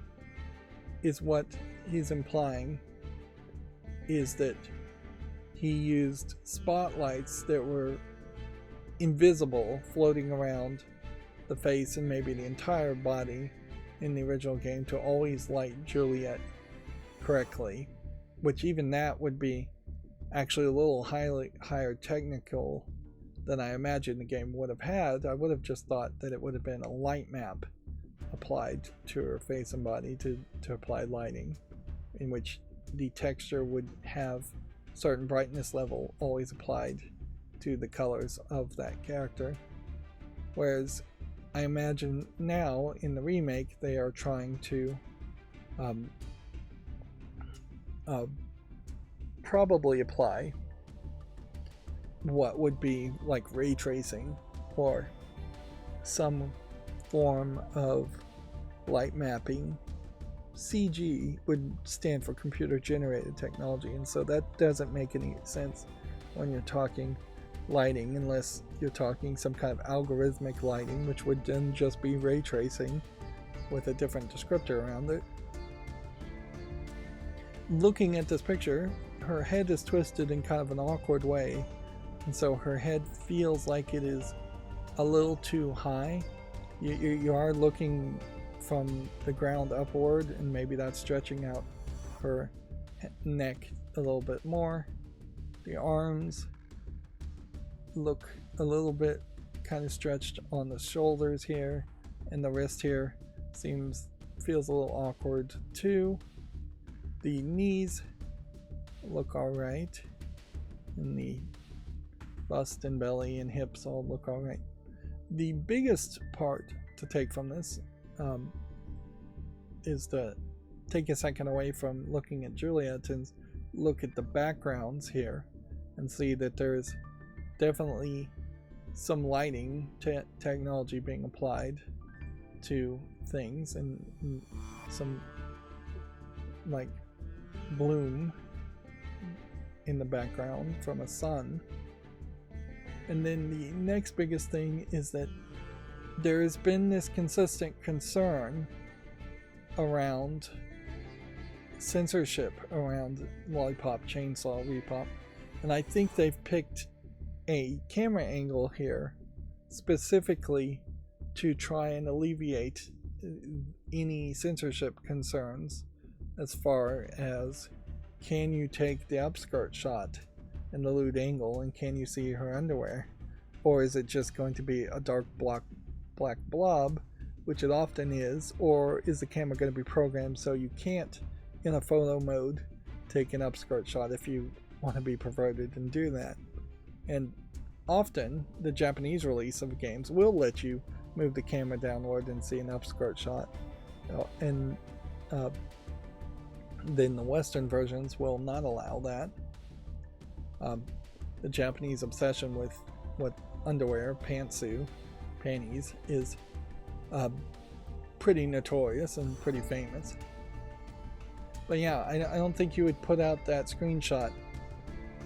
is what he's implying is that he used spotlights that were invisible floating around the face and maybe the entire body in the original game to always light Juliet correctly, which even that would be actually a little higher technical than I imagine the game would have had. I would have just thought that it would have been a light map applied to her face and body to apply lighting, in which the texture would have certain brightness level always applied to the colors of that character. Whereas I imagine now in the remake they are trying to probably apply what would be like ray tracing or some form of light mapping. CG would stand for computer generated technology, and so that doesn't make any sense when you're talking lighting unless you're talking some kind of algorithmic lighting, which would then just be ray tracing with a different descriptor around it. Looking at this picture, her head is twisted in kind of an awkward way, and so her head feels like it is a little too high. You are looking from the ground upward, and maybe that's stretching out her neck a little bit more. The arms look a little bit kind of stretched on the shoulders here, and the wrist here feels a little awkward too. The knees look alright, and the bust and belly and hips all look alright. The biggest part to take from this is to take a second away from looking at Juliet and look at the backgrounds here and see that there's definitely some lighting technology being applied to things, and some like bloom in the background from a sun. And then the next biggest thing is that there has been this consistent concern around censorship around Lollipop Chainsaw Repop, and I think they've picked a camera angle here specifically to try and alleviate any censorship concerns as far as, can you take the upskirt shot and the lewd angle, and can you see her underwear, or is it just going to be a dark black blob, which it often is, or is the camera going to be programmed so you can't in a photo mode take an upskirt shot if you want to be perverted and do that. And often the Japanese release of games will let you move the camera downward and see an upskirt shot, and then the Western versions will not allow that. The Japanese obsession with underwear, panties, is pretty notorious and pretty famous. But yeah, I don't think you would put out that screenshot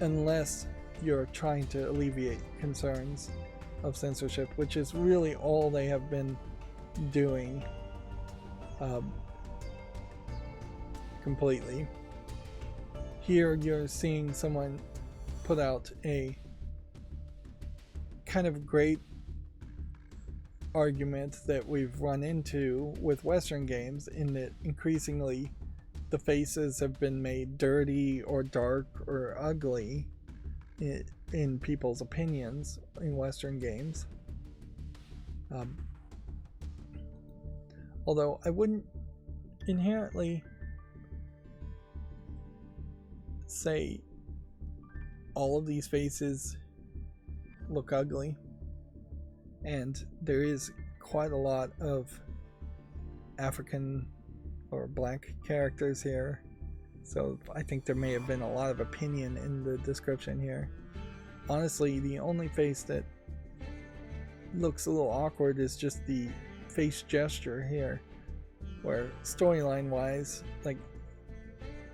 unless you're trying to alleviate concerns of censorship, which is really all they have been doing completely. Here you're seeing someone put out a kind of great argument that we've run into with Western games, in that increasingly the faces have been made dirty or dark or ugly in people's opinions in Western games. Although I wouldn't inherently say all of these faces look ugly, and there is quite a lot of African or black characters here, so I think there may have been a lot of opinion in the description here. Honestly, the only face that looks a little awkward is just the face gesture here, where storyline wise, like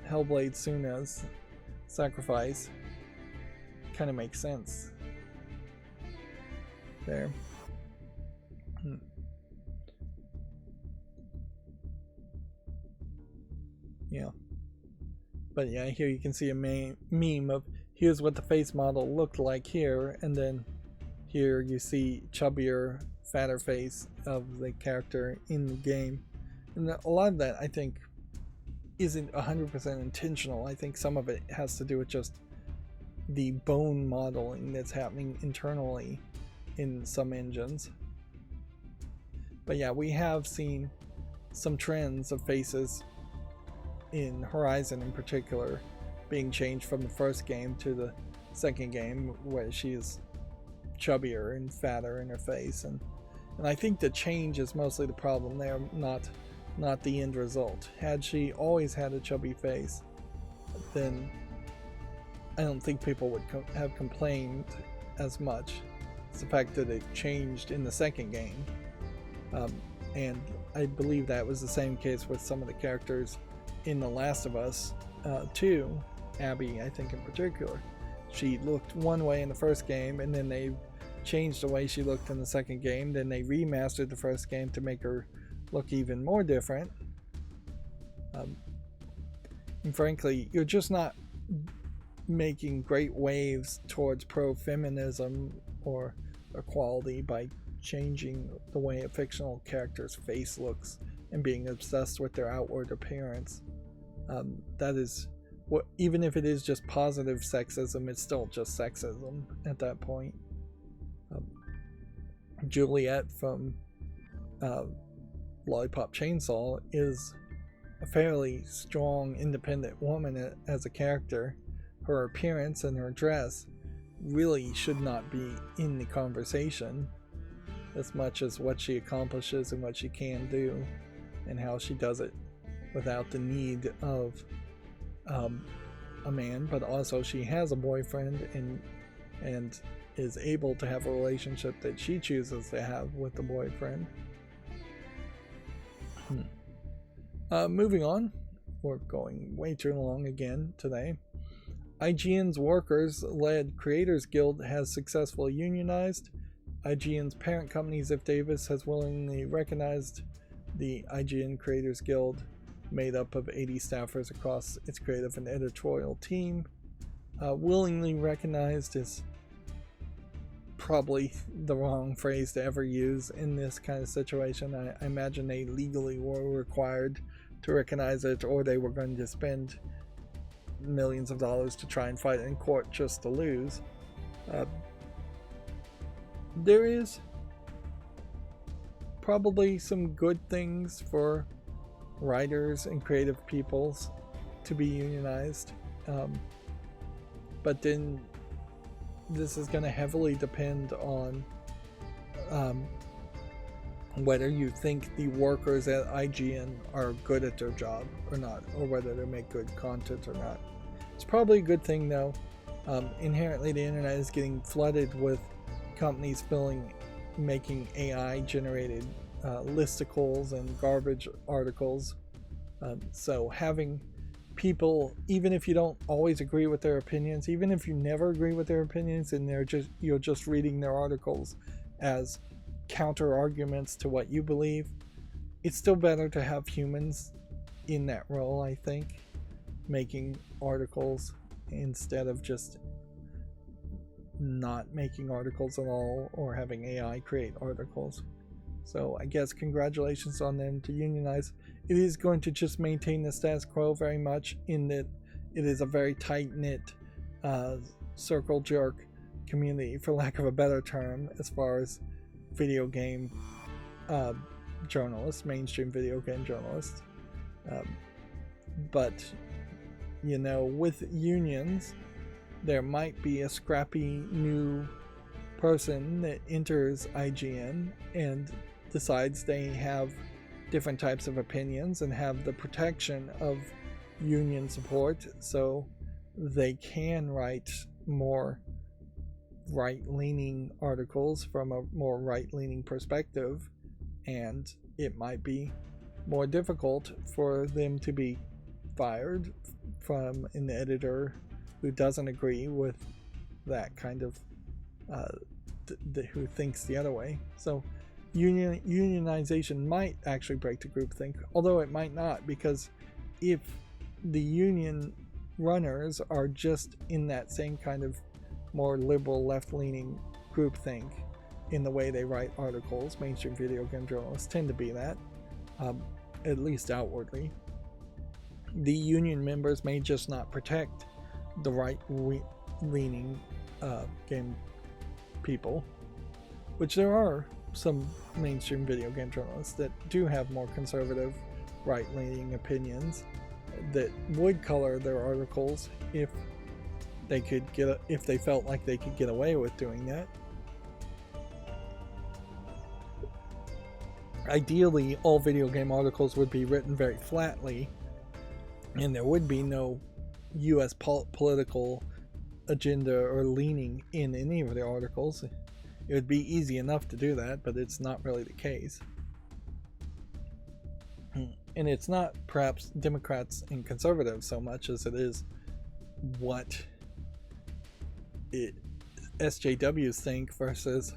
Hellblade Suna's sacrifice kind of makes sense there. Yeah, but yeah, here you can see a meme of here's what the face model looked like here, and then here you see chubbier, fatter face of the character in the game. And a lot of that, I think, isn't 100% intentional. I think some of it has to do with just the bone modeling that's happening internally in some engines. But yeah, we have seen some trends of faces in Horizon in particular being changed from the first game to the second game, where she's chubbier and fatter in her face, and I think the change is mostly the problem there, not the end result. Had she always had a chubby face, then I don't think people would have complained as much. It's the fact that it changed in the second game, and I believe that was the same case with some of the characters in The Last of Us 2, Abby, I think in particular. She looked one way in the first game, and then they changed the way she looked in the second game. Then they remastered the first game to make her look even more different. And frankly, you're just not making great waves towards pro-feminism or equality by changing the way a fictional character's face looks and being obsessed with their outward appearance. That is what, even if it is just positive sexism, it's still just sexism at that point. Juliet from Lollipop Chainsaw is a fairly strong, independent woman as a character. Her appearance and her dress really should not be in the conversation as much as what she accomplishes and what she can do and how she does it without the need of a man, but also she has a boyfriend and is able to have a relationship that she chooses to have with the boyfriend. Moving on, we're going way too long again today. IGN's workers-led Creators Guild has successfully unionized. IGN's parent company Ziff Davis has willingly recognized the IGN Creators Guild, made up of 80 staffers across its creative and editorial team. Willingly recognized is probably the wrong phrase to ever use in this kind of situation. I imagine they legally were required to recognize it, or they were going to spend millions of dollars to try and fight in court just to lose. There is probably some good things for writers and creative peoples to be unionized, but then this is going to heavily depend on whether you think the workers at IGN are good at their job or not, or whether they make good content or not. It's probably a good thing though. Inherently the internet is getting flooded with companies making AI generated listicles and garbage articles, so having people, even if you don't always agree with their opinions, even if you never agree with their opinions and you're just reading their articles as counter arguments to what you believe, it's still better to have humans in that role, I think, making articles instead of just not making articles at all or having AI create articles. So I guess congratulations on them to unionize. It is going to just maintain the status quo very much, in that it is a very tight-knit circle jerk community, for lack of a better term, as far as video game journalists, mainstream video game journalists. But you know, with unions, there might be a scrappy new person that enters IGN and decides they have different types of opinions and have the protection of union support, so they can write more right-leaning articles from a more right-leaning perspective, and it might be more difficult for them to be fired from an editor who doesn't agree with that kind of who thinks the other way. So unionization might actually break the groupthink, although it might not, because if the union runners are just in that same kind of more liberal left-leaning groupthink in the way they write articles, mainstream video game journalists tend to be that, at least outwardly, the union members may just not protect the right-leaning game people, which there are some mainstream video game journalists that do have more conservative right-leaning opinions that would color their articles if they felt like they could get away with doing that. Ideally, all video game articles would be written very flatly, and there would be no US political agenda or leaning in any of the articles. It would be easy enough to do that, but it's not really the case. And it's not perhaps Democrats and conservatives so much as it is what SJWs think versus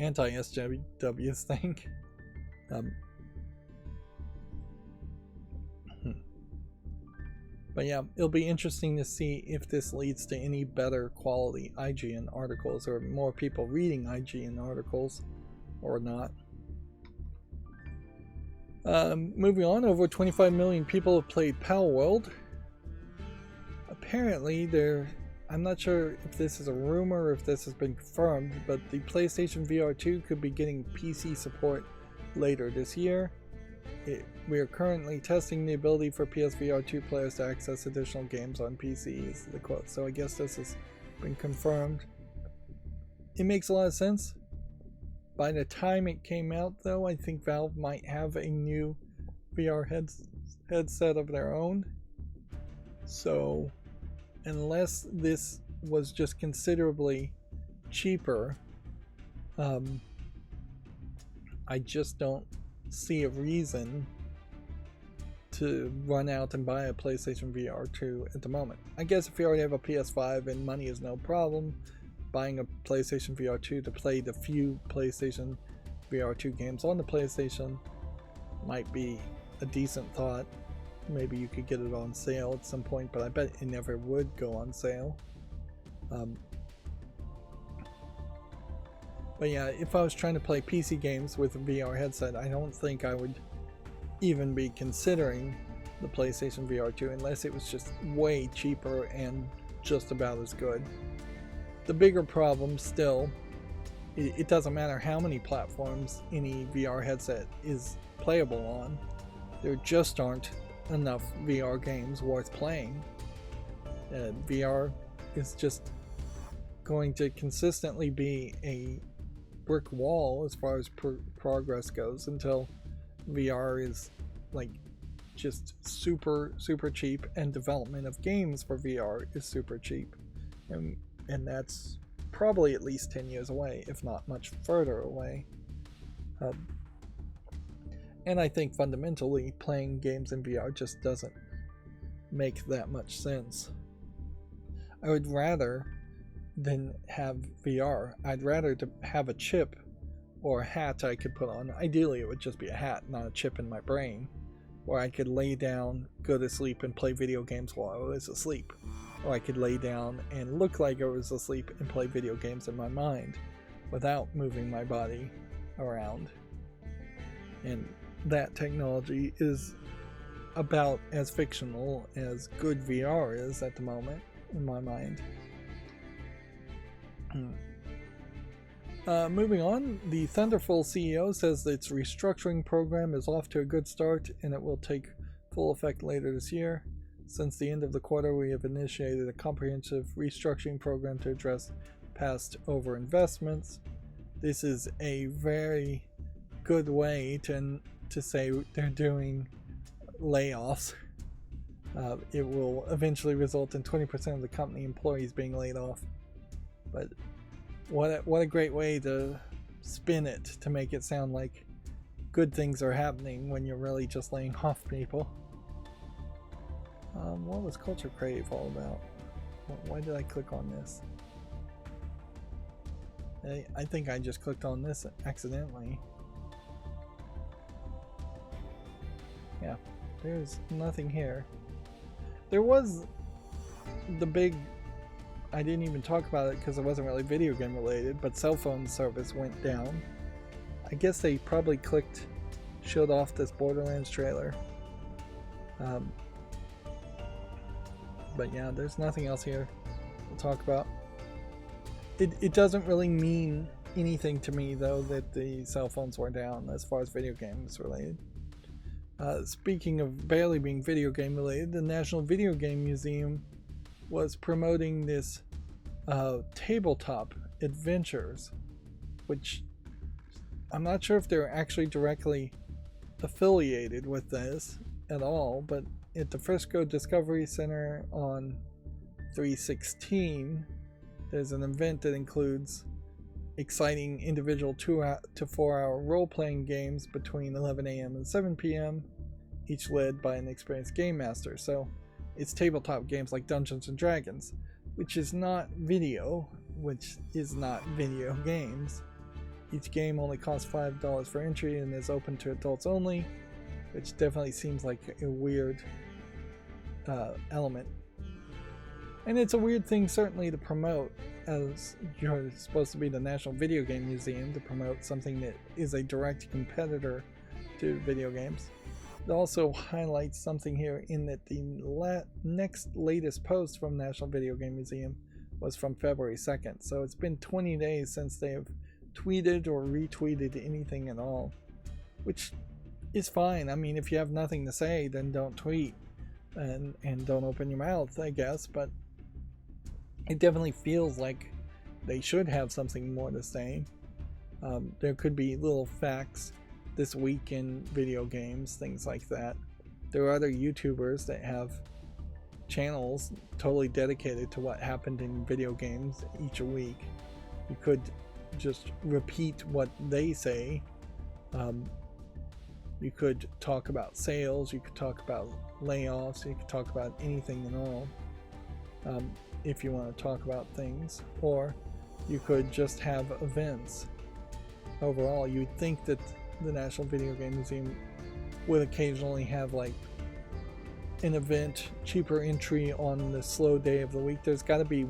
anti-SJWs think. But yeah, it'll be interesting to see if this leads to any better quality IGN articles or more people reading IGN articles or not. Moving on, over 25 million people have played Palworld. Apparently, I'm not sure if this is a rumor or if this has been confirmed, but the PlayStation VR 2 could be getting PC support later this year. We are currently testing the ability for PSVR 2 players to access additional games on PC, is the quote. So I guess this has been confirmed. It makes a lot of sense. By the time it came out, though, I think Valve might have a new VR headset of their own. So unless this was just considerably cheaper, I just don't see a reason to run out and buy a PlayStation VR 2 at the moment. I guess if you already have a PS5 and money is no problem, buying a PlayStation VR 2 to play the few PlayStation VR 2 games on the PlayStation might be a decent thought. Maybe you could get it on sale at some point, but I bet it never would go on sale. But yeah, if I was trying to play PC games with a VR headset, I don't think I would even be considering the PlayStation VR 2 unless it was just way cheaper and just about as good. The bigger problem still, it doesn't matter how many platforms any VR headset is playable on, there just aren't enough VR games worth playing. VR is just going to consistently be a brick wall as far as progress goes until VR is like just super cheap and development of games for VR is super cheap, and that's probably at least 10 years away, if not much further away. And I think fundamentally playing games in VR just doesn't make that much sense. I would rather than have VR, I'd rather to have a chip or a hat I could put on. Ideally it would just be a hat, not a chip in my brain, where I could lay down, go to sleep, and play video games while I was asleep. Or I could lay down and look like I was asleep and play video games in my mind without moving my body around. And that technology is about as fictional as good VR is at the moment, in my mind. Moving on, the Thunderful CEO says that its restructuring program is off to a good start and it will take full effect later this year. Since the end of the quarter, we have initiated a comprehensive restructuring program to address past overinvestments. This is a very good way to say they're doing layoffs. It will eventually result in 20% of the company employees being laid off. But what a great way to spin it to make it sound like good things are happening when you're really just laying off people. What was Culture Crave all about? Why did I click on this? I think I just clicked on this accidentally. Yeah, there's nothing here. There was the big, I didn't even talk about it because it wasn't really video game related, but cell phone service went down. I guess they probably showed off this Borderlands trailer. But yeah, there's nothing else here to talk about. It doesn't really mean anything to me though that the cell phones were down as far as video games related. Speaking of barely being video game related, the National Video Game Museum was promoting this tabletop adventures, which I'm not sure if they're actually directly affiliated with this at all, but at the Frisco Discovery Center on 3/16, there's an event that includes exciting individual 2 to 4 hour role-playing games between 11 a.m. and 7 p.m., each led by an experienced game master. So it's tabletop games like Dungeons and Dragons, which is not video, which is not video games. Each game only costs $5 for entry and is open to adults only, which definitely seems like a weird element. And it's a weird thing certainly to promote, as you're supposed to be the National Video Game Museum, to promote something that is a direct competitor to video games. It also highlights something here in that the next latest post from National Video Game Museum was from February 2nd. So it's been 20 days since they have tweeted or retweeted anything at all, which is fine. I mean, if you have nothing to say, then don't tweet and don't open your mouth, I guess. But it definitely feels like they should have something more to say. There could be little facts this week in video games, things like that. There are other YouTubers that have channels totally dedicated to what happened in video games each week. You could just repeat what they say. You could talk about sales, you could talk about layoffs, you could talk about anything at all, if you want to talk about things. Or you could just have events. Overall, you'd think that the National Video Game Museum would occasionally have like an event, cheaper entry on the slow day of the week. There's got to be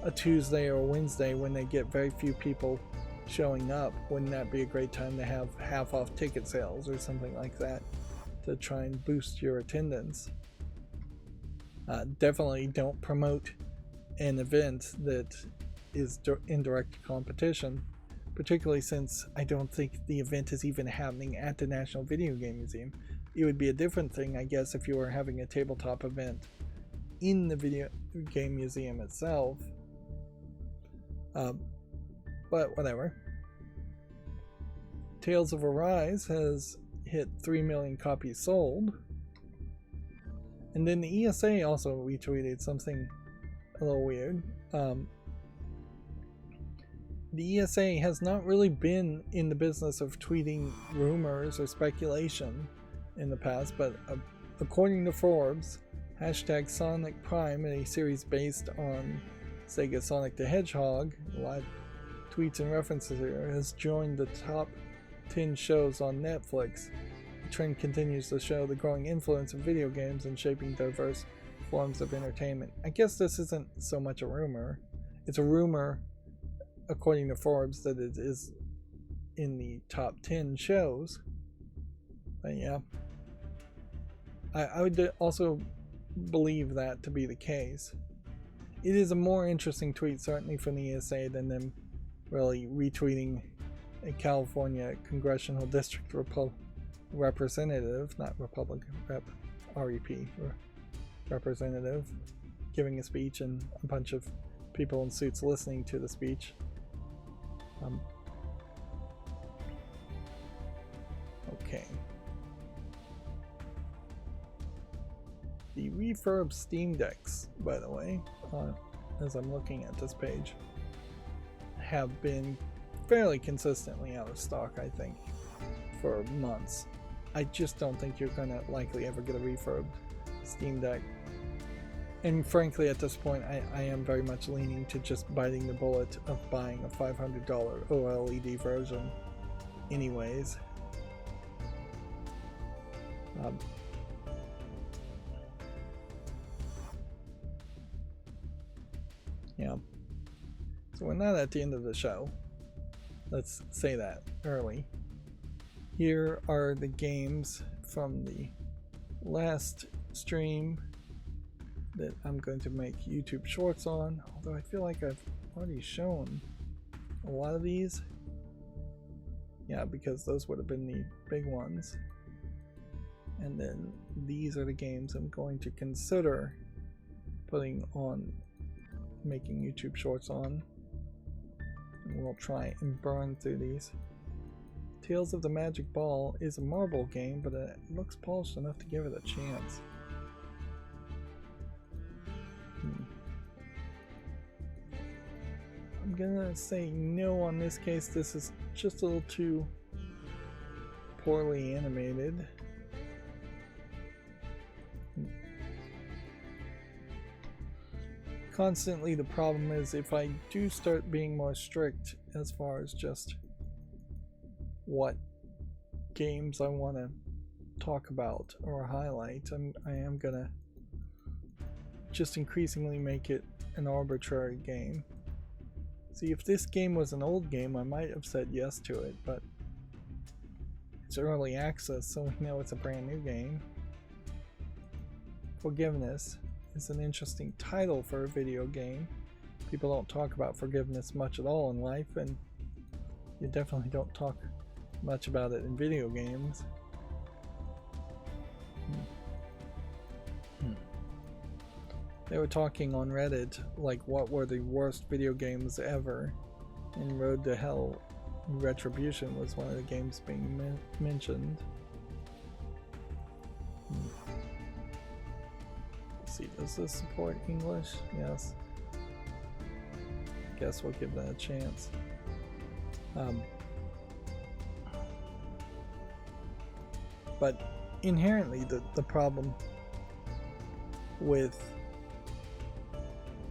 a Tuesday or a Wednesday when they get very few people showing up. Wouldn't that be a great time to have half off ticket sales or something like that to try and boost your attendance? Definitely don't promote an event that is in direct competition, particularly since I don't think the event is even happening at the National Video Game Museum. It would be a different thing, I guess, if you were having a tabletop event in the Video Game Museum itself. But whatever. Tales of Arise has hit 3 million copies sold. And then the ESA also retweeted something a little weird. The ESA has not really been in the business of tweeting rumors or speculation in the past, but according to Forbes, hashtag Sonic Prime, a series based on Sega Sonic the Hedgehog, live tweets and references here, has joined the top 10 shows on Netflix. The trend continues to show the growing influence of video games in shaping diverse forms of entertainment. I guess this isn't so much a rumor. It's a rumor, according to Forbes, that it is in the top 10 shows. But yeah, I would also believe that to be the case. It is a more interesting tweet, certainly, from the ESA than them really retweeting a California Congressional District representative, not Republican, Rep, REP, representative giving a speech and a bunch of people in suits listening to the speech. Okay. The refurb Steam Decks, by the way, as I'm looking at this page, have been fairly consistently out of stock, I think, for months. I just don't think you're going to likely ever get a refurbed Steam Deck. And frankly, at this point, I am very much leaning to just biting the bullet of buying a $500 OLED version anyways. Yeah. So we're not at the end of the show. Let's say that early. Here are the games from the last stream that I'm going to make YouTube shorts on, although I feel like I've already shown a lot of these. Yeah, because those would have been the big ones. And then these are the games I'm going to consider putting on, making YouTube shorts on. And we'll try and burn through these. Tales of the Magic Ball is a marble game, but it looks polished enough to give it a chance. I'm gonna say no on this case. This is just a little too poorly animated. Constantly, the problem is if I do start being more strict as far as just what games I want to talk about or highlight, I am gonna just increasingly make it an arbitrary game. See, if this game was an old game, I might have said yes to it, but it's early access, so we know it's a brand new game. Forgiveness is an interesting title for a video game. People don't talk about forgiveness much at all in life, and you definitely don't talk much about it in video games. They were talking on Reddit, like, what were the worst video games ever, and Road to Hell Retribution was one of the games being mentioned. Let's see, does this support English? Yes. Guess we'll give that a chance. But inherently, the problem with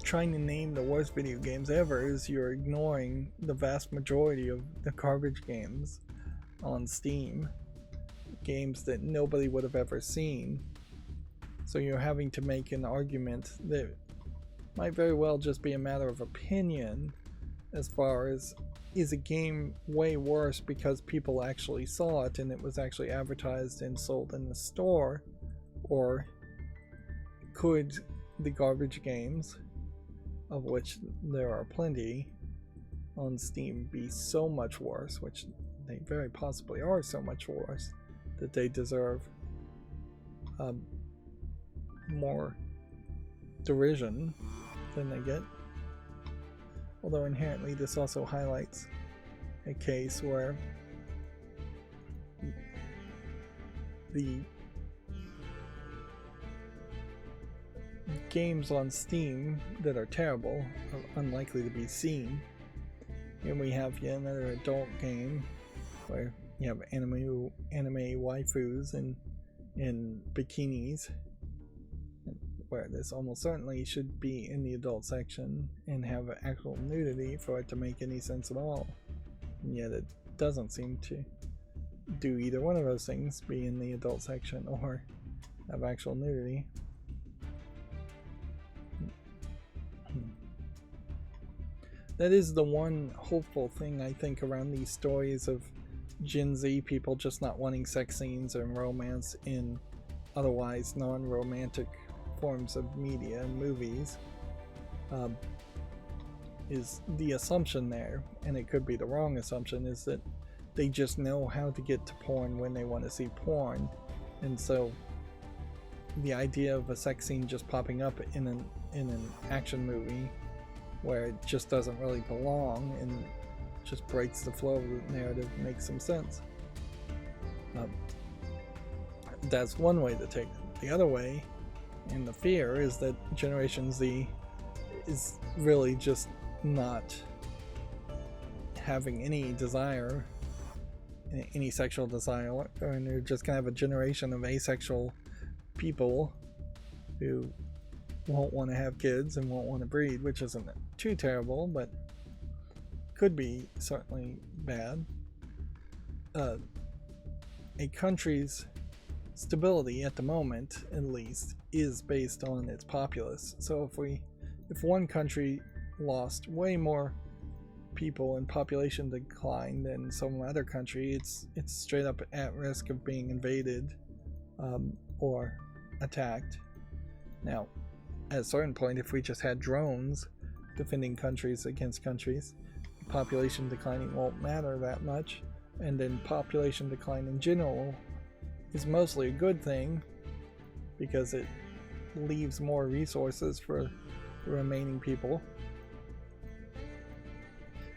trying to name the worst video games ever is you're ignoring the vast majority of the garbage games on Steam, games that nobody would have ever seen. So you're having to make an argument that might very well just be a matter of opinion, as far as, is a game way worse because people actually saw it and it was actually advertised and sold in the store, or could the garbage games, of which there are plenty on Steam, be so much worse, which they very possibly are so much worse, that they deserve more derision than they get. Although inherently this also highlights a case where the games on Steam that are terrible are unlikely to be seen. And we have yet another adult game where you have anime waifus in bikinis, where this almost certainly should be in the adult section and have actual nudity for it to make any sense at all. And yet it doesn't seem to do either one of those things, be in the adult section or have actual nudity. That is the one hopeful thing, I think, around these stories of Gen Z people just not wanting sex scenes and romance in otherwise non-romantic forms of media and movies, is the assumption there, and it could be the wrong assumption, is that they just know how to get to porn when they want to see porn, and so the idea of a sex scene just popping up in an action movie where it just doesn't really belong and just breaks the flow of the narrative makes some sense. That's one way to take it. The other way, and the fear, is that Generation Z is really just not having any desire, any sexual desire, and they're just gonna have a generation of asexual people who won't want to have kids and won't want to breed, which isn't too terrible, but could be certainly bad. A country's stability at the moment, at least, is based on its populace. So if one country lost way more people in population decline than some other country, it's straight up at risk of being invaded or attacked. Now, at a certain point, if we just had drones defending countries against countries, population declining won't matter that much, and then population decline in general is mostly a good thing because it leaves more resources for the remaining people.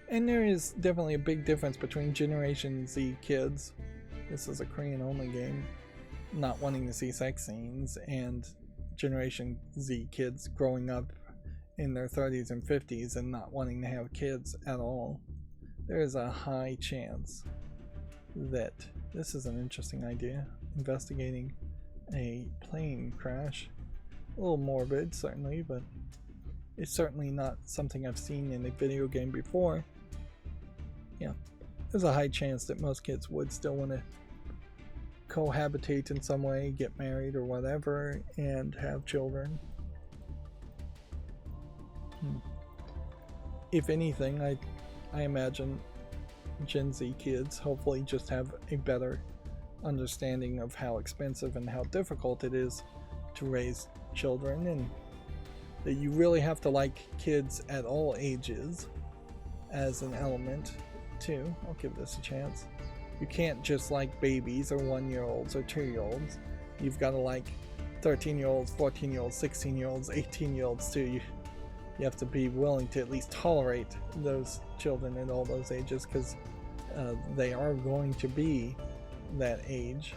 And there is definitely a big difference between Generation Z kids, this is a Korean only game, not wanting to see sex scenes, and Generation Z kids growing up in their 30s and 50s and not wanting to have kids at all. There is a high chance that this is an interesting idea, investigating a plane crash. A little morbid, certainly, but it's certainly not something I've seen in a video game before. Yeah, there's a high chance that most kids would still want to cohabitate in some way, get married or whatever, and have children. If anything, I imagine Gen Z kids hopefully just have a better understanding of how expensive and how difficult it is to raise children, and that you really have to like kids at all ages as an element too. I'll give this a chance. You can't just like babies or 1-year-olds or 2-year-olds. You've got to like 13-year-olds, 14-year-olds, 16-year-olds, 18-year-olds too. You have to be willing to at least tolerate those children at all those ages, because they are going to be that age.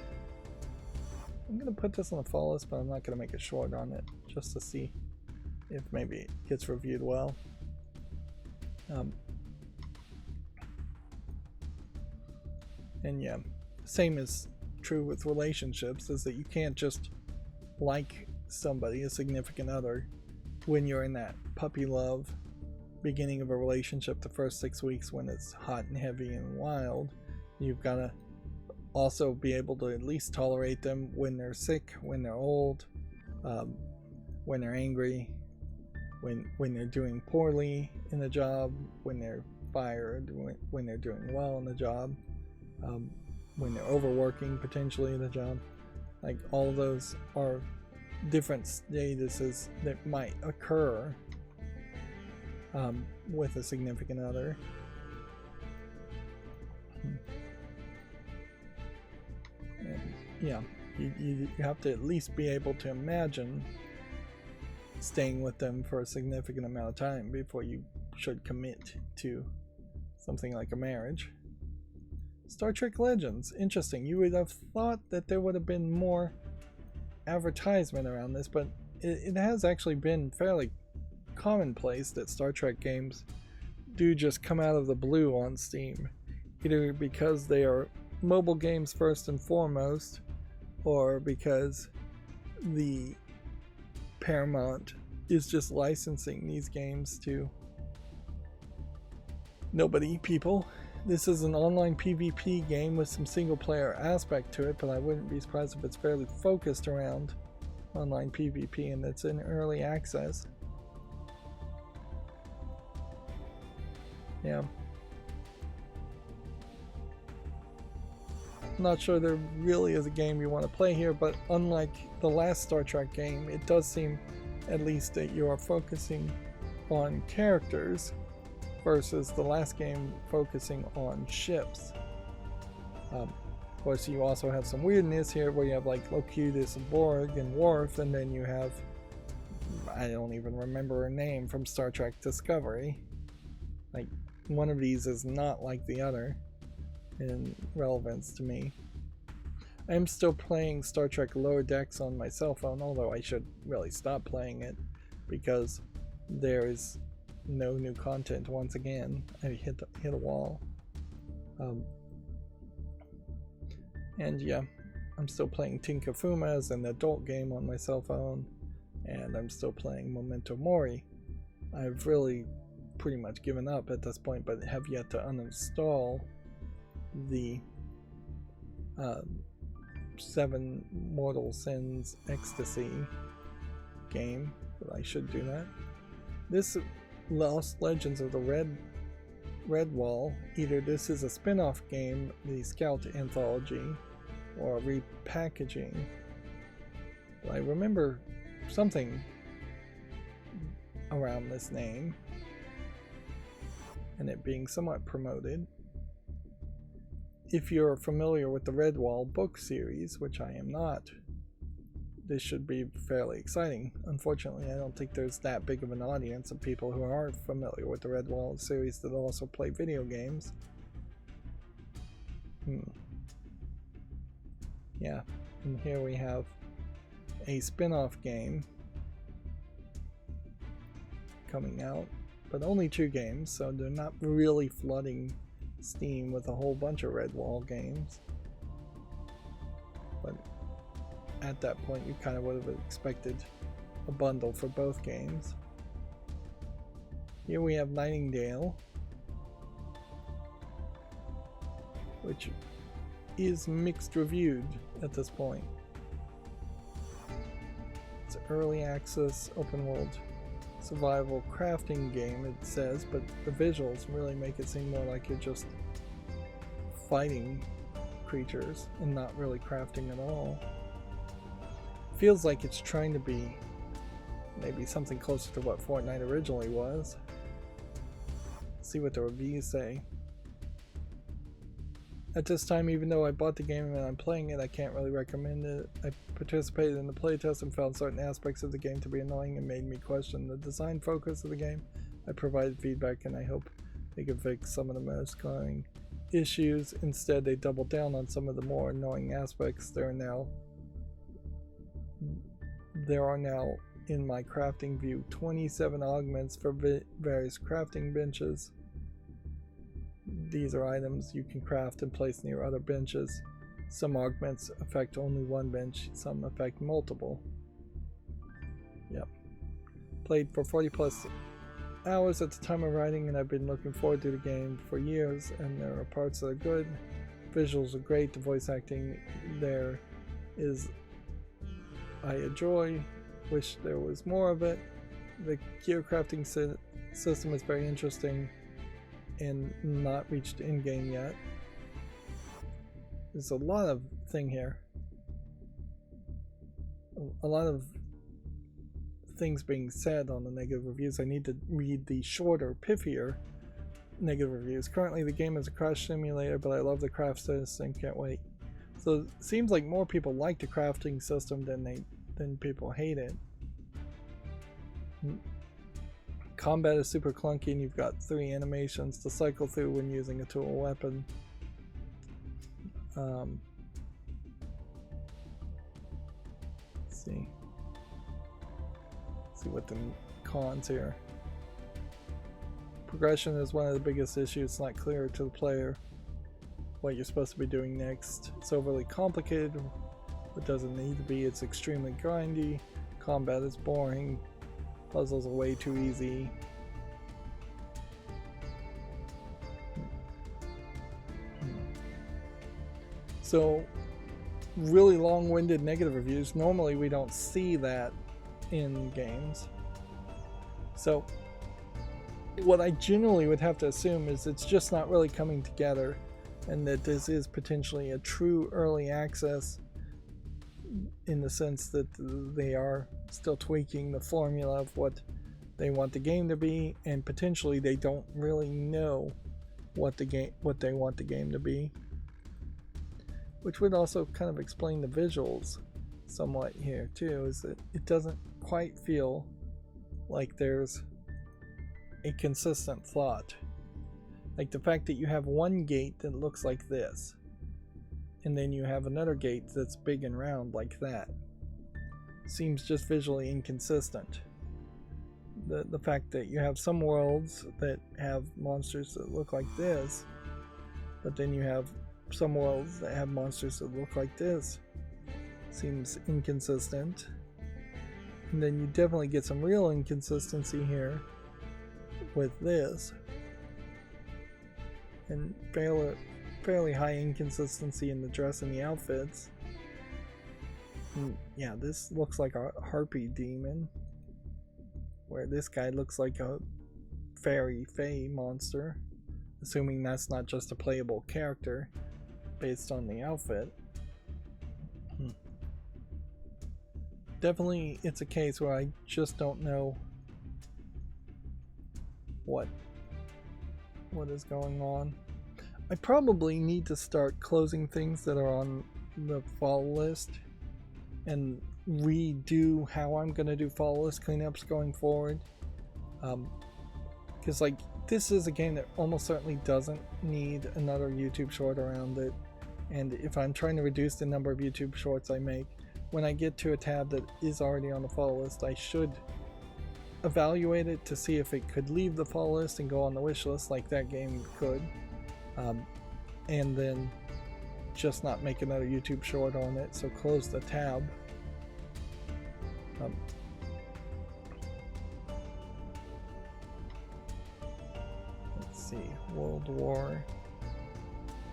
I'm going to put this on the fall list, but I'm not going to make a short on it, just to see if maybe it gets reviewed well. And yeah, same is true with relationships, is that you can't just like somebody, a significant other, when you're in that puppy love beginning of a relationship, the first 6 weeks when it's hot and heavy and wild. You've got to also be able to at least tolerate them when they're sick, when they're old, when they're angry, when they're doing poorly in the job, when they're fired, when they're doing well in the job, when they're overworking potentially in the job. Like, all of those are different statuses that might occur with a significant other. And yeah, you have to at least be able to imagine staying with them for a significant amount of time before you should commit to something like a marriage. Star Trek Legends, interesting. You would have thought that there would have been more advertisement around this, but it has actually been fairly commonplace that Star Trek games do just come out of the blue on Steam, either because they are mobile games first and foremost, or because the Paramount is just licensing these games to nobody people. This is an online PvP game with some single player aspect to it, but I wouldn't be surprised if it's fairly focused around online PvP, and it's in early access. Yeah. I'm not sure there really is a game you want to play here, but unlike the last Star Trek game, it does seem at least that you are focusing on characters versus the last game focusing on ships. course, you also have some weirdness here where you have like Locutus and Borg and Worf, and then you have, I don't even remember her name, from Star Trek Discovery. Like, one of these is not like the other in relevance to me. I am still playing Star Trek Lower Decks on my cell phone, although I should really stop playing it because there is no new content once again. I hit a wall. And yeah, I'm still playing Tinka Fuma as an adult game on my cell phone, and I'm still playing Memento Mori. I've really pretty much given up at this point, but have yet to uninstall the 7 Mortal Sins Ecstasy game, but I should do that. This Lost Legends of the Red Wall, either this is a spin-off game, the Scout Anthology, or a repackaging. But I remember something around this name and it being somewhat promoted. If you're familiar with the Red Wall book series, which I am not, this should be fairly exciting. Unfortunately, I don't think there's that big of an audience of people who aren't familiar with the Red Wall series that also play video games. Yeah, and here we have a spin-off game coming out, but only 2 games, so they're not really flooding Steam with a whole bunch of Red Wall games. But at that point, you kind of would have expected a bundle for both games. Here we have Nightingale, which is mixed reviewed at this point. It's an early access open world survival crafting game, it says, but the visuals really make it seem more like you're just fighting creatures and not really crafting at all. Feels like it's trying to be maybe something closer to what Fortnite originally was. Let's see what the reviews say. At this time, even though I bought the game and I'm playing it, I can't really recommend it. I participated in the playtest and found certain aspects of the game to be annoying and made me question the design focus of the game. I provided feedback and I hope they can fix some of the most glaring issues. Instead, they doubled down on some of the more annoying aspects. There are now in my crafting view 27 augments for various crafting benches. These are items you can craft and place near other benches. Some augments affect only one bench, some affect multiple. Yep. Played for 40 plus hours at the time of writing, and I've been looking forward to the game for years, and there are parts that are good. Visuals are great, the voice acting there is I enjoy. Wish there was more of it. The gear crafting system is very interesting and not reached in-game yet. There's a lot of thing here. A lot of things being said on the negative reviews. I need to read the shorter, piffier negative reviews. Currently the game is a crash simulator, but I love the craft system, can't wait. So it seems like more people like the crafting system than people hate it. Combat is super clunky and you've got 3 animations to cycle through when using a tool weapon. Let's see what the cons here. Progression is one of the biggest issues. It's not clear to the player what you're supposed to be doing next. It's overly complicated. It doesn't need to be. It's extremely grindy. Combat is boring. Puzzles are way too easy. So, really long-winded negative reviews. Normally we don't see that in games. So, what I generally would have to assume is it's just not really coming together, and that this is potentially a true early access in the sense that they are still tweaking the formula of what they want the game to be, and potentially they don't really know what they want the game to be. which would also kind of explain the visuals somewhat here too, is that it doesn't quite feel like there's a consistent plot. Like the fact that you have one gate that looks like this, and then you have another gate that's big and round like that, seems just visually inconsistent. The fact that you have some worlds that have monsters that look like this, but then you have some worlds that have monsters that look like this, seems inconsistent. And then you definitely get some real inconsistency here with this, and fairly high inconsistency in the dress and the outfits. And yeah, this looks like a harpy demon, where this guy looks like a fairy fae monster, assuming that's not just a playable character based on the outfit. Definitely it's a case where I just don't know what is going on. I probably need to start closing things that are on the follow list and redo how I'm going to do follow list cleanups going forward. Because like this is a game that almost certainly doesn't need another YouTube short around it, and if I'm trying to reduce the number of YouTube shorts I make, when I get to a tab that is already on the follow list, I should evaluate it to see if it could leave the follow list and go on the wish list like that game could, and then just not make another YouTube short on it, so close the tab. Let's see, World War,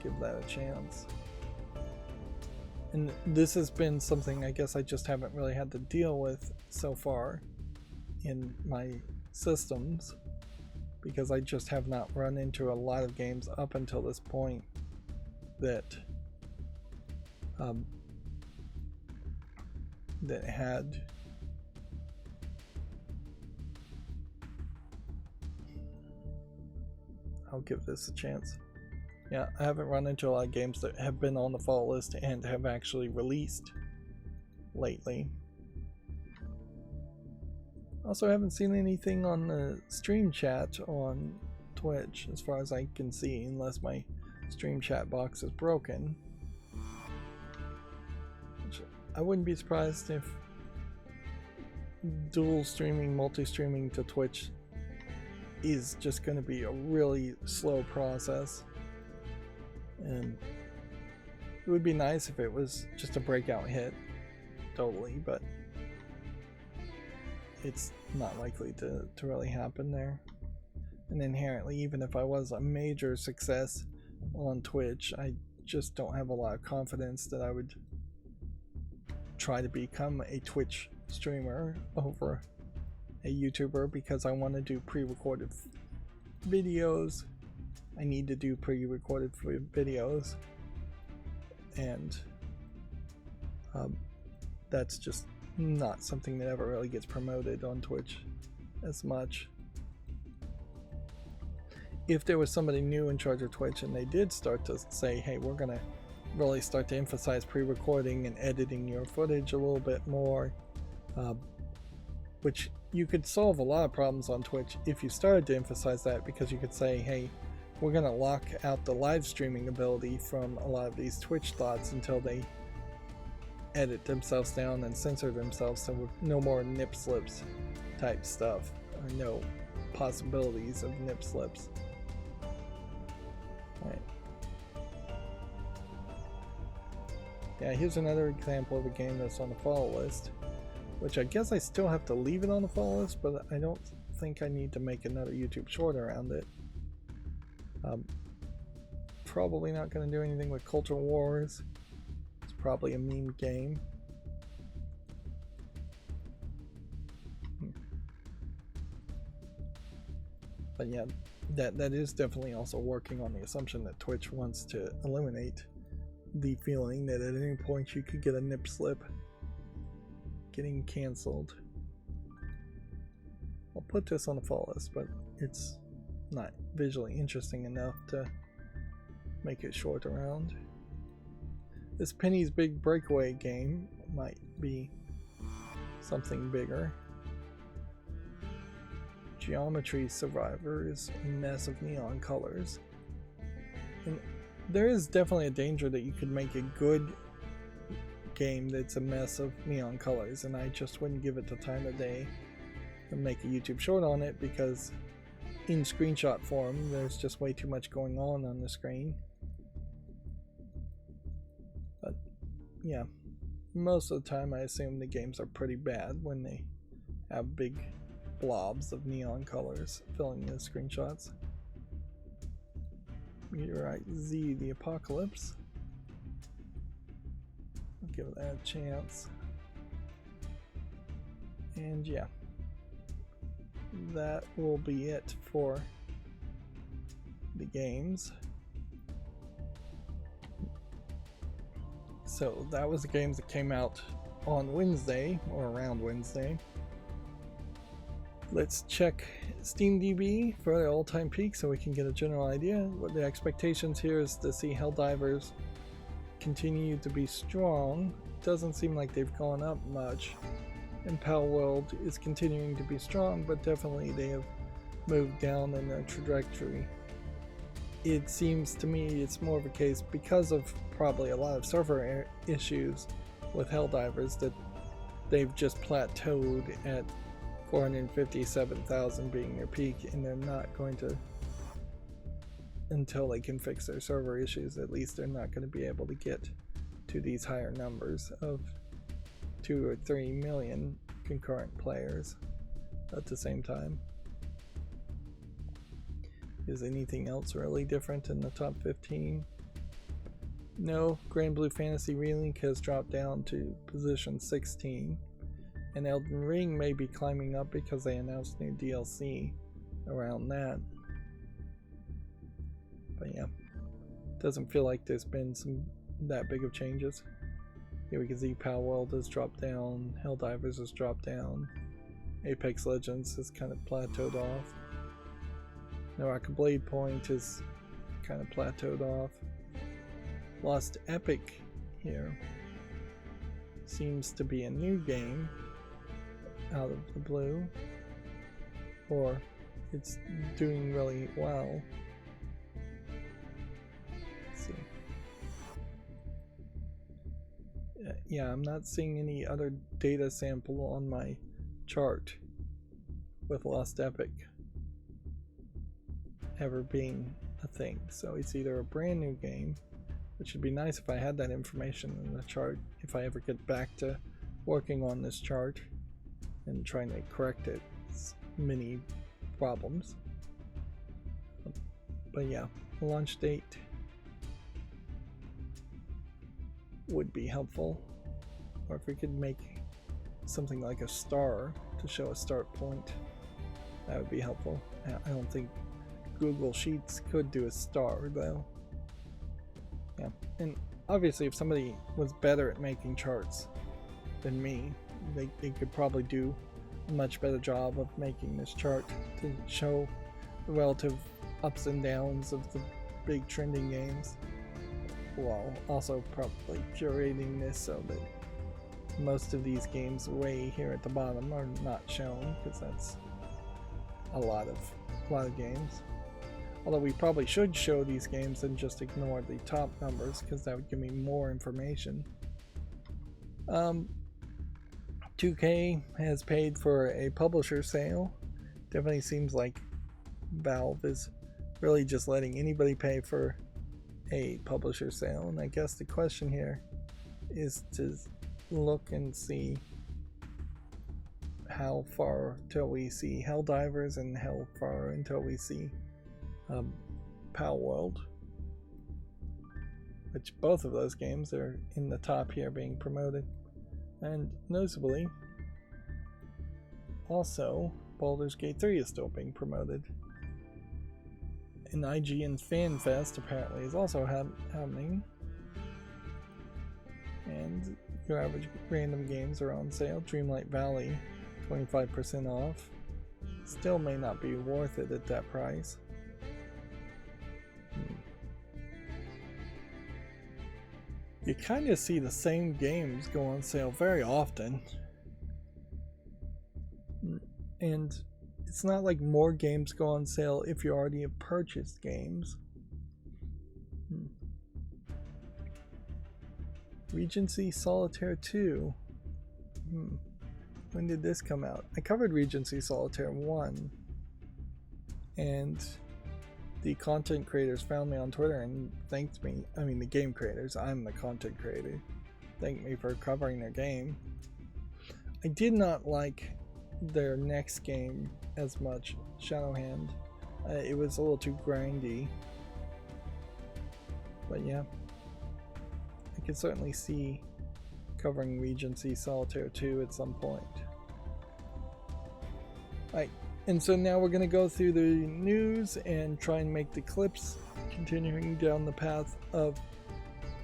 give that a chance. And this has been something I guess I just haven't really had to deal with so far in my systems, because I just have not run into a lot of games up until this point that that had I'll give this a chance. Yeah, I haven't run into a lot of games that have been on the follow list and have actually released lately. Also, haven't seen anything on the stream chat on Twitch as far as I can see, unless my stream chat box is broken. Which I wouldn't be surprised if dual streaming, multi-streaming to Twitch is just going to be a really slow process. And it would be nice if it was just a breakout hit, totally, but it's not likely to really happen there. And inherently, even if I was a major success on Twitch, I just don't have a lot of confidence that I would try to become a Twitch streamer over a YouTuber, because I want to do pre-recorded videos. I need to do pre-recorded videos, and that's just not something that ever really gets promoted on Twitch as much. If there was somebody new in charge of Twitch and they did start to say, hey, we're gonna really start to emphasize pre-recording and editing your footage a little bit more, which you could solve a lot of problems on Twitch if you started to emphasize that, because you could say, hey, we're going to lock out the live streaming ability from a lot of these Twitch thoughts until they edit themselves down and censor themselves, so no more nip slips type stuff, or no possibilities of nip slips. Right. Yeah, here's another example of a game that's on the follow list, which I guess I still have to leave it on the follow list, but I don't think I need to make another YouTube short around it. Probably not going to do anything with Culture Wars. It's probably a meme game. But yeah, that is definitely also working on the assumption that Twitch wants to eliminate the feeling that at any point you could get a nip slip getting cancelled. I'll put this on the follow list, but it's not visually interesting enough to make it short around. This Penny's Big Breakaway game might be something bigger. Geometry Survivor is a mess of neon colors. And there is definitely a danger that you could make a good game that's a mess of neon colors, and I just wouldn't give it the time of day and make a YouTube short on it, because in screenshot form there's just way too much going on the screen. But yeah, most of the time I assume the games are pretty bad when they have big blobs of neon colors filling the screenshots. Meteorite Z the Apocalypse. I'll give that a chance. And yeah, that will be it for the games. So that was the games that came out on Wednesday, or around Wednesday. Let's check SteamDB for the all-time peak so we can get a general idea. What the expectations here is to see Helldivers continue to be strong. Doesn't seem like they've gone up much. And Palworld is continuing to be strong, but definitely they have moved down in their trajectory. It seems to me it's more of a case, because of probably a lot of server issues with Helldivers, that they've just plateaued at 457,000 being their peak, and they're not going to, until they can fix their server issues, at least they're not going to be able to get to these higher numbers of 2 or 3 million concurrent players at the same time. Is anything else really different in the top 15? No, Grand Blue Fantasy Relink has dropped down to position 16. And Elden Ring may be climbing up because they announced new DLC around that. But yeah, doesn't feel like there's been that big of changes. Here we can see Palworld has dropped down, Helldivers has dropped down, Apex Legends has kind of plateaued off. Naraka Blade Point is kind of plateaued off. Lost Epic here seems to be a new game out of the blue, or it's doing really well. Let's see. Yeah, I'm not seeing any other data sample on my chart with Lost Epic ever being a thing, so it's either a brand new game, which would be nice if I had that information in the chart if I ever get back to working on this chart and trying to correct its many problems. But yeah, launch date would be helpful, or if we could make something like a star to show a start point, that would be helpful. I don't think Google Sheets could do a star though. Yeah, and obviously if somebody was better at making charts than me, they could probably do a much better job of making this chart to show the relative ups and downs of the big trending games, while also probably curating this so that most of these games way here at the bottom are not shown, because that's a lot of games. Although we probably should show these games and just ignore the top numbers, because that would give me more information. 2K has paid for a publisher sale. Definitely seems like Valve is really just letting anybody pay for a publisher sale, and I guess the question here is to look and see how far till we see Helldivers and how far until we see Palworld, which both of those games are in the top here being promoted. And noticeably, also, Baldur's Gate 3 is still being promoted. And IGN's Fan Fest apparently is also happening. And your average random games are on sale. Dreamlight Valley, 25% off. Still may not be worth it at that price. you kind of see the same games go on sale very often. And it's not like more games go on sale if you already have purchased games. Regency Solitaire 2. When did this come out? I covered Regency Solitaire 1. And the content creators found me on Twitter and thanked me. I mean, the game creators. I'm the content creator. Thanked me for covering their game. I did not like their next game as much, Shadowhand. It was a little too grindy. But yeah, I can certainly see covering Regency Solitaire 2 at some point. Alright, and so now we're going to go through the news and try and make the clips, continuing down the path of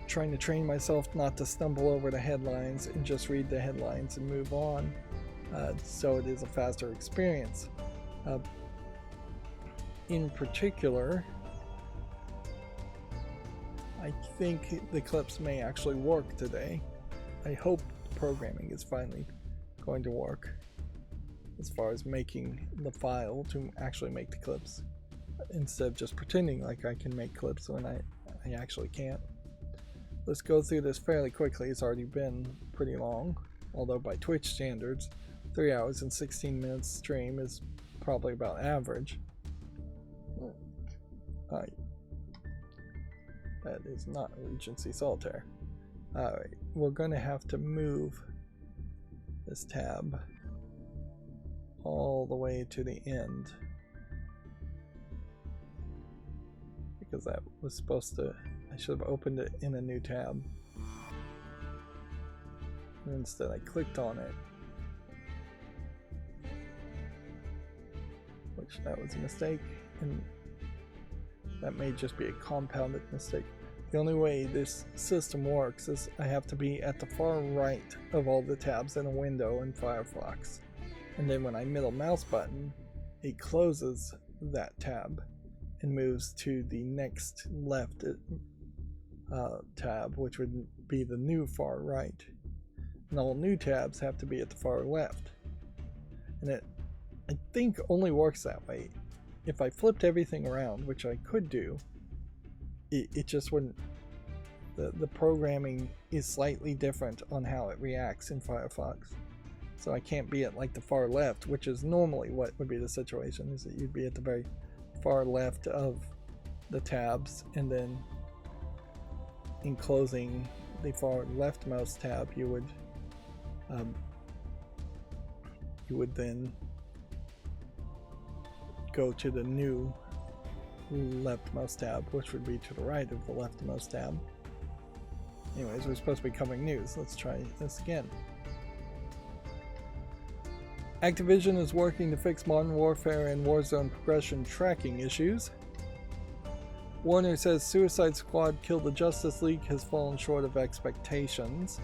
trying to train myself not to stumble over the headlines and just read the headlines and move on. So it is a faster experience. In particular, I think the clips may actually work today. I hope the programming is finally going to work as far as making the file to actually make the clips, instead of just pretending like I can make clips when I actually can't. Let's go through this fairly quickly. It's already been pretty long, although by Twitch standards 3 hours and 16 minutes stream is probably about average. Alright. That is not Regency Solitaire. Alright, we're going to have to move this tab all the way to the end, because that was supposed to, I should have opened it in a new tab. And instead I clicked on it, which that was a mistake, and that may just be a compounded mistake. The only way this system works is I have to be at the far right of all the tabs in a window in Firefox. And then when I middle mouse button, it closes that tab and moves to the next left tab, which would be the new far right. And all new tabs have to be at the far left. And it, I think, only works that way. If I flipped everything around, which I could do, it just wouldn't. The programming is slightly different on how it reacts in Firefox. So I can't be at like the far left, which is normally what would be the situation, is that you'd be at the very far left of the tabs, and then in closing the far leftmost tab you would then go to the new leftmost tab, which would be to the right of the leftmost tab. Anyways, we're supposed to be covering news. Let's try this again. Activision is working to fix Modern Warfare and Warzone progression tracking issues. Warner says Suicide Squad Kill the Justice League has fallen short of expectations.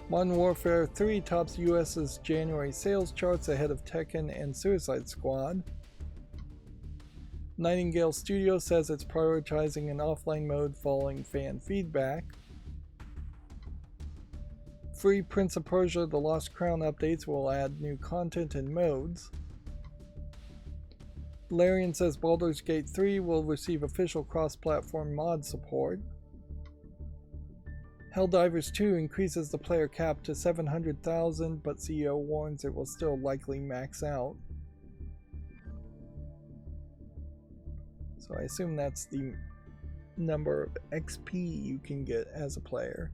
Modern Warfare 3 tops US's January sales charts ahead of Tekken and Suicide Squad. Nightingale Studio says it's prioritizing an offline mode following fan feedback. Free Prince of Persia: The Lost Crown updates will add new content and modes. Larian says Baldur's Gate 3 will receive official cross-platform mod support. Helldivers 2 increases the player cap to 700,000, but CEO warns it will still likely max out. So I assume that's the number of XP you can get as a player,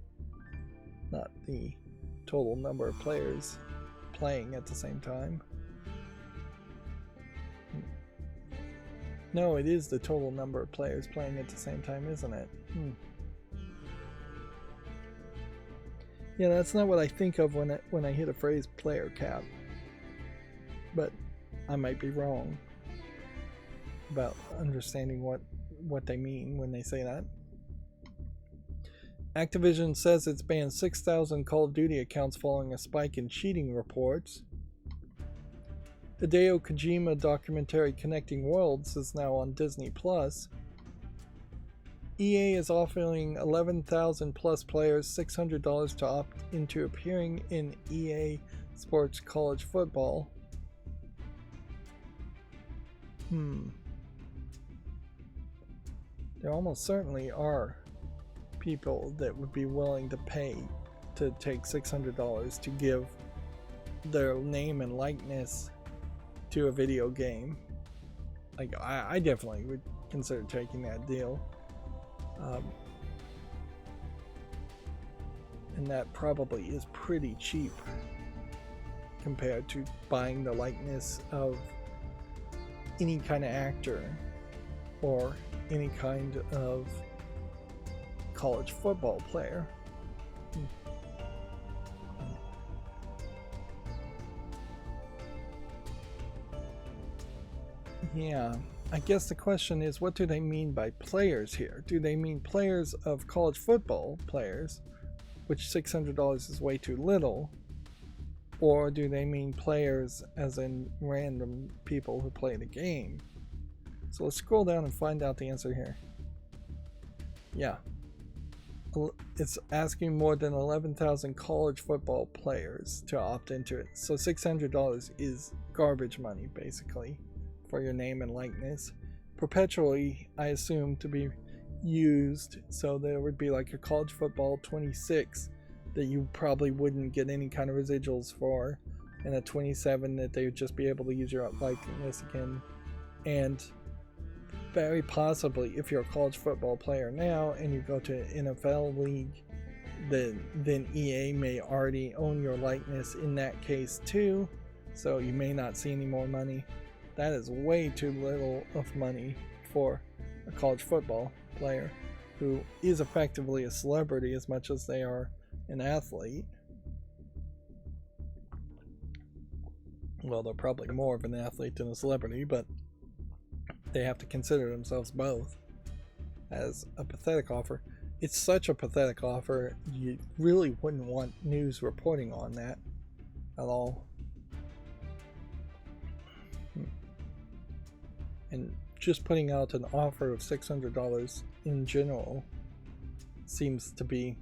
not the total number of players playing at the same time. No, it is the total number of players playing at the same time, isn't it? Yeah, that's not what I think of when I hit a phrase player cap. But I might be wrong about understanding what they mean when they say that. Activision says it's banned 6,000 Call of Duty accounts following a spike in cheating reports. Hideo Kojima documentary Connecting Worlds is now on Disney+. EA is offering 11,000 plus players $600 to opt into appearing in EA Sports College Football. There almost certainly are people that would be willing to pay to take $600 to give their name and likeness to a video game. Like, I definitely would consider taking that deal. And that probably is pretty cheap compared to buying the likeness of any kind of actor or any kind of college football player. Yeah, I guess the question is, what do they mean by players here? Do they mean players of college football players, which $600 is way too little? Or do they mean players as in random people who play the game? So let's scroll down and find out the answer here. Yeah, it's asking more than 11,000 college football players to opt into it. So $600 is garbage money, basically, for your name and likeness. Perpetually, I assume, to be used, so there would be like a college football 26 that you probably wouldn't get any kind of residuals for, and a 27 that they would just be able to use your likeness again. And very possibly, if you're a college football player now and you go to an NFL league, then EA may already own your likeness in that case too, so you may not see any more money. That is way too little of money for a college football player who is effectively a celebrity as much as they are an athlete. Well, they're probably more of an athlete than a celebrity, but they have to consider themselves both as a pathetic offer. It's such a pathetic offer, you really wouldn't want news reporting on that at all. And just putting out an offer of $600 in general seems to be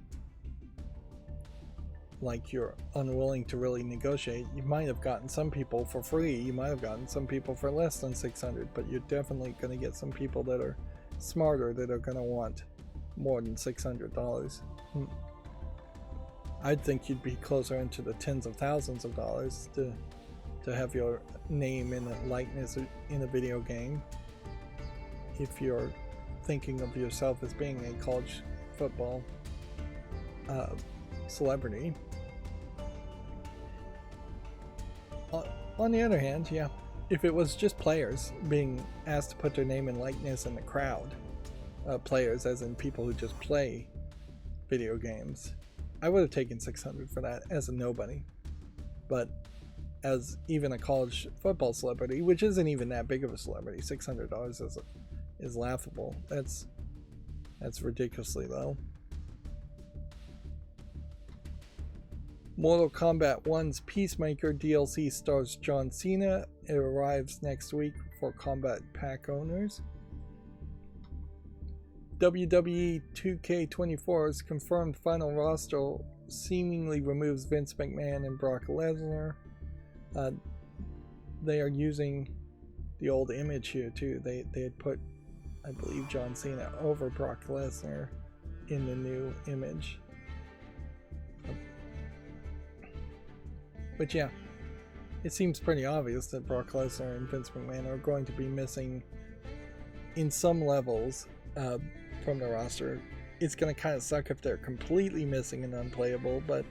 like you're unwilling to really negotiate. You might have gotten some people for free, you might have gotten some people for less than $600, but you're definitely going to get some people that are smarter that are going to want more than $600. I'd think you'd be closer into the tens of thousands of dollars to have your name and likeness in a video game if you're thinking of yourself as being a college football celebrity. On the other hand, yeah, if it was just players being asked to put their name and likeness in the crowd, players as in people who just play video games, I would have taken $600 for that as a nobody. But as even a college football celebrity, which isn't even that big of a celebrity, $600 is laughable. That's ridiculously low. Mortal Kombat 1's Peacemaker DLC stars John Cena. It arrives next week for Combat Pack owners. WWE 2K24's confirmed final roster seemingly removes Vince McMahon and Brock Lesnar. They are using the old image here too. They had put, I believe, John Cena over Brock Lesnar in the new image. But yeah, it seems pretty obvious that Brock Lesnar and Vince McMahon are going to be missing in some levels from the roster. It's going to kind of suck if they're completely missing and unplayable, but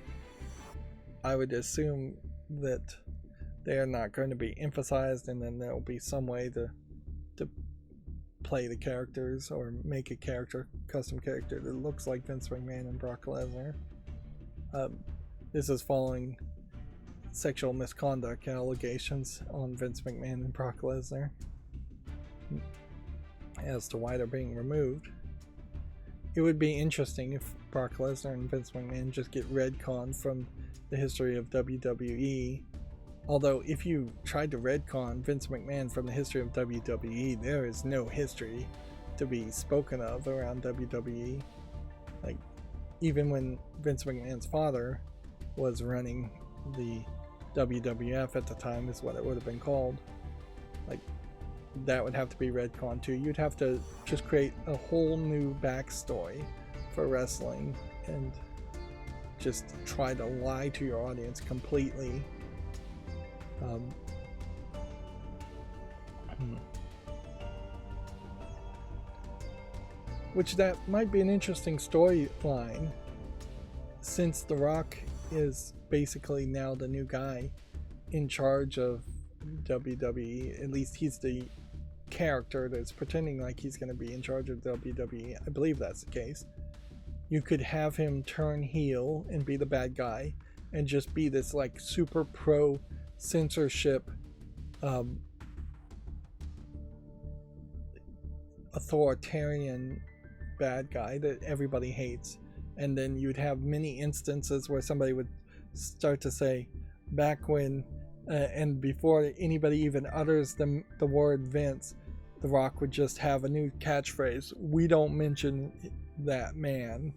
I would assume that they are not going to be emphasized, and then there will be some way to play the characters or make a custom character that looks like Vince McMahon and Brock Lesnar. This is following sexual misconduct allegations on Vince McMahon and Brock Lesnar as to why they're being removed. It would be interesting if Brock Lesnar and Vince McMahon just get retconned from the history of WWE. Although if you tried to retcon Vince McMahon from the history of WWE, there is no history to be spoken of around WWE. Like, even when Vince McMahon's father was running the WWF at the time, is what it would have been called. Like, that would have to be retconned too. You'd have to just create a whole new backstory for wrestling and just try to lie to your audience completely. Which that might be an interesting storyline, since The Rock is basically now the new guy in charge of WWE. At least he's the character that's pretending like he's going to be in charge of WWE. I believe that's the case. You could have him turn heel and be the bad guy and just be this like super pro censorship authoritarian bad guy that everybody hates. And then you'd have many instances where somebody would start to say, back when and before anybody even utters the word Vince, The Rock would just have a new catchphrase: "We don't mention that man."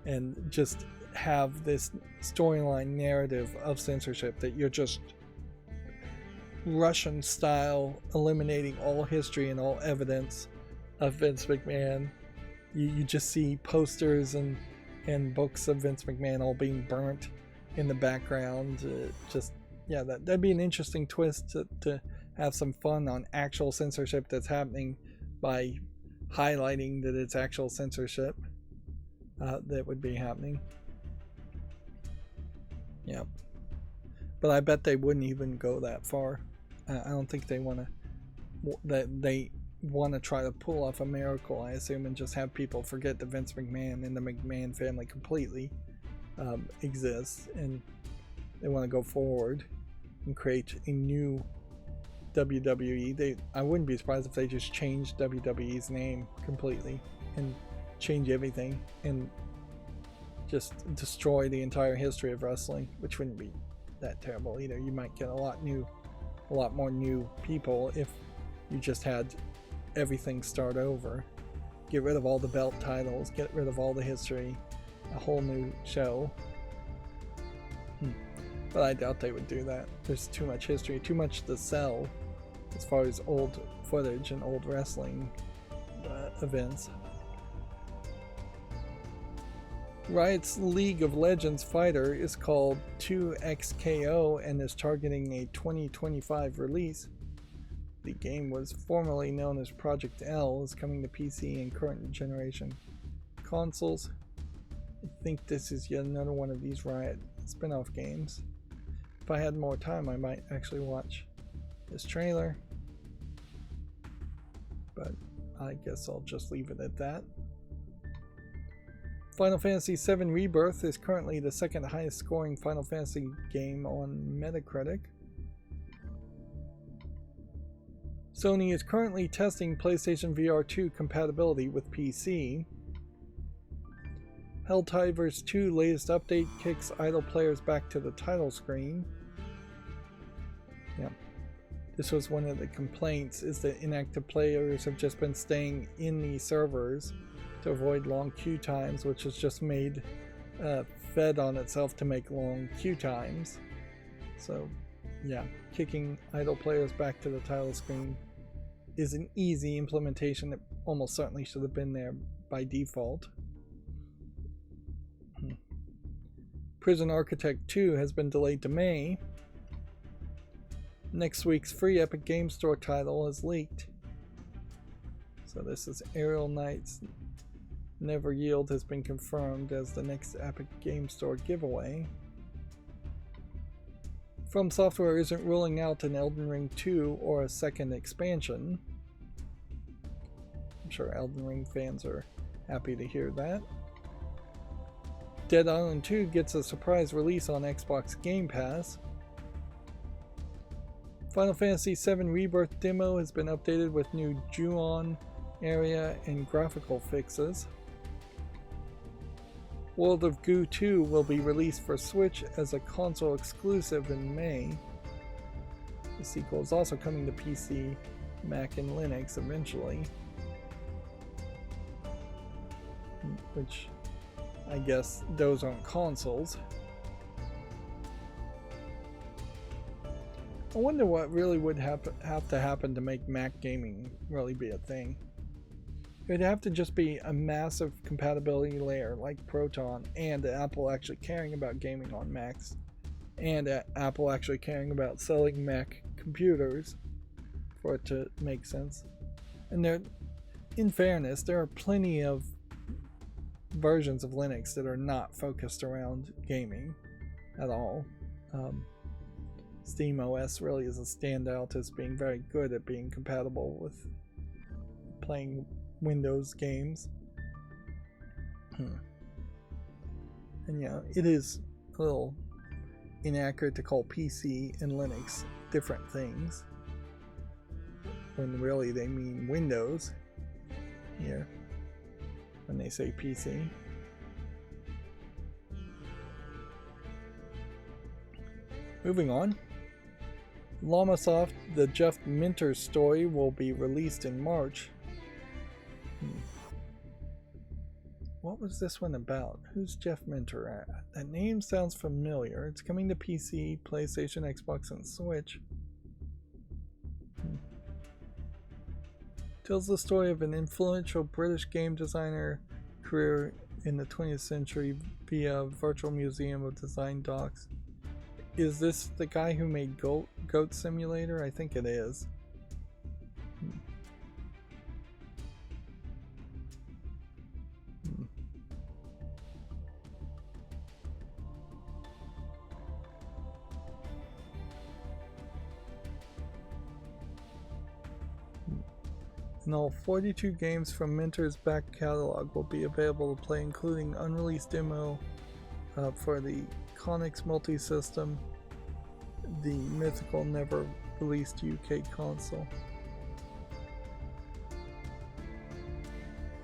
And just have this storyline narrative of censorship that you're just Russian style eliminating all history and all evidence of Vince McMahon. You just see posters and books of Vince McMahon all being burnt in the background. That'd be an interesting twist to have some fun on actual censorship that's happening by highlighting that it's actual censorship that would be happening. Yeah, but I bet they wouldn't even go that far. I don't think they want to try to pull off a miracle, I assume, and just have people forget that Vince McMahon and the McMahon family completely exists, and they want to go forward and create a new WWE. I wouldn't be surprised if they just changed WWE's name completely and change everything and just destroy the entire history of wrestling, which wouldn't be that terrible either. You might get a lot more new people if you just had everything start over. Get rid of all the belt titles, get rid of all the history, a whole new show. But I doubt they would do that. There's too much history, too much to sell as far as old footage and old wrestling events. Riot's League of Legends fighter is called 2XKO and is targeting a 2025 release. The game was formerly known as Project L, is coming to PC and current generation consoles. I think this is yet another one of these Riot spin-off games. If I had more time, I might actually watch this trailer, but I guess I'll just leave it at that. Final Fantasy VII Rebirth is currently the second highest scoring Final Fantasy game on Metacritic. Sony is currently testing PlayStation VR 2 compatibility with PC. Helldivers 2 latest update kicks idle players back to the title screen. Yeah, this was one of the complaints, is that inactive players have just been staying in the servers to avoid long queue times, which has just made fed on itself to make long queue times. So yeah, kicking idle players back to the title screen is an easy implementation that almost certainly should have been there by default. Prison Architect 2 has been delayed to May. Next week's free Epic Game Store title is leaked. So this is Aerial Knights Never Yield has been confirmed as the next Epic Game Store giveaway. From Software isn't ruling out an Elden Ring 2 or a second expansion. I'm sure Elden Ring fans are happy to hear that. Dead Island 2 gets a surprise release on Xbox Game Pass. Final Fantasy VII Rebirth demo has been updated with new Ju-On area and graphical fixes. World of Goo 2 will be released for Switch as a console exclusive in May. The sequel is also coming to PC Mac and Linux eventually. Which, I guess, those aren't consoles. I wonder what really would have to happen to make Mac gaming really be a thing. It would have to just be a massive compatibility layer like Proton, and Apple actually caring about gaming on Macs, and Apple actually caring about selling Mac computers for it to make sense. And there, in fairness, there are plenty of versions of Linux that are not focused around gaming at all. SteamOS really is a standout as being very good at being compatible with playing Windows games. And yeah, it is a little inaccurate to call PC and Linux different things when really they mean Windows here when they say PC. Moving on. Llamasoft, the Jeff Minter story will be released in March. What was this one about? Who's Jeff Minter at? That name sounds familiar. It's coming to PC, PlayStation, Xbox, and Switch. Tells the story of an influential British game designer career in the 20th century via virtual museum of design docs. Is this the guy who made Goat Simulator? I think it is. And all 42 games from Minter's back catalog will be available to play, including unreleased demo for the Conix multi-system, the mythical never released UK console.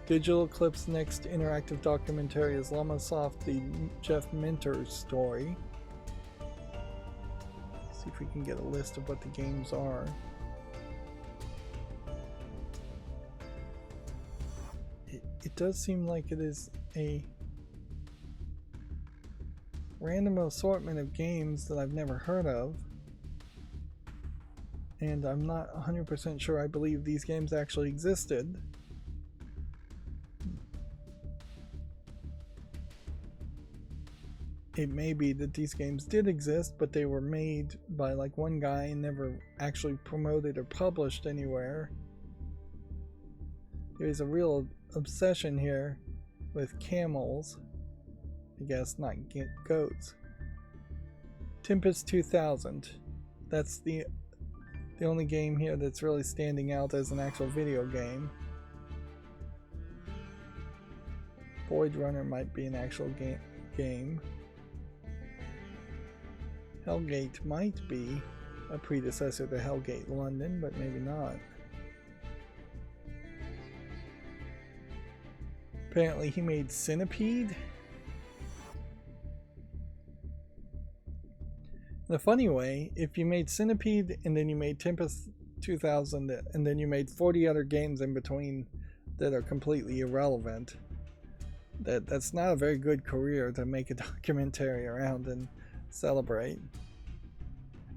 Digital Eclipse's next interactive documentary is Llamasoft, the Jeff Minter story. Let's see if we can get a list of what the games are. It does seem like it is a random assortment of games that I've never heard of, and I'm not 100% sure I believe these games actually existed. It may be that these games did exist, but they were made by like one guy and never actually promoted or published anywhere. There's a real obsession here with camels. I guess not goats. Tempest 2000. That's the only game here that's really standing out as an actual video game. Void Runner might be an actual game. Hellgate might be a predecessor to Hellgate London, but maybe not. Apparently he made Centipede. In a funny way, if you made Centipede and then you made Tempest 2000 and then you made 40 other games in between that are completely irrelevant, that's not a very good career to make a documentary around and celebrate.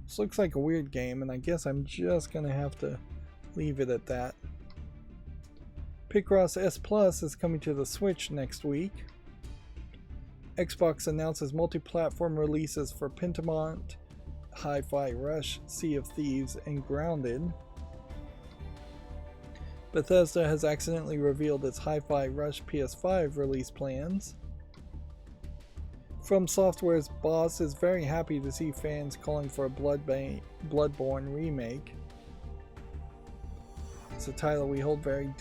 This looks like a weird game, and I guess I'm just gonna have to leave it at that. Picross S Plus is coming to the Switch next week. Xbox announces multi-platform releases for Pentiment, Hi-Fi Rush, Sea of Thieves, and Grounded. Bethesda has accidentally revealed its Hi-Fi Rush PS5 release plans. From Software's boss is very happy to see fans calling for a Bloodborne remake. It's a title we hold very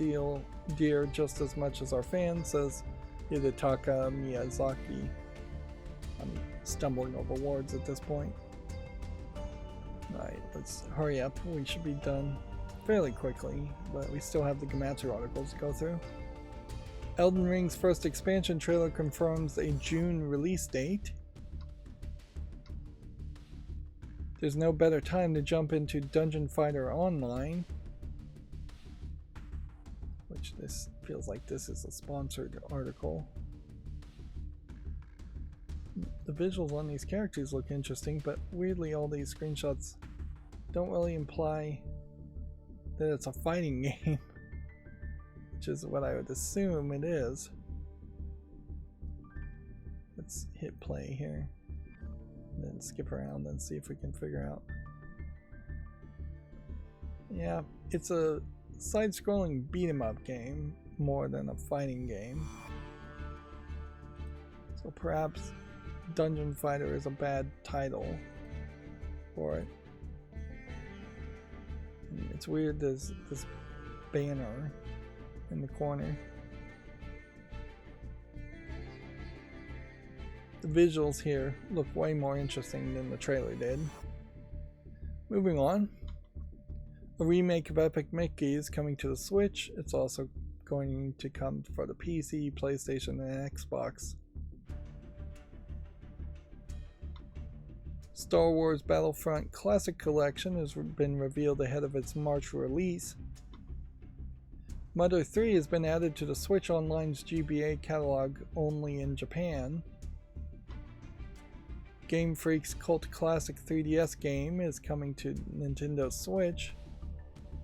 dear just as much as our fans, says Hidetaka Miyazaki. I'm stumbling over words at this point. Alright, let's hurry up. We should be done fairly quickly, but we still have the Gematsu articles to go through. Elden Ring's first expansion trailer confirms a June release date. There's no better time to jump into Dungeon Fighter Online. which this feels like this is a sponsored article. The visuals on these characters look interesting, but weirdly all these screenshots don't really imply that it's a fighting game, which is what I would assume it is. Let's hit play here, and then skip around and see if we can figure out. Yeah, it's a side-scrolling beat-em-up game more than a fighting game. So perhaps Dungeon Fighter is a bad title for it. And it's weird, there's this banner in the corner. The visuals here look way more interesting than the trailer did. Moving on. A remake of Epic Mickey is coming to the Switch. It's also going to come for the PC, PlayStation, and Xbox. Star Wars Battlefront Classic Collection has been revealed ahead of its March release. Mother 3 has been added to the Switch Online's GBA catalog only in Japan. Game Freak's cult classic 3DS game is coming to Nintendo Switch.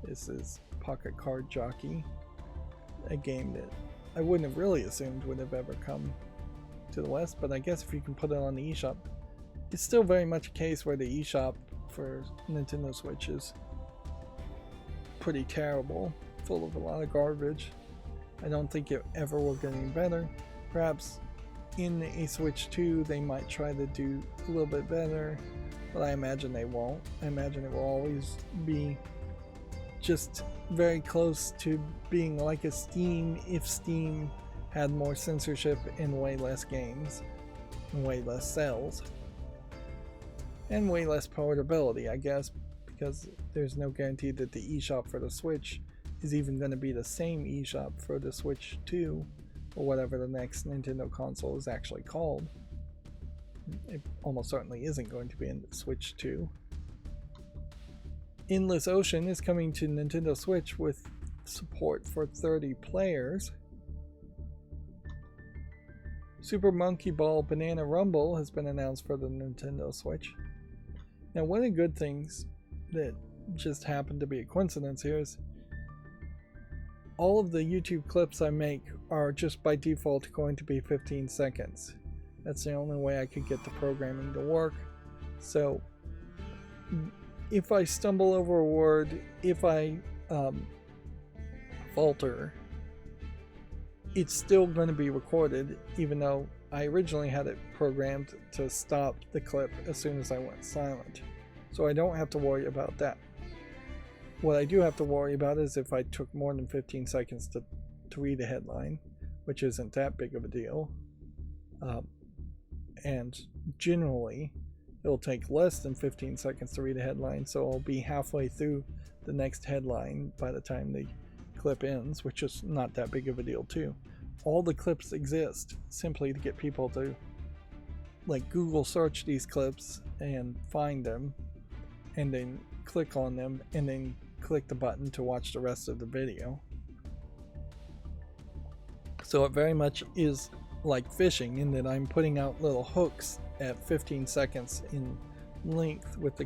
This is Pocket Card Jockey, a game that I wouldn't have really assumed would have ever come to the West, but I guess if you can put it on the eShop. It's still very much a case where the eShop for Nintendo Switch is pretty terrible, full of a lot of garbage. I don't think it ever will get any better. Perhaps in a Switch 2 they might try to do a little bit better, but I imagine they won't. I imagine it will always be just very close to being like a Steam if Steam had more censorship and way less games, and way less sales. And way less portability, I guess, because there's no guarantee that the eShop for the Switch is even going to be the same eShop for the Switch 2, or whatever the next Nintendo console is actually called. It almost certainly isn't going to be in the Switch 2. Endless Ocean is coming to Nintendo Switch with support for 30 players. Super Monkey Ball Banana Rumble has been announced for the Nintendo Switch. Now, one of the good things that just happened to be a coincidence here is all of the YouTube clips I make are just by default going to be 15 seconds. That's the only way I could get the programming to work. So if I stumble over a word, if I falter, it's still going to be recorded, even though I originally had it programmed to stop the clip as soon as I went silent. So I don't have to worry about that. What I do have to worry about is if I took more than 15 seconds to read a headline, which isn't that big of a deal. And generally, it'll take less than 15 seconds to read a headline, so I'll be halfway through the next headline by the time the clip ends, which is not that big of a deal too. All the clips exist simply to get people to like Google search these clips and find them, and then click on them, and then click the button to watch the rest of the video. So it very much is like fishing in that I'm putting out little hooks at 15 seconds in length with the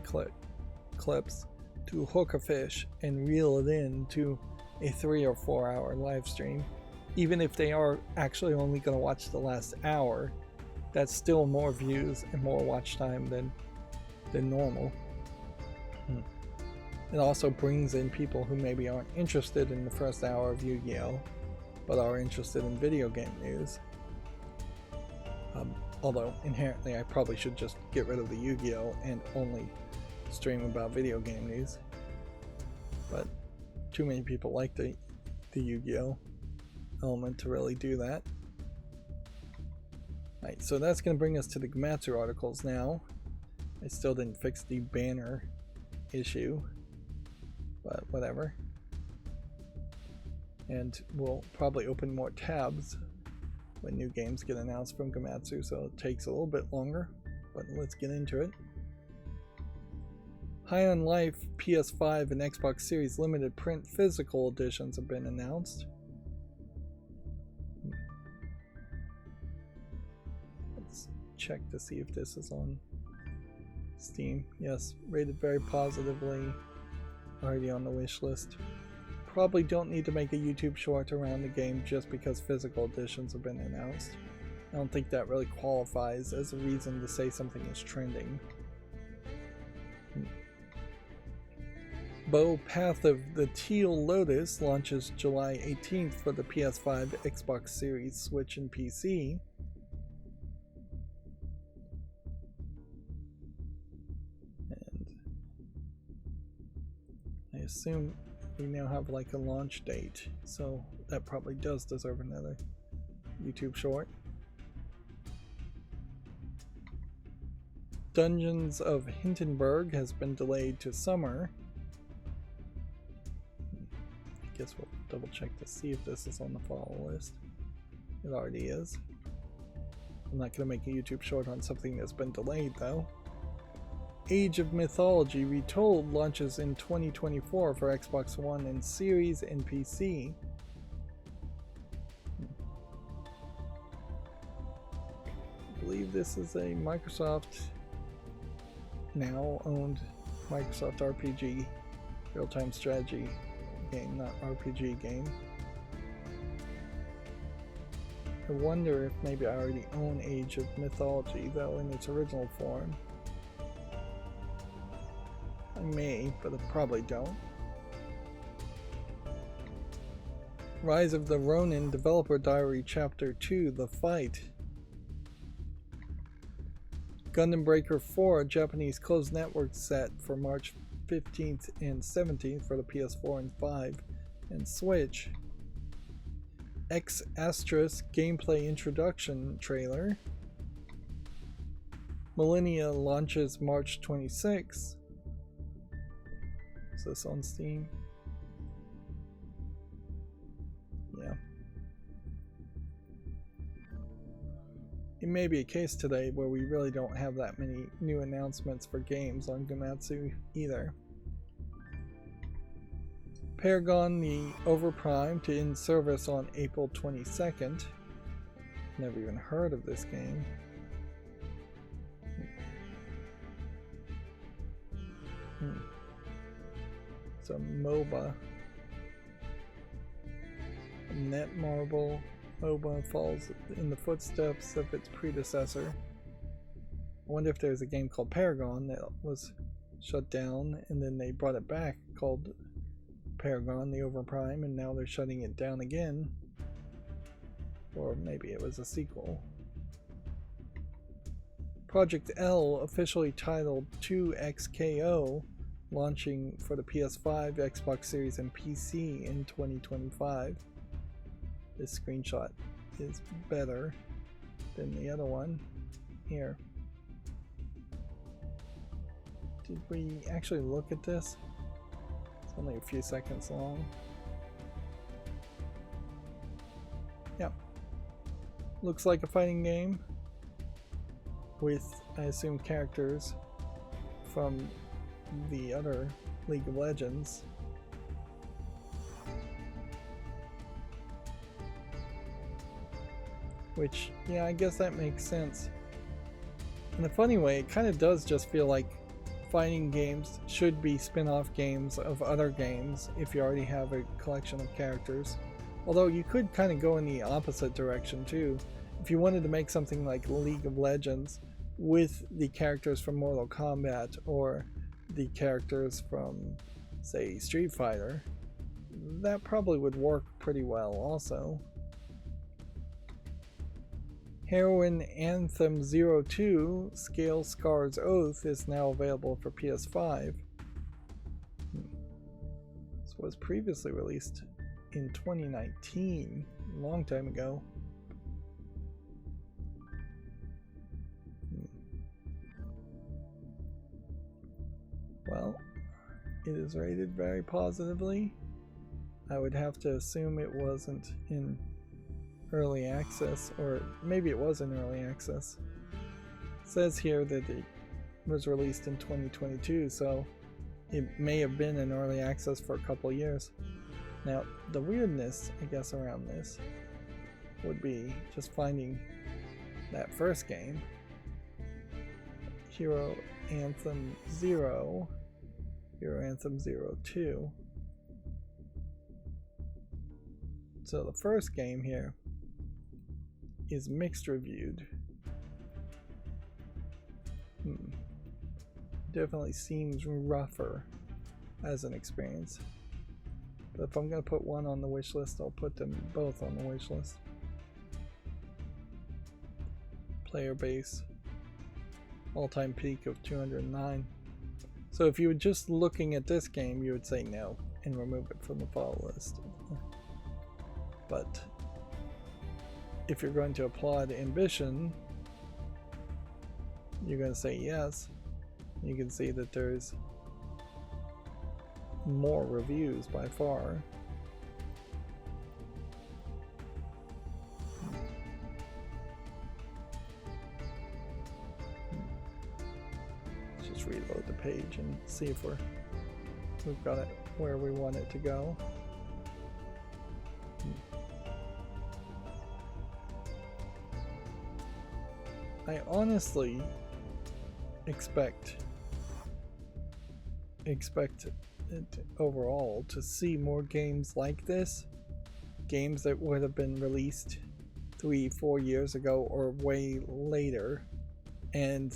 clips to hook a fish and reel it in to a 3 or 4 hour live stream. Even if they are actually only going to watch the last hour, that's still more views and more watch time than normal. It also brings in people who maybe aren't interested in the first hour of Yu-Gi-Oh! But are interested in video game news. Although inherently I probably should just get rid of the Yu-Gi-Oh! And only stream about video game news. But too many people like the Yu-Gi-Oh! Element to really do that. Alright, so that's going to bring us to the Gematsu articles now. I still didn't fix the banner issue, but whatever. And we'll probably open more tabs when new games get announced from Gematsu, so it takes a little bit longer, but let's get into it. High on Life PS5 and Xbox Series limited print physical editions have been announced. check to see if this is on Steam. Yes, rated very positively. Already on the wish list. Probably don't need to make a YouTube short around the game just because physical editions have been announced. I don't think that really qualifies as a reason to say something is trending. Bo Path of the Teal Lotus launches July 18th for the PS5, Xbox Series, Switch, and PC. And I assume we now have like a launch date, so that probably does deserve another YouTube short. Dungeons of Hindenburg has been delayed to summer. I guess we'll double check to see if this is on the follow list. It already is. I'm not going to make a YouTube short on something that's been delayed though. Age of Mythology Retold launches in 2024 for Xbox One and Series and PC. I believe this is a Microsoft now owned Microsoft RPG real-time strategy game, not RPG game. I wonder if maybe I already own Age of Mythology though in its original form. I may, but I probably don't. Rise of the Ronin Developer Diary Chapter 2 The Fight. Gundam Breaker 4 Japanese closed network set for March 15th and 17th for the PS4 and 5 and Switch. X Astros gameplay introduction trailer. Millennia launches March 26th. Is this on Steam? Yeah. It may be a case today where we really don't have that many new announcements for games on Gamatsu either. Paragon the Overprime to end service on April 22nd. Never even heard of this game. It's a MOBA. Netmarble MOBA falls in the footsteps of its predecessor. I wonder if there's a game called Paragon that was shut down and then they brought it back called Paragon the Overprime and now they're shutting it down again. Or maybe it was a sequel. Project L, officially titled 2XKO, launching for the PS5, Xbox Series, and PC in 2025. This screenshot is better than the other one. Here. Did we actually look at this? It's only a few seconds long. Yep. Looks like a fighting game with, I assume, characters from the other League of Legends. Which, yeah, I guess that makes sense. In a funny way, it kind of does just feel like fighting games should be spin-off games of other games if you already have a collection of characters. Although you could kind of go in the opposite direction too. If you wanted to make something like League of Legends with the characters from Mortal Kombat or the characters from, say, Street Fighter, that probably would work pretty well also. Heroine Anthem 02 Scale Scar's Oath is now available for PS5. This was previously released in 2019, a long time ago. Well, it is rated very positively. I would have to assume it wasn't in early access, or maybe it was in early access. It says here that it was released in 2022, so it may have been in early access for a couple years. Now, the weirdness, I guess, around this would be just finding that first game Hero Anthem 0, Hero Anthem 02. So the first game here is mixed reviewed. Definitely seems rougher as an experience. But if I'm going to put one on the wish list, I'll put them both on the wish list. Player base, all-time peak of 209. So if you were just looking at this game, you would say no and remove it from the follow list. But if you're going to applaud ambition, you're going to say yes. You can see that there's more reviews by far. Let's just reload the page and see if we've got it where we want it to go. I honestly expect it overall to see more games like this, games that would have been released 3-4 years ago or way later, and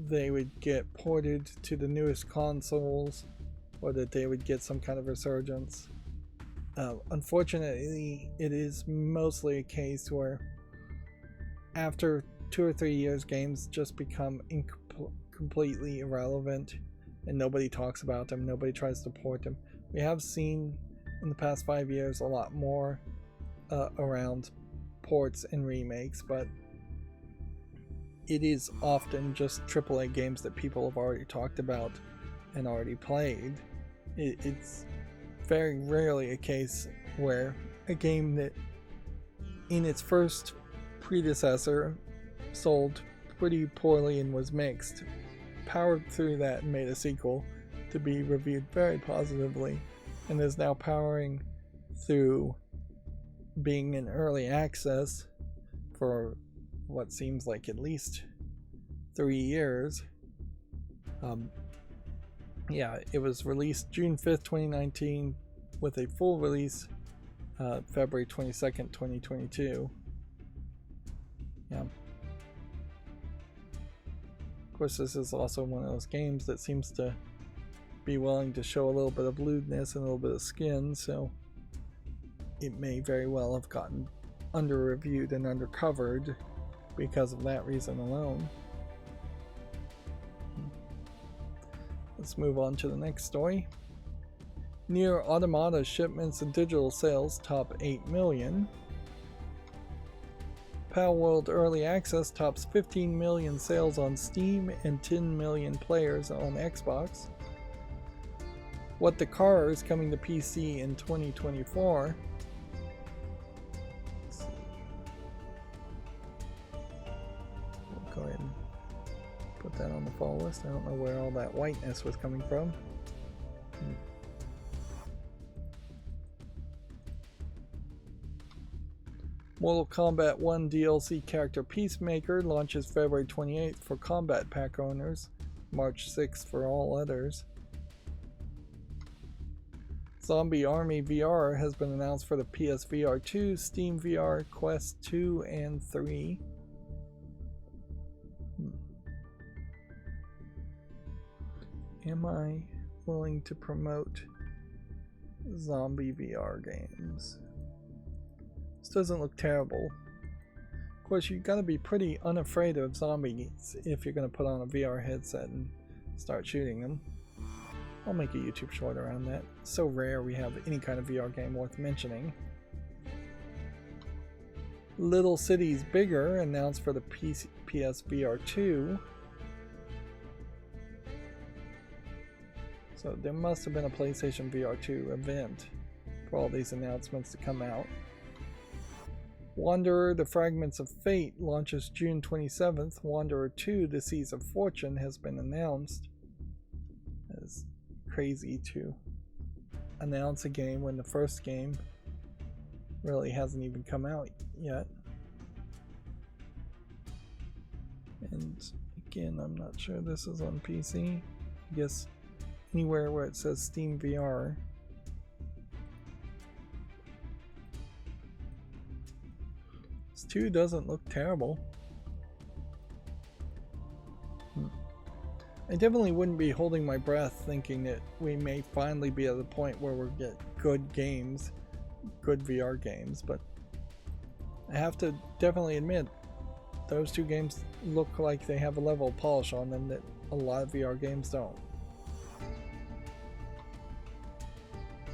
they would get ported to the newest consoles, or that they would get some kind of resurgence. Unfortunately, it is mostly a case where after 2 or 3 years, games just become completely irrelevant and nobody talks about them, nobody tries to port them. We have seen in the past 5 years a lot more around ports and remakes, but it is often just AAA games that people have already talked about and already played. It's very rarely a case where a game that in its first predecessor sold pretty poorly and was mixed powered through that and made a sequel to be reviewed very positively, and is now powering through being in early access for what seems like at least 3 years. Yeah, it was released June 5th, 2019 with a full release February 22nd, 2022. Yeah. Of course, this is also one of those games that seems to be willing to show a little bit of lewdness and a little bit of skin, so it may very well have gotten under-reviewed and under-covered because of that reason alone. Let's move on to the next story. Nier Automata shipments and digital sales top 8 million. Palworld Early Access tops 15 million sales on Steam and 10 million players on Xbox. What the Car is coming to PC in 2024. Let's see. We'll go ahead and put that on the fall list. I don't know where all that whiteness was coming from. Mortal Kombat 1 DLC character Peacemaker launches February 28th for Combat Pack owners, March 6th for all others. Zombie Army VR has been announced for the PSVR 2, Steam VR, Quest 2, and 3. Am I willing to promote zombie VR games? This doesn't look terrible. Of course, you gotta be pretty unafraid of zombies if you're gonna put on a VR headset and start shooting them. I'll make a YouTube short around that. It's so rare we have any kind of VR game worth mentioning. Little Cities Bigger announced for the PSVR 2. So there must have been a PlayStation VR 2 event for all these announcements to come out. Wanderer: The Fragments of Fate launches June 27th. Wanderer 2: The Seas of Fortune has been announced. It's crazy to announce a game when the first game really hasn't even come out yet. And Again, I'm not sure this is on PC. I guess anywhere where it says Steam VR. This 2 doesn't look terrible. I definitely wouldn't be holding my breath thinking that we may finally be at the point where we'll get good games, good VR games, but I have to definitely admit those 2 games look like they have a level of polish on them that a lot of VR games don't.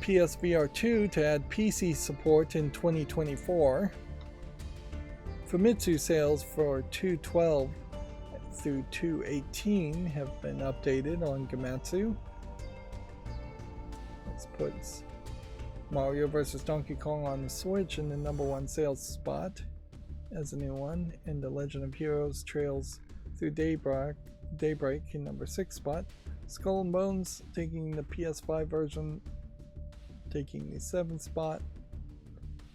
PSVR 2 to add PC support in 2024. Famitsu sales for 2.12 through 2.18 have been updated on Gamatsu. This puts Mario vs. Donkey Kong on the Switch in the #1 sales spot as a new one, and The Legend of Heroes Trails Through Daybreak in #6 spot. Skull and Bones taking the PS5 version, taking the 7th spot,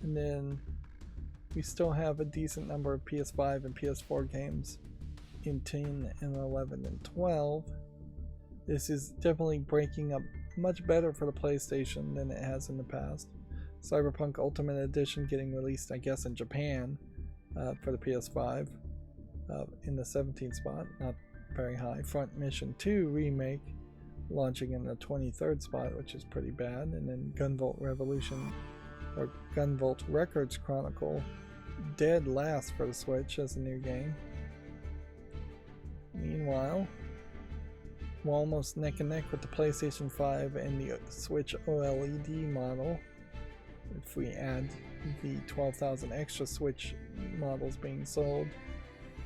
and then we still have a decent number of PS5 and PS4 games in 10 and 11 and 12. This is definitely breaking up much better for the PlayStation than it has in the past. Cyberpunk Ultimate Edition getting released, I guess, in Japan for the PS5 in the 17th spot, not very high. Front Mission 2 Remake launching in the 23rd spot, which is pretty bad. And then Gunvolt Revolution or Gunvolt Records Chronicle dead last for the Switch as a new game. Meanwhile, we're almost neck and neck with the PlayStation 5 and the Switch OLED model. If we add the 12,000 extra Switch models being sold,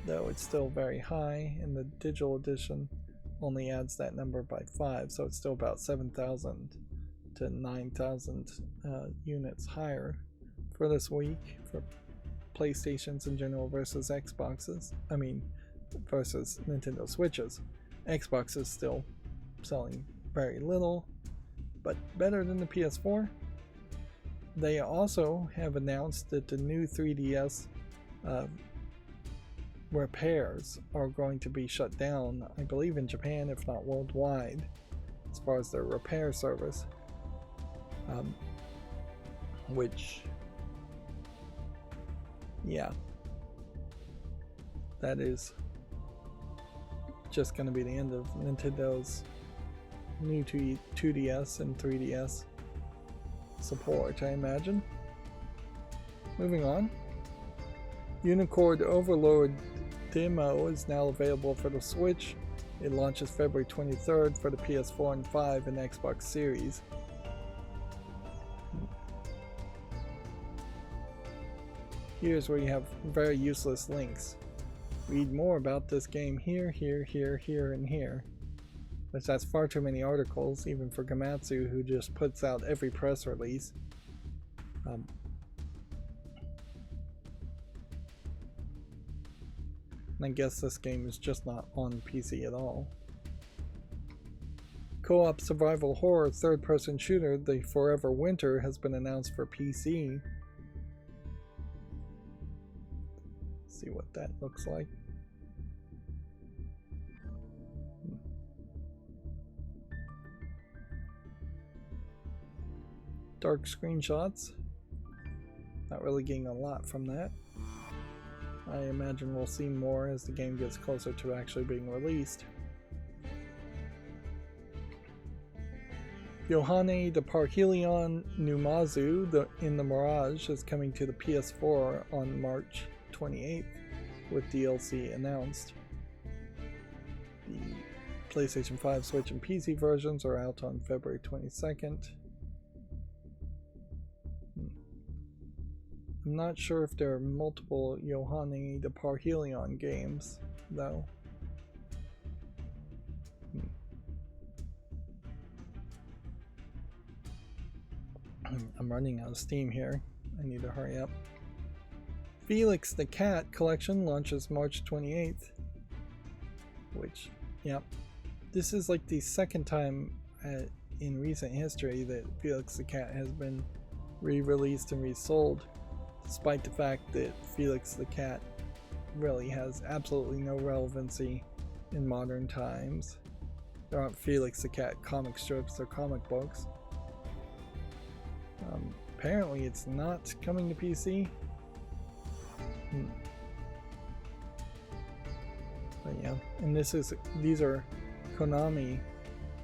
though it's still very high, and the digital edition only adds that number by 5, so it's still about 7,000 to 9,000 units higher for this week for PlayStations in general versus Xboxes. I mean, versus Nintendo Switches. Xbox is still selling very little, but better than the PS4. They also have announced that the new 3DS repairs are going to be shut down, I believe in Japan, if not worldwide, as far as their repair service. Which, yeah, that is just going to be the end of Nintendo's new 2DS and 3DS support, I imagine. Moving on. Unicorn Overlord demo is now available for the Switch. It launches February 23rd for the PS4 and 5 and Xbox Series. Here's where you have very useless links. Read more about this game here, here, here, here, and here. Which that's far too many articles, even for Gamatsu, who just puts out every press release. And I guess this game is just not on PC at all. Co-op survival horror third-person shooter The Forever Winter has been announced for PC. Let's see what that looks like. Dark screenshots. Not really getting a lot from that. I imagine we'll see more as the game gets closer to actually being released. Yohane the Parhelion Numazu in the Mirage is coming to the PS4 on March 28th with DLC announced. The PlayStation 5, Switch, and PC versions are out on February 22nd. I'm not sure if there are multiple Yohane the Parhelion games, though. I'm running out of steam here. I need to hurry up. Felix the Cat collection launches March 28th. Which, yep. This is like the second time in recent history that Felix the Cat has been re-released and resold, despite the fact that Felix the Cat really has absolutely no relevancy in modern times. There aren't Felix the Cat comic strips or comic books. Apparently it's not coming to PC. But yeah, and these are Konami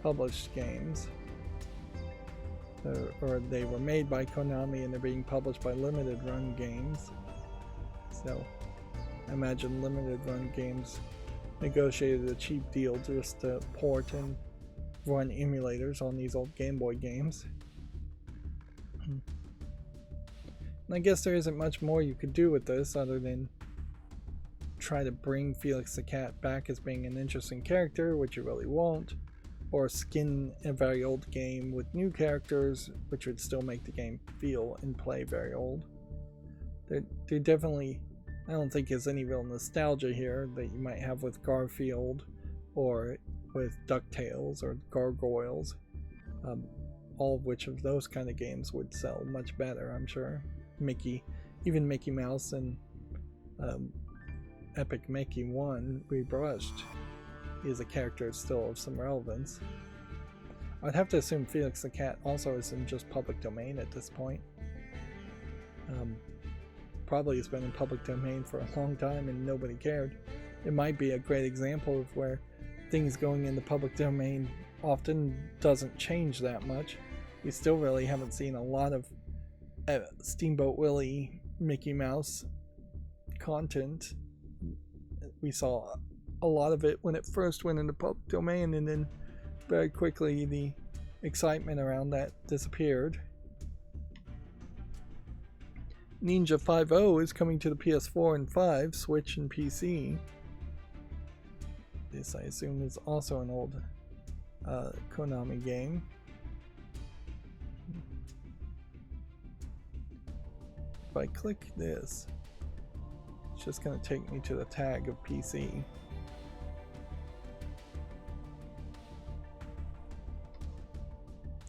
published games. Or they were made by Konami and they're being published by Limited Run Games. So I imagine Limited Run Games negotiated a cheap deal just to port and run emulators on these old Game Boy games. And I guess there isn't much more you could do with this other than try to bring Felix the Cat back as being an interesting character, which you really won't, or skin a very old game with new characters, which would still make the game feel and play very old. There definitely, I don't think there's any real nostalgia here that you might have with Garfield or with DuckTales or Gargoyles, all of which of those kind of games would sell much better, I'm sure. Even Mickey Mouse and Epic Mickey 1 rebrushed is a character still of some relevance. I'd have to assume Felix the Cat also isn't just public domain at this point. Probably has been in public domain for a long time and nobody cared. It might be a great example of where things going in the public domain often doesn't change that much. We still really haven't seen a lot of Steamboat Willie Mickey Mouse content. We saw a lot of it when it first went into public domain, and then very quickly the excitement around that disappeared. Ninja 5.0 is coming to the PS4 and 5, Switch and PC. This, I assume, is also an old Konami game. If I click this, it's just going to take me to the tag of PC.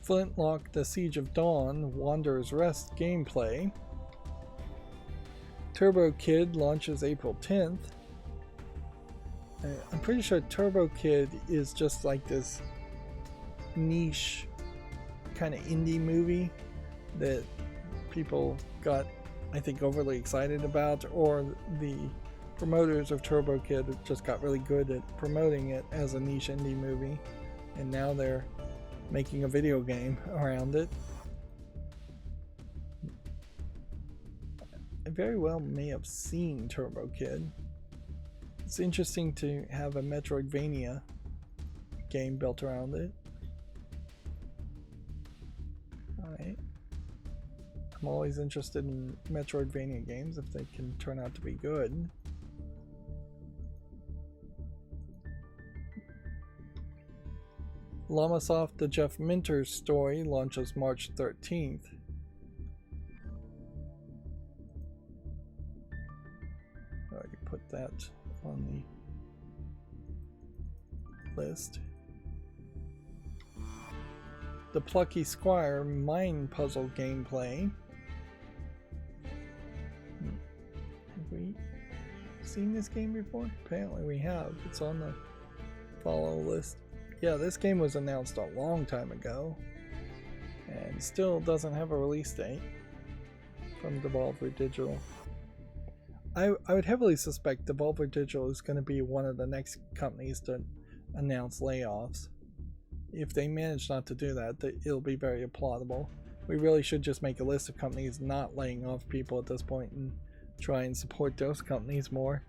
Flintlock: The Siege of Dawn Wanderer's Rest gameplay. Turbo Kid launches April 10th. I'm pretty sure Turbo Kid is just like this niche kind of indie movie that people got, I think, overly excited about, or the promoters of Turbo Kid just got really good at promoting it as a niche indie movie, and now they're making a video game around it. I very well may have seen Turbo Kid. It's interesting to have a Metroidvania game built around it. Alright. I'm always interested in Metroidvania games if they can turn out to be good. Llamasoft: The Jeff Minter Story launches March 13th. I already put that on the list. The Plucky Squire Mine Puzzle gameplay. Have we seen this game before? Apparently we have. It's on the follow list. Yeah, this game was announced a long time ago and still doesn't have a release date from Devolver Digital. I would heavily suspect Devolver Digital is going to be one of the next companies to announce layoffs. If they manage not to do that, it'll be very applaudable. We really should just make a list of companies not laying off people at this point and try and support those companies more.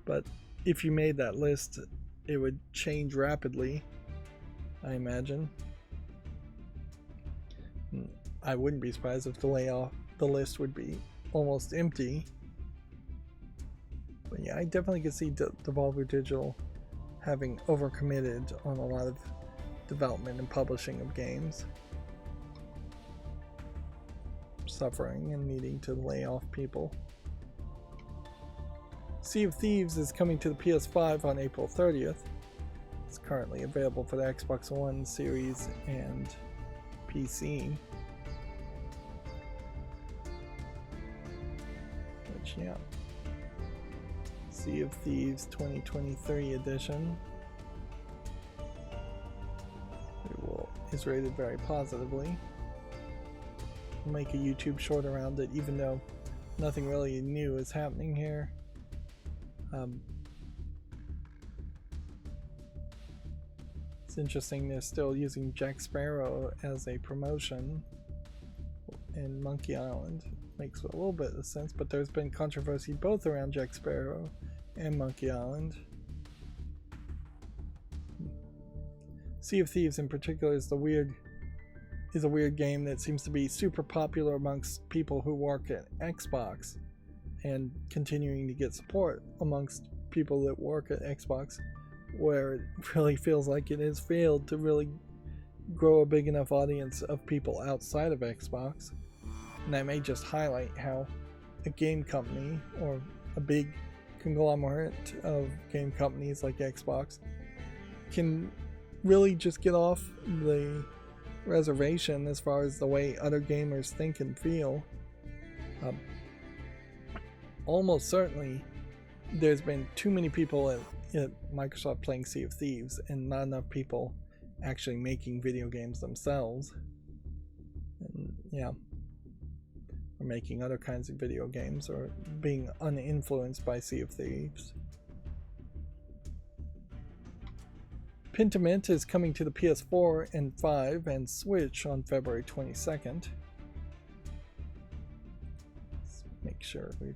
But if you made that list, it would change rapidly, I imagine. I wouldn't be surprised if the list would be almost empty. But yeah, I definitely could see Devolver Digital having overcommitted on a lot of development and publishing of games, suffering and needing to lay off people. Sea of Thieves is coming to the PS5 on April 30th. It's currently available for the Xbox One, Series, and PC. Which, yeah. Sea of Thieves 2023 edition. is rated very positively. I'll make a YouTube short around it, even though nothing really new is happening here. It's interesting they're still using Jack Sparrow as a promotion in Monkey Island. Makes a little bit of sense, but there's been controversy both around Jack Sparrow and Monkey Island. Sea of Thieves in particular is a weird game that seems to be super popular amongst people who work at Xbox and continuing to get support amongst people that work at Xbox, where it really feels like it has failed to really grow a big enough audience of people outside of Xbox. And that may just highlight how a game company or a big conglomerate of game companies like Xbox can really just get off the reservation as far as the way other gamers think and feel. Almost certainly there's been too many people at Microsoft playing Sea of Thieves and not enough people actually making video games themselves. And, yeah. Or making other kinds of video games, or being uninfluenced by Sea of Thieves. Pentiment is coming to the PS4 and 5 and Switch on February 22nd. Let's make sure we've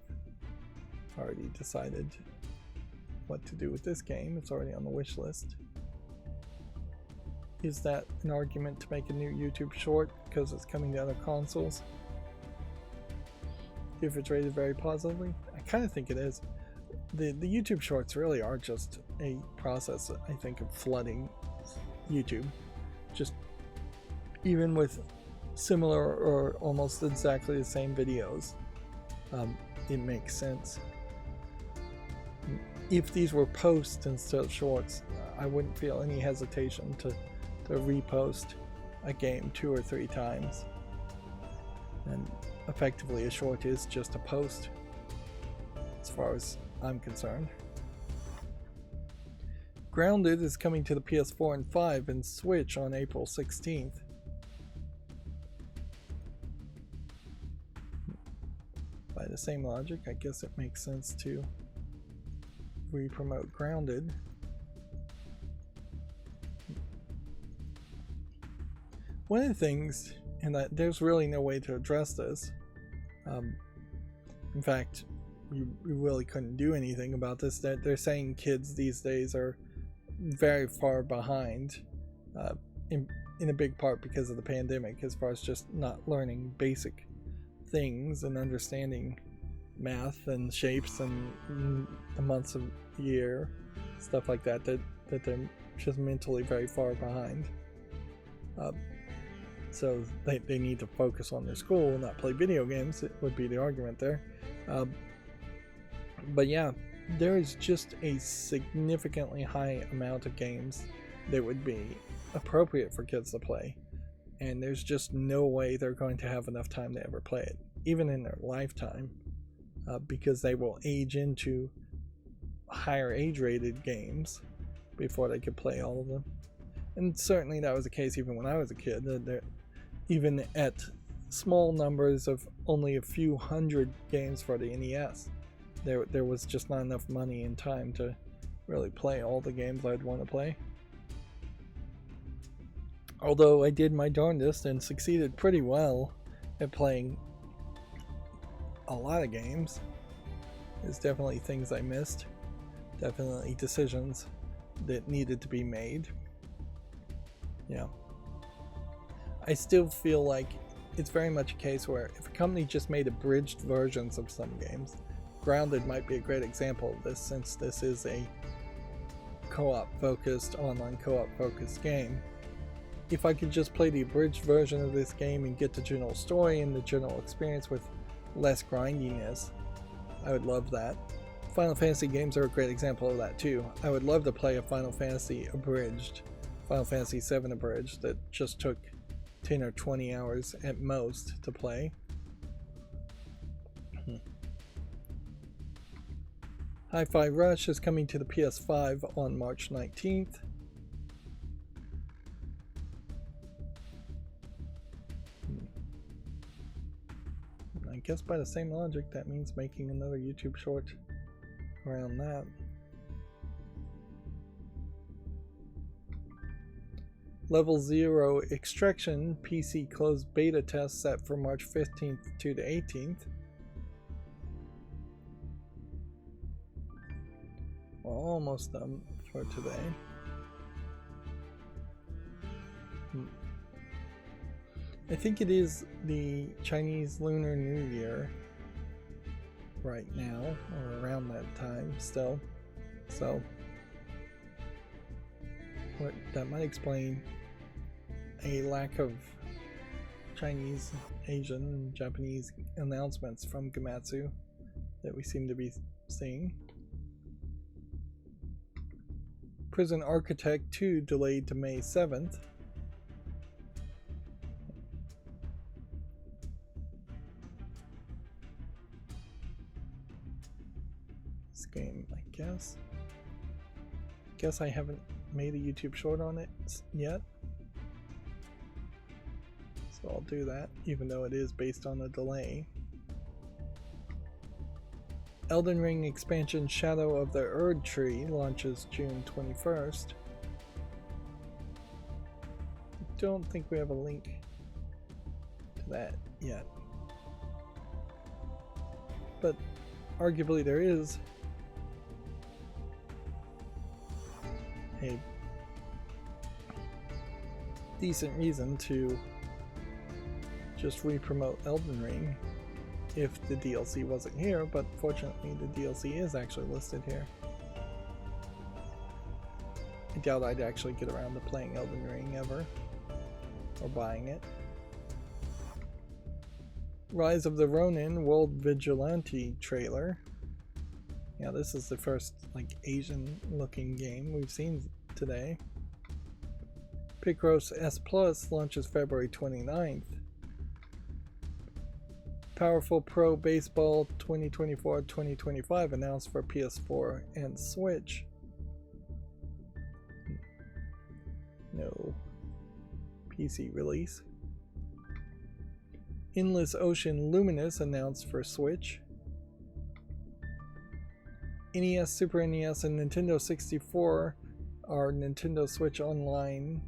already decided what to do with this game. It's already on the wish list. Is that an argument to make a new YouTube short because it's coming to other consoles? If it's rated very positively? I kind of think it is. The YouTube shorts really are just a process, I think, of flooding YouTube. Just even with similar or almost exactly the same videos, it makes sense. If these were posts instead of shorts, I wouldn't feel any hesitation to repost a game 2 or 3 times. And effectively a short is just a post, as far as I'm concerned. Grounded is coming to the PS4 and 5 and Switch on April 16th. By the same logic, I guess it makes sense to re-promote Grounded. One of the things, and there's really no way to address this, in fact, you really couldn't do anything about this, that they're saying kids these days are very far behind, in a big part because of the pandemic, as far as just not learning basic things and understanding math and shapes and the months of the year, stuff like that they're just mentally very far behind. So they need to focus on their school and not play video games, it would be the argument there. But yeah, there is just a significantly high amount of games that would be appropriate for kids to play, and there's just no way they're going to have enough time to ever play it, even in their lifetime, because they will age into higher age rated games before they could play all of them. And certainly that was the case even when I was a kid. Even at small numbers of only a few hundred games for the NES, there was just not enough money and time to really play all the games I'd want to play. Although I did my darndest and succeeded pretty well at playing a lot of games. There's definitely things I missed, definitely decisions that needed to be made. Yeah. I still feel like it's very much a case where if a company just made abridged versions of some games, Grounded might be a great example of this, since this is a online co-op focused game. If I could just play the abridged version of this game and get the general story and the general experience with less grindiness, I would love that. Final Fantasy games are a great example of that too. I would love to play a Final Fantasy abridged, Final Fantasy VII abridged, that just took 10 or 20 hours at most to play. Hi-Fi Rush is coming to the PS5 on March 19th. guess by the same logic, that means making another YouTube short around that. Level 0 Extraction PC closed beta test set for March 15th to the 18th. Well, almost done for today. I think it is the Chinese Lunar New Year right now, or around that time still. So that might explain a lack of Chinese, Asian, Japanese announcements from Gematsu that we seem to be seeing. Prison Architect 2 delayed to May 7th. This game, I guess I haven't made a YouTube short on it yet. So I'll do that, even though it is based on a delay. Elden Ring expansion Shadow of the Erd Tree launches June 21st. I don't think we have a link to that yet. But arguably there is a decent reason to just re-promote Elden Ring if the DLC wasn't here, but fortunately the DLC is actually listed here. I doubt I'd actually get around to playing Elden Ring ever, or buying it. Rise of the Ronin World Vigilante trailer. Yeah, this is the first like Asian looking game we've seen today. Picross S Plus launches February 29th. Powerful Pro Baseball 2024-2025 announced for PS4 and Switch. No PC release. Endless Ocean Luminous announced for Switch. NES, Super NES, and Nintendo 64 are Nintendo Switch Online,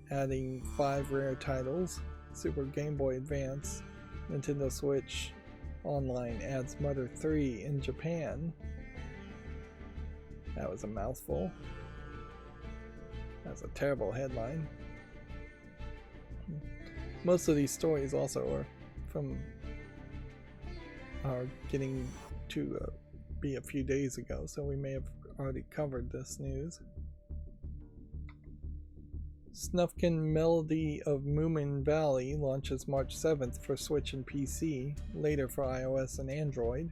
adding 5 rare titles. Super Game Boy Advance, Nintendo Switch Online adds Mother 3 in Japan. That was a mouthful. That's a terrible headline. Most of these stories also are getting to be a few days ago, so we may have already covered this news. Snufkin Melody of Moomin Valley launches March 7th for Switch and PC, later for iOS and Android.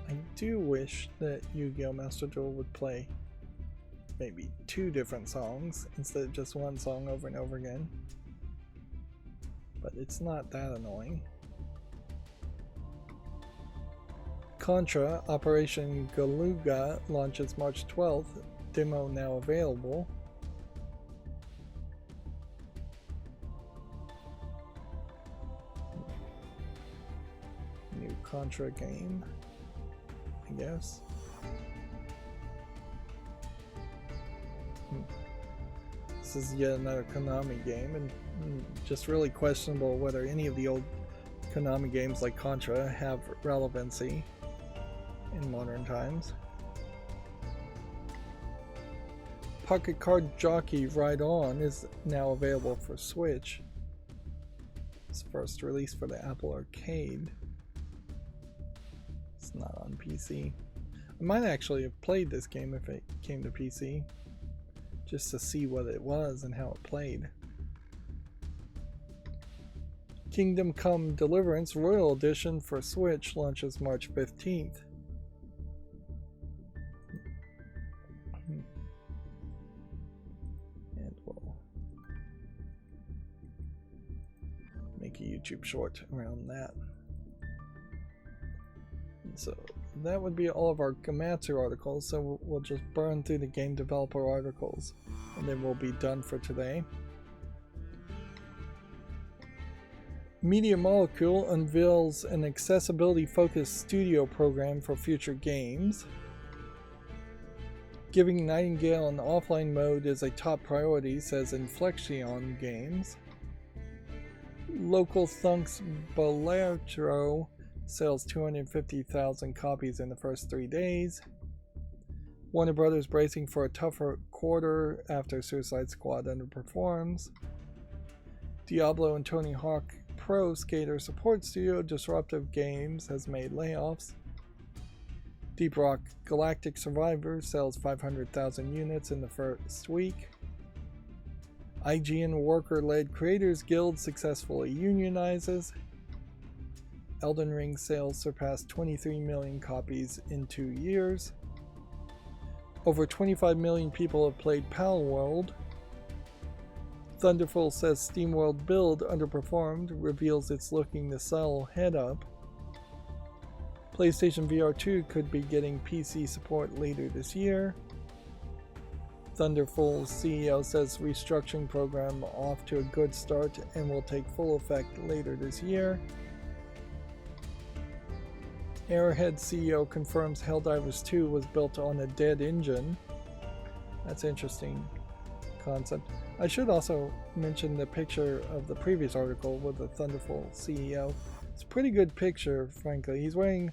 I do wish that Yu-Gi-Oh! Master Duel would play maybe 2 different songs instead of just one song over and over again. But it's not that annoying. Contra Operation Galuga launches March 12th, demo now available. New Contra game, I guess. This is yet another Konami game, and just really questionable whether any of the old Konami games like Contra have relevancy in modern times. Pocket Card Jockey Rydo is now available for Switch. It's first released for the Apple Arcade. It's not on PC. I might actually have played this game if it came to PC, just to see what it was and how it played. Kingdom Come Deliverance Royal Edition for Switch launches March 15th. And we'll make a YouTube short around that. And so that would be all of our Gamatsu articles, so we'll just burn through the game developer articles, and then we'll be done for today. Media Molecule unveils an accessibility-focused studio program for future games. Giving Nightingale an offline mode is a top priority, says Inflexion Games. Local Thunk's Bolero sells 250,000 copies in the first 3 days. Warner Brothers bracing for a tougher quarter after Suicide Squad underperforms. Diablo and Tony Hawk Pro Skater support studio Disruptive Games has made layoffs. Deep Rock Galactic Survivor sells 500,000 units in the first week. IGN Worker-led Creators Guild successfully unionizes. Elden Ring sales surpassed 23 million copies in 2 years. Over 25 million people have played Palworld. Thunderful says SteamWorld Build underperformed, reveals it's looking to sell head up. PlayStation VR 2 could be getting PC support later this year. Thunderful's CEO says restructuring program off to a good start and will take full effect later this year. Arrowhead CEO confirms Helldivers 2 was built on a dead engine. That's interesting concept. I should also mention the picture of the previous article with the Thunderful CEO. It's a pretty good picture, frankly. He's wearing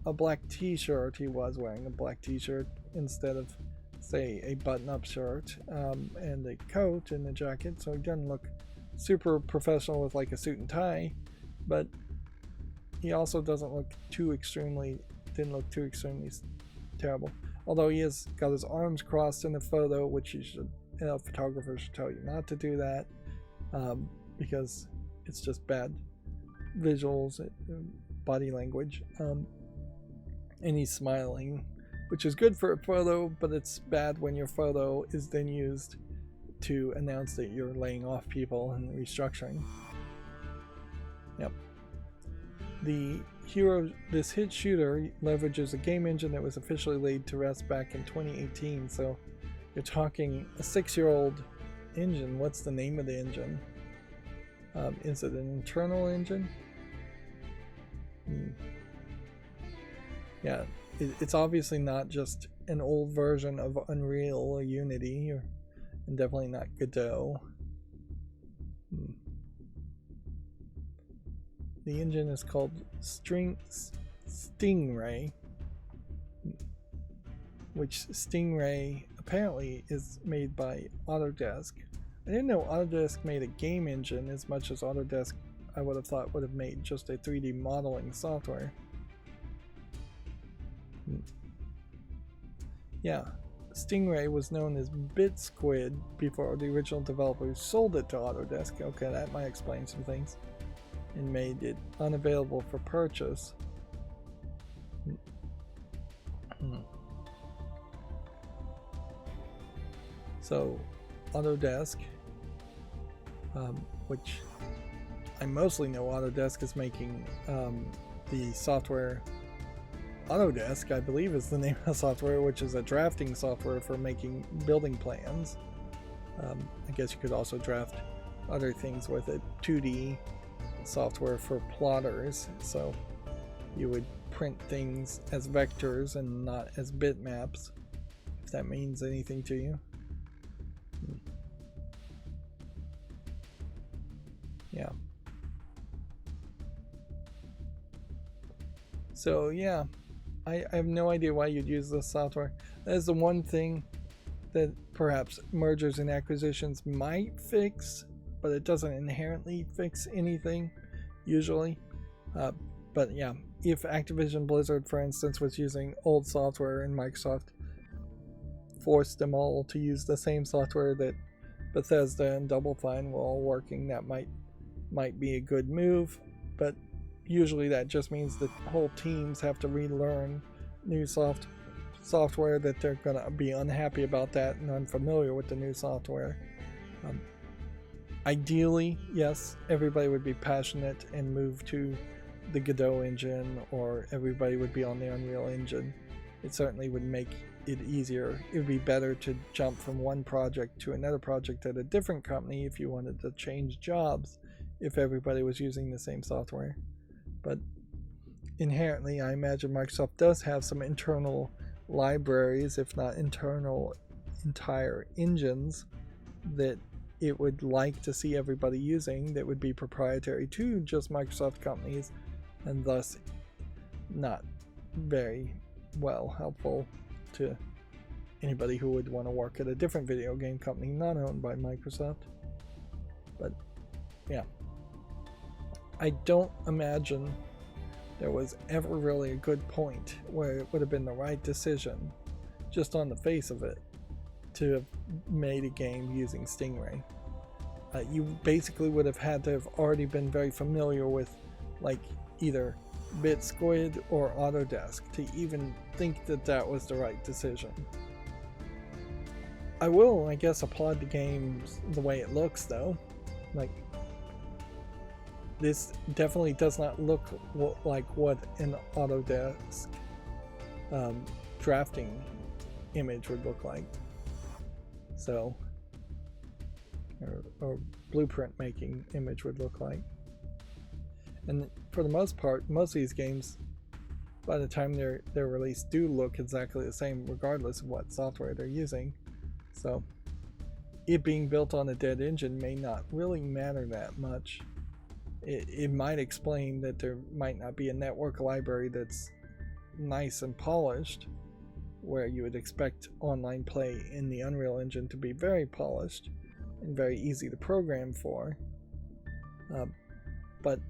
a black t-shirt. He was wearing a black t-shirt instead of, say, a button-up shirt, and a coat and a jacket, so he doesn't look super professional with like a suit and tie, but he also didn't look too extremely terrible. Although he has got his arms crossed in the photo, which a photographer should tell you not to do that, because it's just bad visuals, body language. And he's smiling, which is good for a photo, but it's bad when your photo is then used to announce that you're laying off people and restructuring. Yep. This hit shooter leverages a game engine that was officially laid to rest back in 2018, so you're talking a 6-year-old engine. What's the name of the engine? Is it an internal engine? Yeah, it's obviously not just an old version of Unreal or Unity, and definitely not Godot. The engine is called Stingray, which Stingray apparently is made by Autodesk. I didn't know Autodesk made a game engine as much as Autodesk, I would have thought, would have made just a 3D modeling software. Yeah, Stingray was known as BitSquid before the original developers sold it to Autodesk. Okay, that might explain some things. And made it unavailable for purchase. So, Autodesk, which I mostly know Autodesk is making the software. Autodesk, I believe, is the name of the software, which is a drafting software for making building plans. I guess you could also draft other things with it. 2D software for plotters, so you would print things as vectors and not as bitmaps, if that means anything to you. Yeah. So yeah, I have no idea why you'd use this software. That is the one thing that perhaps mergers and acquisitions might fix, but it doesn't inherently fix anything, usually. But yeah, if Activision Blizzard, for instance, was using old software and Microsoft forced them all to use the same software that Bethesda and Double Fine were all working, that might be a good move. But usually that just means that whole teams have to relearn new software, that they're going to be unhappy about that and unfamiliar with the new software. Ideally, yes, everybody would be passionate and move to the Godot engine or everybody would be on the Unreal Engine. It certainly would make it easier. It would be better to jump from one project to another project at a different company if you wanted to change jobs if everybody was using the same software. But inherently, I imagine Microsoft does have some internal libraries, if not entire engines, that it would like to see everybody using that would be proprietary to just Microsoft companies, and thus not very well helpful to anybody who would want to work at a different video game company not owned by Microsoft. But yeah, I don't imagine there was ever really a good point where it would have been the right decision, just on the face of it, to have made a game using Stingray. You basically would have had to have already been very familiar with like either BitSquid or Autodesk to even think that that was the right decision. I will, I guess, applaud the game the way it looks though. Like, this definitely does not look like what an Autodesk drafting image would look like. So, or blueprint making image would look like. And for the most part, most of these games, by the time they're released, do look exactly the same regardless of what software they're using. So it being built on a dead engine may not really matter that much. It might explain that there might not be a network library that's nice and polished, where you would expect online play in the Unreal Engine to be very polished and very easy to program for. But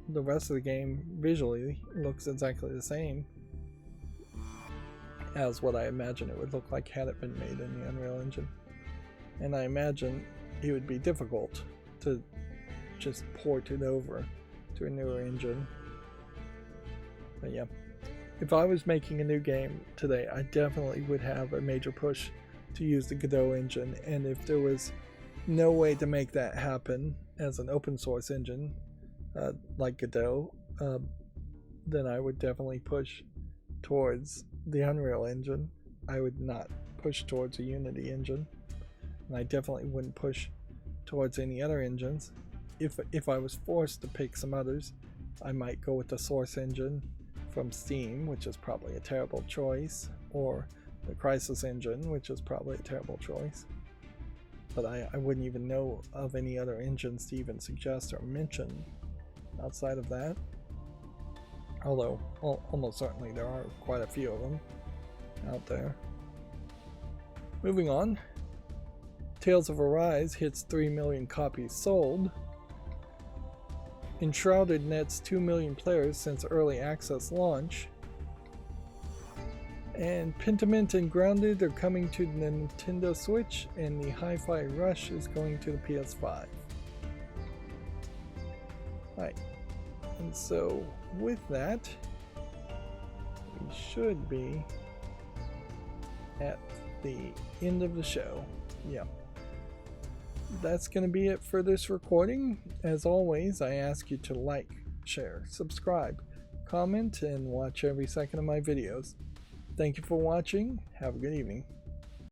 the rest of the game visually looks exactly the same as what I imagine it would look like had it been made in the Unreal Engine. And I imagine it would be difficult to just port it over to a newer engine. But yeah, if I was making a new game today, I definitely would have a major push to use the Godot engine, and if there was no way to make that happen as an open source engine like Godot, then I would definitely push towards the Unreal Engine. I would not push towards a Unity engine, and I definitely wouldn't push towards any other engines. If I was forced to pick some others, I might go with the Source engine from Steam, which is probably a terrible choice, or the Crysis engine, which is probably a terrible choice. But I wouldn't even know of any other engines to even suggest or mention outside of that. Although almost certainly there are quite a few of them out there. Moving on, Tales of Arise hits 3 million copies sold. Enshrouded nets 2 million players since early access launch. And Pentiment and Grounded are coming to the Nintendo Switch, and the Hi-Fi Rush is going to the PS5. Right. And so with that, we should be at the end of the show. Yeah. That's going to be it for this recording. As always, I ask you to like, share, subscribe, comment, and watch every second of my videos. Thank you for watching. Have a good evening.